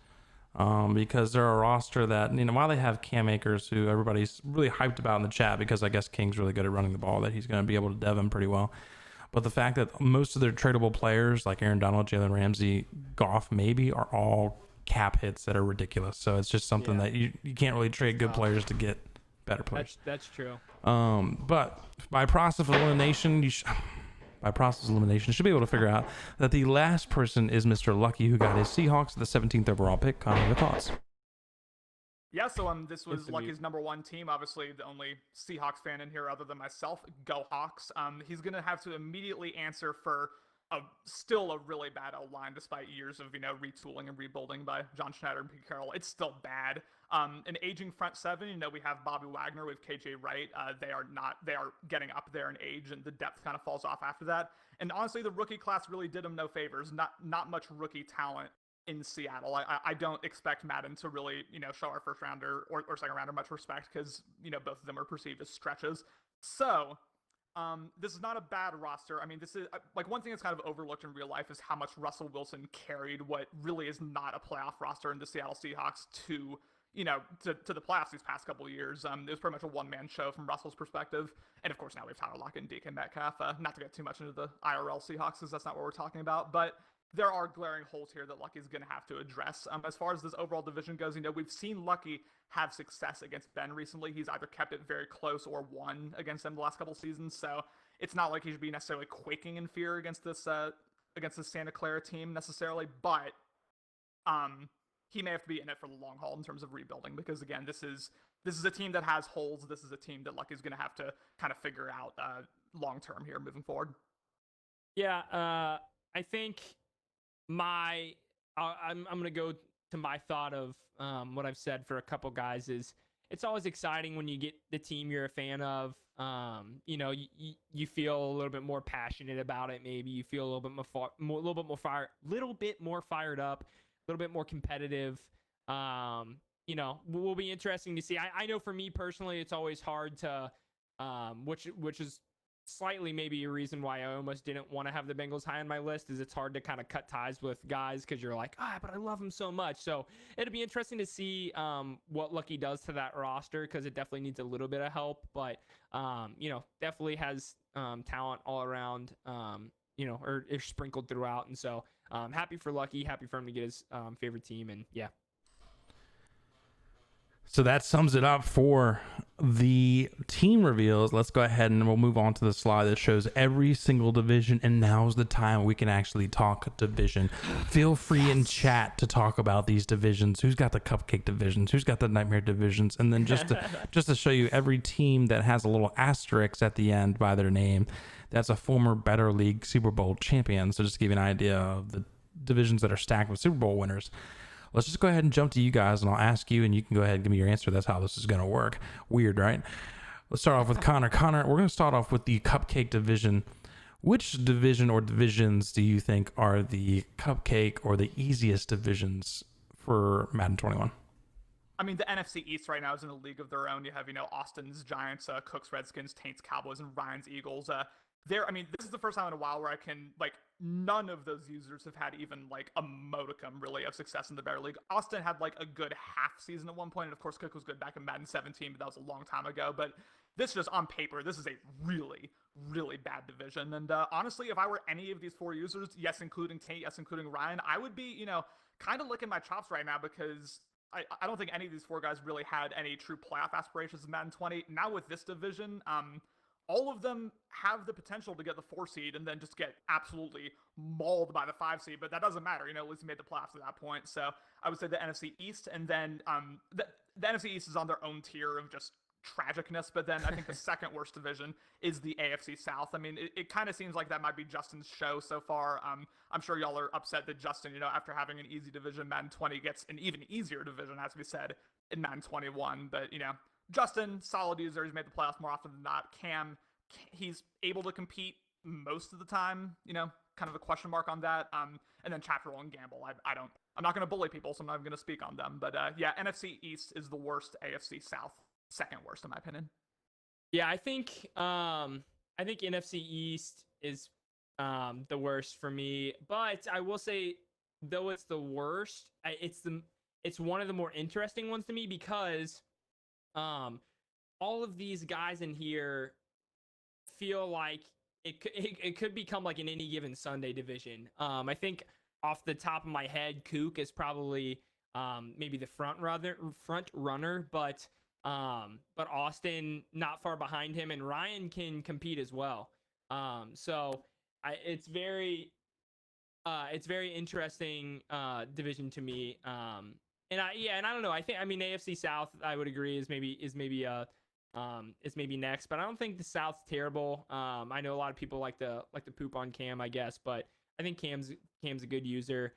because they're a roster that, while they have Cam Akers, who everybody's really hyped about in the chat because I guess King's really good at running the ball, that he's going to be able to dev him pretty well. But the fact that most of their tradable players like Aaron Donald, Jalen Ramsey, Goff maybe are all cap hits that are ridiculous. So it's just something that you can't really trade good players to get better players. That's true. But by process of elimination, you should be able to figure out that the last person is Mr. Lucky, who got his Seahawks the 17th overall pick. Connor, your thoughts? Yeah, so this was It's Lucky's number one team. Obviously, the only Seahawks fan in here other than myself. Go Hawks. He's gonna have to immediately answer for still a really bad O-line despite years of retooling and rebuilding by John Schneider and Pete Carroll. It's still bad. An aging front seven. We have Bobby Wagner with KJ Wright. They are getting up there in age, and the depth kind of falls off after that. And honestly, the rookie class really did them no favors. Not much rookie talent in Seattle. I don't expect Madden to really, show our first rounder or second rounder much respect because, both of them are perceived as stretches. So, this is not a bad roster. I mean, this is like one thing that's kind of overlooked in real life is how much Russell Wilson carried what really is not a playoff roster in the Seattle Seahawks to the playoffs these past couple of years. It was pretty much a one-man show from Russell's perspective. And of course, now we have Tyler Lockett and DK Metcalf. Not to get too much into the IRL Seahawks because that's not what we're talking about, but there are glaring holes here that Lucky's going to have to address. As far as this overall division goes, we've seen Lucky have success against Ben recently. He's either kept it very close or won against them the last couple seasons. So it's not like he should be necessarily quaking in fear against this Santa Clara team necessarily, but he may have to be in it for the long haul in terms of rebuilding because again, this is a team that has holes. This is a team that Lucky's going to have to kind of figure out long term here moving forward. Yeah, I think I'm going to go to my thought of what I've said for a couple guys is it's always exciting when you get the team you're a fan of. You feel a little bit more passionate about it. Maybe you feel a little bit more fired up, a little bit more competitive. Will be interesting to see. I know for me personally, it's always hard to, which is slightly maybe a reason why I almost didn't want to have the Bengals high on my list is it's hard to kind of cut ties with guys because you're like, but I love them so much. So it'll be interesting to see what Lucky does to that roster because it definitely needs a little bit of help, but definitely has talent all around, or is sprinkled throughout. And so happy for Lucky, happy for him to get his favorite team. And yeah. So that sums it up for the team reveals. Let's go ahead and we'll move on to the slide that shows every single division. And now's the time we can actually talk division. Feel free in chat to talk about these divisions. Who's got the cupcake divisions? Who's got the nightmare divisions? And then just to show you every team that has a little asterisk at the end by their name, that's a former Better League Super Bowl champion. So just to give you an idea of the divisions that are stacked with Super Bowl winners. Let's just go ahead and jump to you guys, and I'll ask you, and you can go ahead and give me your answer. That's how this is going to work. Weird, right? Let's start off with Connor. Connor, we're going to start off with the cupcake division. Which division or divisions do you think are the cupcake or the easiest divisions for Madden 21? I mean, the NFC East right now is in a league of their own. You have, Austin's Giants, Cook's Redskins, Taint's Cowboys, and Ryan's Eagles. This is the first time in a while where I can, none of those users have had even, a modicum, really, of success in the Better League. Austin had, a good half season at one point, and of course, Cook was good back in Madden 17, but that was a long time ago. But this just, on paper, this is a really, really bad division. And honestly, if I were any of these four users, yes, including Taint, yes, including Ryan, I would be, kind of licking my chops right now because I don't think any of these four guys really had any true playoff aspirations in Madden 20. Now with this division, all of them have the potential to get the 4 seed and then just get absolutely mauled by the 5 seed, but that doesn't matter. At least made the playoffs at that point. So I would say the NFC East, and then the NFC East is on their own tier of just tragicness, but then I think the second worst division is the AFC South. I mean, it kind of seems like that might be Justin's show so far. I'm sure y'all are upset that Justin, after having an easy division, Madden 20 gets an even easier division, as we said, in Madden 21, but, Justin, solid user. He's made the playoffs more often than not. Cam, he's able to compete most of the time, kind of a question mark on that. And then Chapter and Gamble. I'm not going to bully people, so I'm not even going to speak on them. But NFC East is the worst. AFC South, second worst in my opinion. Yeah, I think NFC East is the worst for me. But I will say, though it's the worst, it's one of the more interesting ones to me because all of these guys in here feel like it could become like an any given Sunday division. I think off the top of my head, Kook is probably maybe the front runner, but Austin not far behind him, and Ryan can compete as well. So it's very interesting division to me. And I don't know. I mean AFC South, I would agree is maybe next, but I don't think the South's terrible. I know a lot of people like to poop on Cam, I guess, but I think Cam's a good user.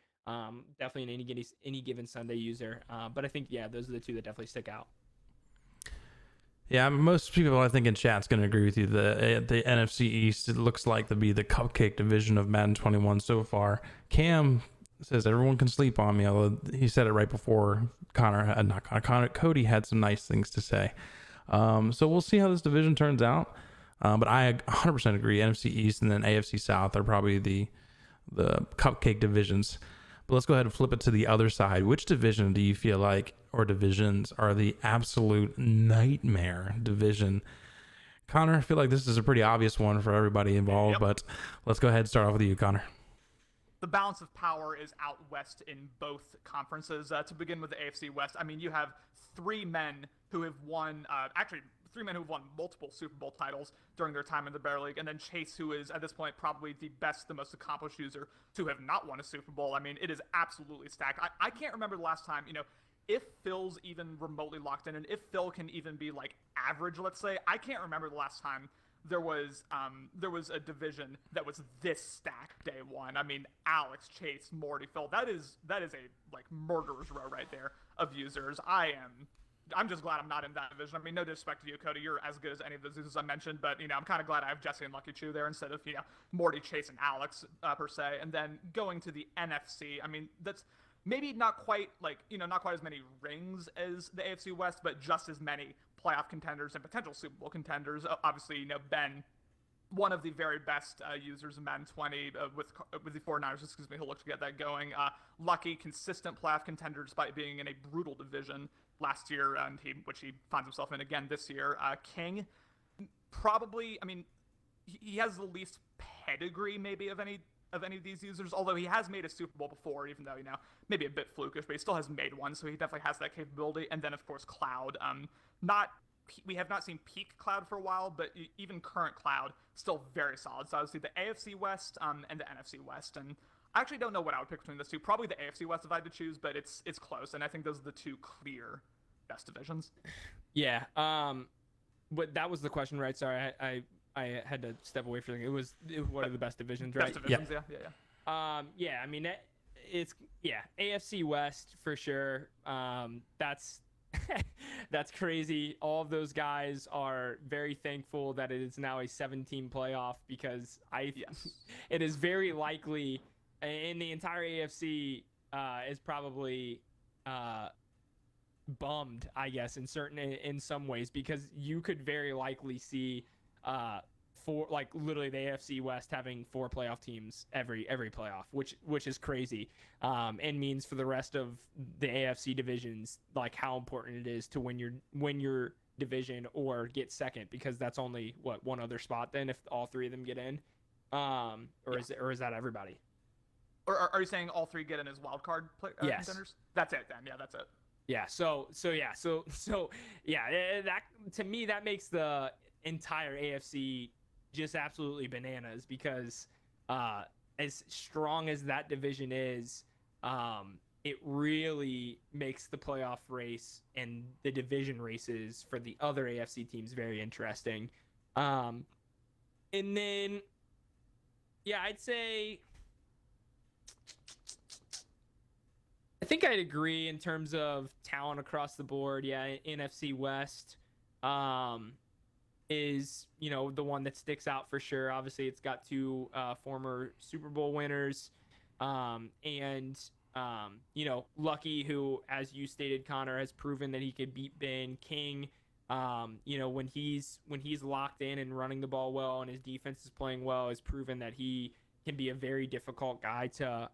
Definitely an any given Sunday user. But I think those are the two that definitely stick out. Yeah, most people I think in chat's going to agree with you. The NFC East, it looks like to be the cupcake division of Madden 21 so far. Cam says everyone can sleep on me, although he said it right before Cody had some nice things to say. So we'll see how this division turns out. But I 100% agree. NFC East and then AFC South are probably the cupcake divisions. But let's go ahead and flip it to the other side. Which division do you feel like, or divisions, are the absolute nightmare division? Connor, I feel like this is a pretty obvious one for everybody involved, but let's go ahead and start off with you, Connor. The balance of power is out west in both conferences. To begin with the AFC West, I mean, you have three men who have won, three men who've won multiple Super Bowl titles during their time in the Bear League, and then Chase, who is at this point probably the most accomplished user to have not won a Super Bowl. I mean, it is absolutely stacked. I can't remember the last time, if Phil's even remotely locked in, and if Phil can even be like average, let's say, I can't remember the last time there was a division that was this stacked day one. I mean, Alex, Chase, Morty, Phil, that is a like murderer's row right there of users. I'm just glad I'm not in that division. I mean, no disrespect to you, Cody. You're as good as any of those users I mentioned, but, I'm kind of glad I have Jesse and Lucky Chew there instead of, Morty, Chase, and Alex, per se. And then going to the NFC, I mean, that's maybe not quite not quite as many rings as the AFC West, but just as many playoff contenders and potential Super Bowl contenders. Obviously, Ben, one of the very best users in Madden 20 with the 49ers, he'll look to get that going. Lucky, consistent playoff contender despite being in a brutal division last year, and which he finds himself in again this year. King, probably, I mean, he has the least pedigree maybe of any of these users, although he has made a Super Bowl before, even though, maybe a bit flukish, but he still has made one, so he definitely has that capability. And then, of course, Cloud. We have not seen peak Cloud for a while, but even current Cloud, still very solid. So obviously the AFC West and the NFC West. And I actually don't know what I would pick between those two. Probably the AFC West if I had to choose, but it's close, and I think those are the two clear best divisions. Yeah. But that was the question, right? Sorry, I had to step away from it. It was what are the best divisions, right? Best divisions, yeah. Yeah, I mean, it's AFC West for sure. That's that's crazy. All of those guys are very thankful that it is now a 7-team playoff, because it is very likely in the entire AFC is probably bummed, I guess, in some ways, because you could very likely see literally the AFC West having 4 playoff teams every playoff, which is crazy, and means for the rest of the AFC divisions like how important it is to win your division or get second, because that's only one other spot then if all 3 of them get in, is that everybody? Or are you saying all 3 get in as wild card yes. contenders? That's it then. Yeah, that's it. Yeah. So that to me that makes the entire AFC just absolutely bananas, because as strong as that division is, it really makes the playoff race and the division races for the other AFC teams very interesting. And then I'd say I think I'd agree in terms of talent across the board. Yeah, NFC West is, the one that sticks out for sure. Obviously, it's got 2 former Super Bowl winners, and Lucky, who, as you stated, Connor, has proven that he could beat Ben. King, when he's locked in and running the ball well and his defense is playing well, has proven that he can be a very difficult guy to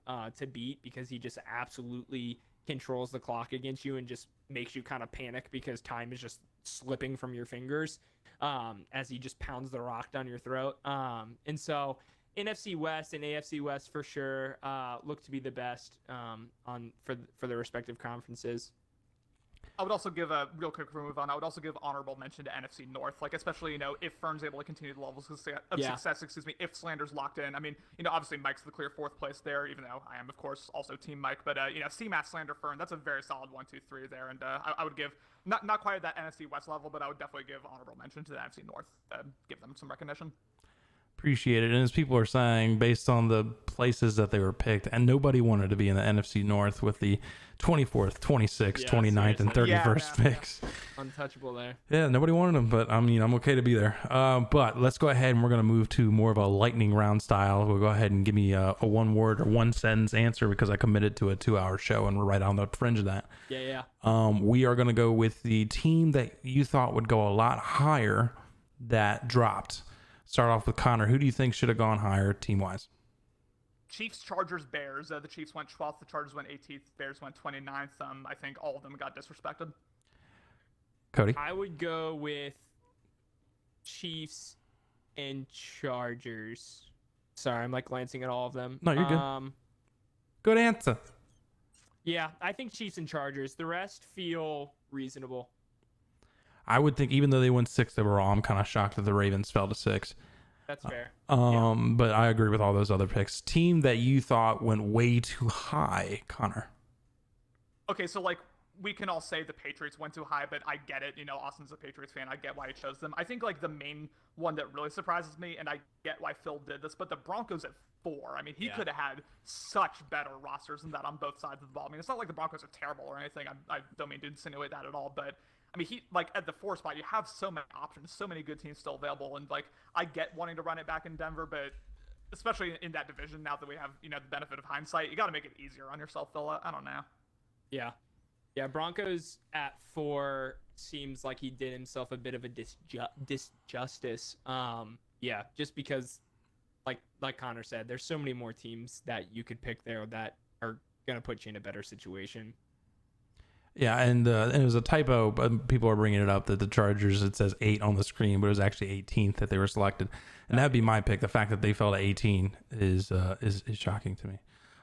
beat, because he just absolutely controls the clock against you and just makes you kind of panic because time is just slipping from your fingers as he just pounds the rock down your throat. And so NFC West and AFC West for sure look to be the best for their respective conferences. I would also give a real quick before we move on. I would also give honorable mention to NFC North, like especially if Fern's able to continue the levels of success. If Slander's locked in. I mean, obviously Mike's the clear fourth place there, even though I am of course also Team Mike. But CMass, Slander, Fern, that's a very solid 1, 2, 3 there, and I would give not quite at that NFC West level, but I would definitely give honorable mention to the NFC North. Give them some recognition. Appreciate it. And as people are saying, based on the places that they were picked, and nobody wanted to be in the NFC North with the 24th, 26th, 29th, and 31st picks. Untouchable there. Yeah, nobody wanted them, but I'm okay to be there. But let's go ahead and we're going to move to more of a lightning round style. We'll go ahead and give me a one word or one sentence answer because I committed to a 2-hour show and we're right on the fringe of that. Yeah. We are going to go with the team that you thought would go a lot higher that dropped. Start off with Connor. Who do you think should have gone higher team-wise? Chiefs, Chargers, Bears. The Chiefs went 12th. The Chargers went 18th. Bears went 29th. I think all of them got disrespected. Cody? I would go with Chiefs and Chargers. Sorry, I'm glancing at all of them. No, you're good. Good answer. Yeah, I think Chiefs and Chargers. The rest feel reasonable. I would think even though they went 6 overall, I'm kind of shocked that the Ravens fell to 6. That's fair. But I agree with all those other picks. Team that you thought went way too high, Connor. Okay, so we can all say the Patriots went too high, but I get it. Austin's a Patriots fan. I get why he chose them. I think the main one that really surprises me, and I get why Phil did this, but the Broncos at 4. I mean, he could have had such better rosters than that on both sides of the ball. I mean, it's not like the Broncos are terrible or anything. I don't mean to insinuate that at all, but I mean, he at the 4 spot, you have so many options, so many good teams still available, and I get wanting to run it back in Denver, but especially in that division, now that we have the benefit of hindsight, you got to make it easier on yourself, Phil. I don't know. Yeah, Broncos at 4 seems like he did himself a bit of a disjustice. Just because, like Connor said, there's so many more teams that you could pick there that are gonna put you in a better situation. Yeah, and it was a typo, but people are bringing it up that the Chargers, it says 8 on the screen, but it was actually 18th that they were selected. And that'd be my pick. The fact that they fell to 18 is shocking to me.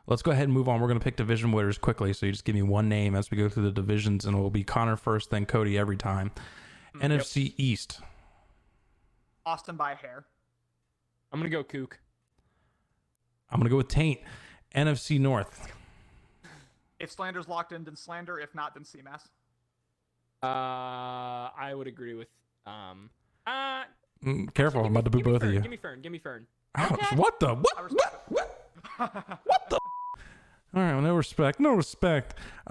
Let's go ahead and move on. We're going to pick division winners quickly, so you just give me one name as we go through the divisions, and it will be Connor first, then Cody every time. NFC East. Austin by a hair. I'm going to go Kook. I'm going to go with Taint. NFC North. If Slander's locked in, then Slander. If not, then CMass. I would agree with. Careful, I'm about to boo both of you. Give me Fern. Ouch, what the? What? What the? All right, well, no respect. All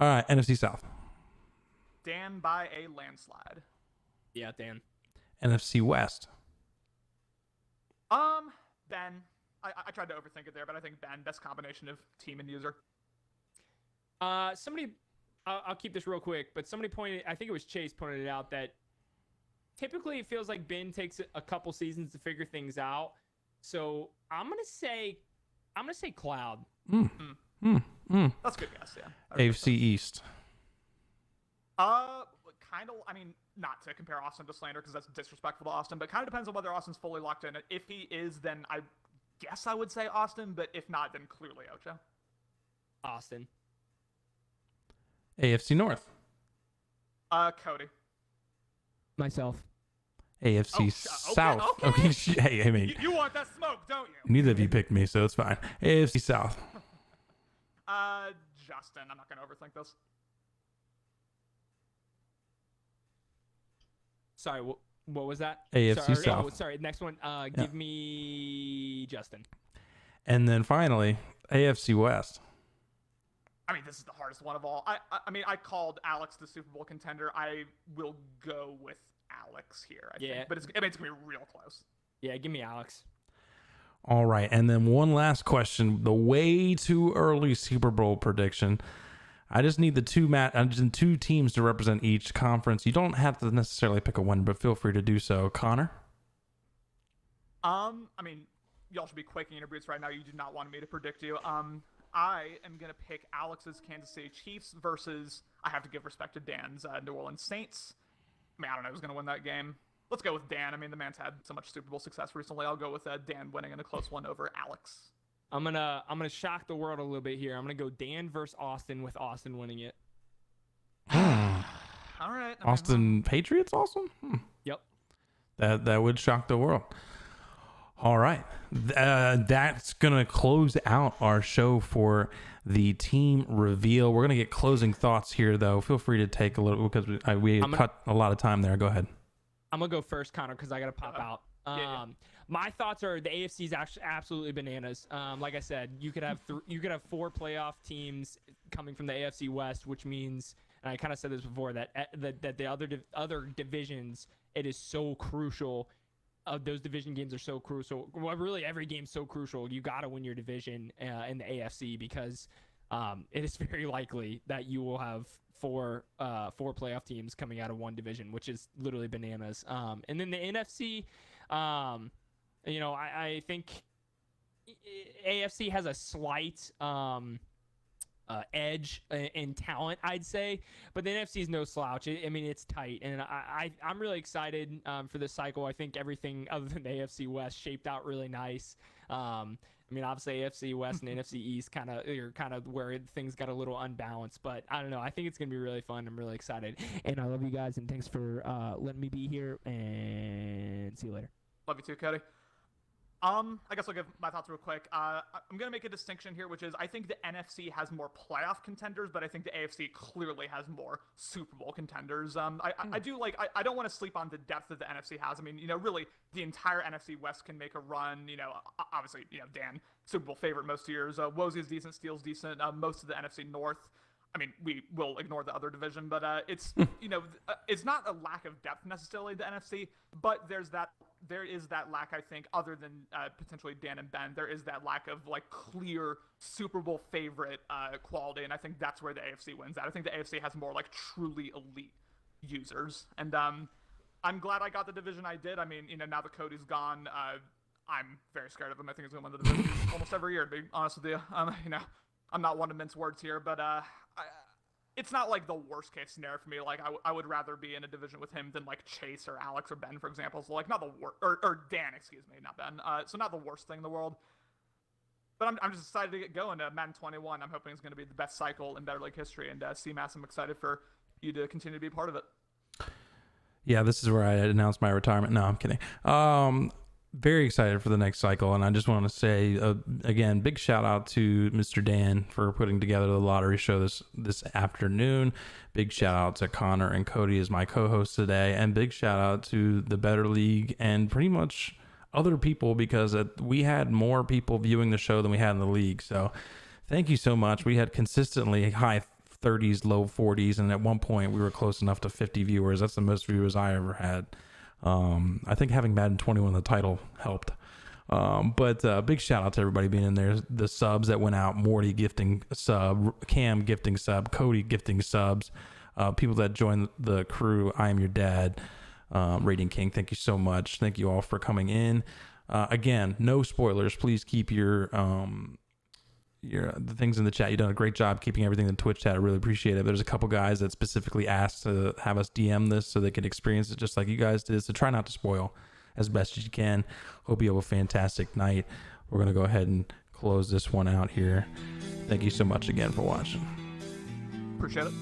right, NFC South. Dan by a landslide. Yeah, Dan. NFC West. Ben. I tried to overthink it there, but I think Ben, best combination of team and user. Somebody, I'll keep this real quick, but somebody I think it was Chase pointed it out that typically it feels like Ben takes a couple seasons to figure things out. So I'm gonna say Cloud. That's a good guess, yeah. AFC East. Kind of. I mean, not to compare Austin to Slander because that's disrespectful to Austin, but kind of depends on whether Austin's fully locked in. If he is, then I guess I would say Austin, but if not, then clearly Ocho. Austin. AFC North. Cody. Myself. AFC South. Okay. Hey, mate. You want that smoke, don't you? Neither of you picked me, so it's fine. AFC South. Justin. I'm not going to overthink this. Sorry, what was that? AFC South. Oh, sorry. Next one. Give me Justin. And then finally, AFC West. I mean, this is the hardest one of all. I mean, I called Alex the Super Bowl contender. I will go with Alex here, I think. But it's going to be real close. Yeah, give me Alex. All right. And then one last question. The way too early Super Bowl prediction. I just need the two teams to represent each conference. You don't have to necessarily pick a winner, but feel free to do so. Connor? I mean, y'all should be quaking in your boots right now. You do not want me to predict you. I am going to pick Alex's Kansas City Chiefs versus, I have to give respect to Dan's New Orleans Saints. I mean, I don't know who's going to win that game. let's go with Dan. I mean, the man's had so much Super Bowl success recently. I'll go with Dan winning in a close one over Alex. I'm gonna shock the world a little bit here. I'm gonna go Dan versus Austin, with Austin winning it. All right. Austin Patriots also? Yep. That would shock the world. All right. That's going to close out our show for the team reveal. We're going to get closing thoughts here, though. Feel free to take a little, because we cut a lot of time there. Go ahead. I'm going to go first, Connor, because I got to pop out. My thoughts are the AFC is actually absolutely bananas. Like I said, you could have 4 playoff teams coming from the AFC West, which means, and I kind of said this before, that the other divisions, it is so crucial. Those division games are so crucial. Well, really, every game's so crucial. You got to win your division in the AFC, because it is very likely that you will have 4 playoff teams coming out of one division, which is literally bananas. And then the NFC, I think AFC has a slight edge in talent, I'd say, but the NFC is no slouch. I mean, it's tight, and I'm really excited for this cycle. I think everything other than the AFC West shaped out really nice. I mean, obviously AFC West and NFC East kind of where things got a little unbalanced, but I don't know. I think it's gonna be really fun. I'm really excited, and I love you guys, and thanks for letting me be here. And see you later. Love you too, Cody. I guess I'll give my thoughts real quick. I'm going to make a distinction here, which is I think the NFC has more playoff contenders, but I think the AFC clearly has more Super Bowl contenders. I do I don't want to sleep on the depth that the NFC has. I mean, really the entire NFC West can make a run. Obviously, Dan, Super Bowl favorite most years. Wozzy's decent, Steele's decent. Most of the NFC North. I mean, we will ignore the other division, but it's it's not a lack of depth necessarily, the NFC, but there is that lack, I think, other than potentially Dan and Ben. There is that lack of clear Super Bowl favorite quality, and I think that's where the AFC wins at. I think the AFC has more truly elite users, and I'm glad I got the division I did. I mean, now that Cody's gone, I'm very scared of him. I think he's going to win the division almost every year, to be honest with you. I'm not one to mince words here, but it's not the worst case scenario for me. I would rather be in a division with him than Chase or Alex or Ben, for example. So not the worst, or Dan, excuse me, not Ben. So not the worst thing in the world. But I'm just excited to get going. Madden 21, I'm hoping is going to be the best cycle in Better League history. And CMass, I'm excited for you to continue to be a part of it. Yeah, this is where I announced my retirement. No, I'm kidding. Very excited for the next cycle, and I just want to say again, big shout out to Mr. Dan for putting together the lottery show this afternoon. Big shout out to Connor and Cody as my co-hosts today, and big shout out to the Better League and pretty much other people, because we had more people viewing the show than we had in the league. So thank you so much. We had consistently high 30s, low 40s, and at one point we were close enough to 50 viewers. That's the most viewers I ever had. I think having Madden 21 the title helped. But big shout out to everybody being in there. The subs that went out: Morty gifting sub, Cam gifting sub, Cody gifting subs, people that joined the crew. I am your dad, Rating King. Thank you so much. Thank you all for coming in. Again, no spoilers. Please keep your the things in the chat. You've done a great job keeping everything in the Twitch chat. I really appreciate it. There's a couple guys that specifically asked to have us DM this so they could experience it just like you guys did. So try not to spoil as best as you can. Hope you have a fantastic night. We're going to go ahead and close this one out here. Thank you so much again for watching. Appreciate it.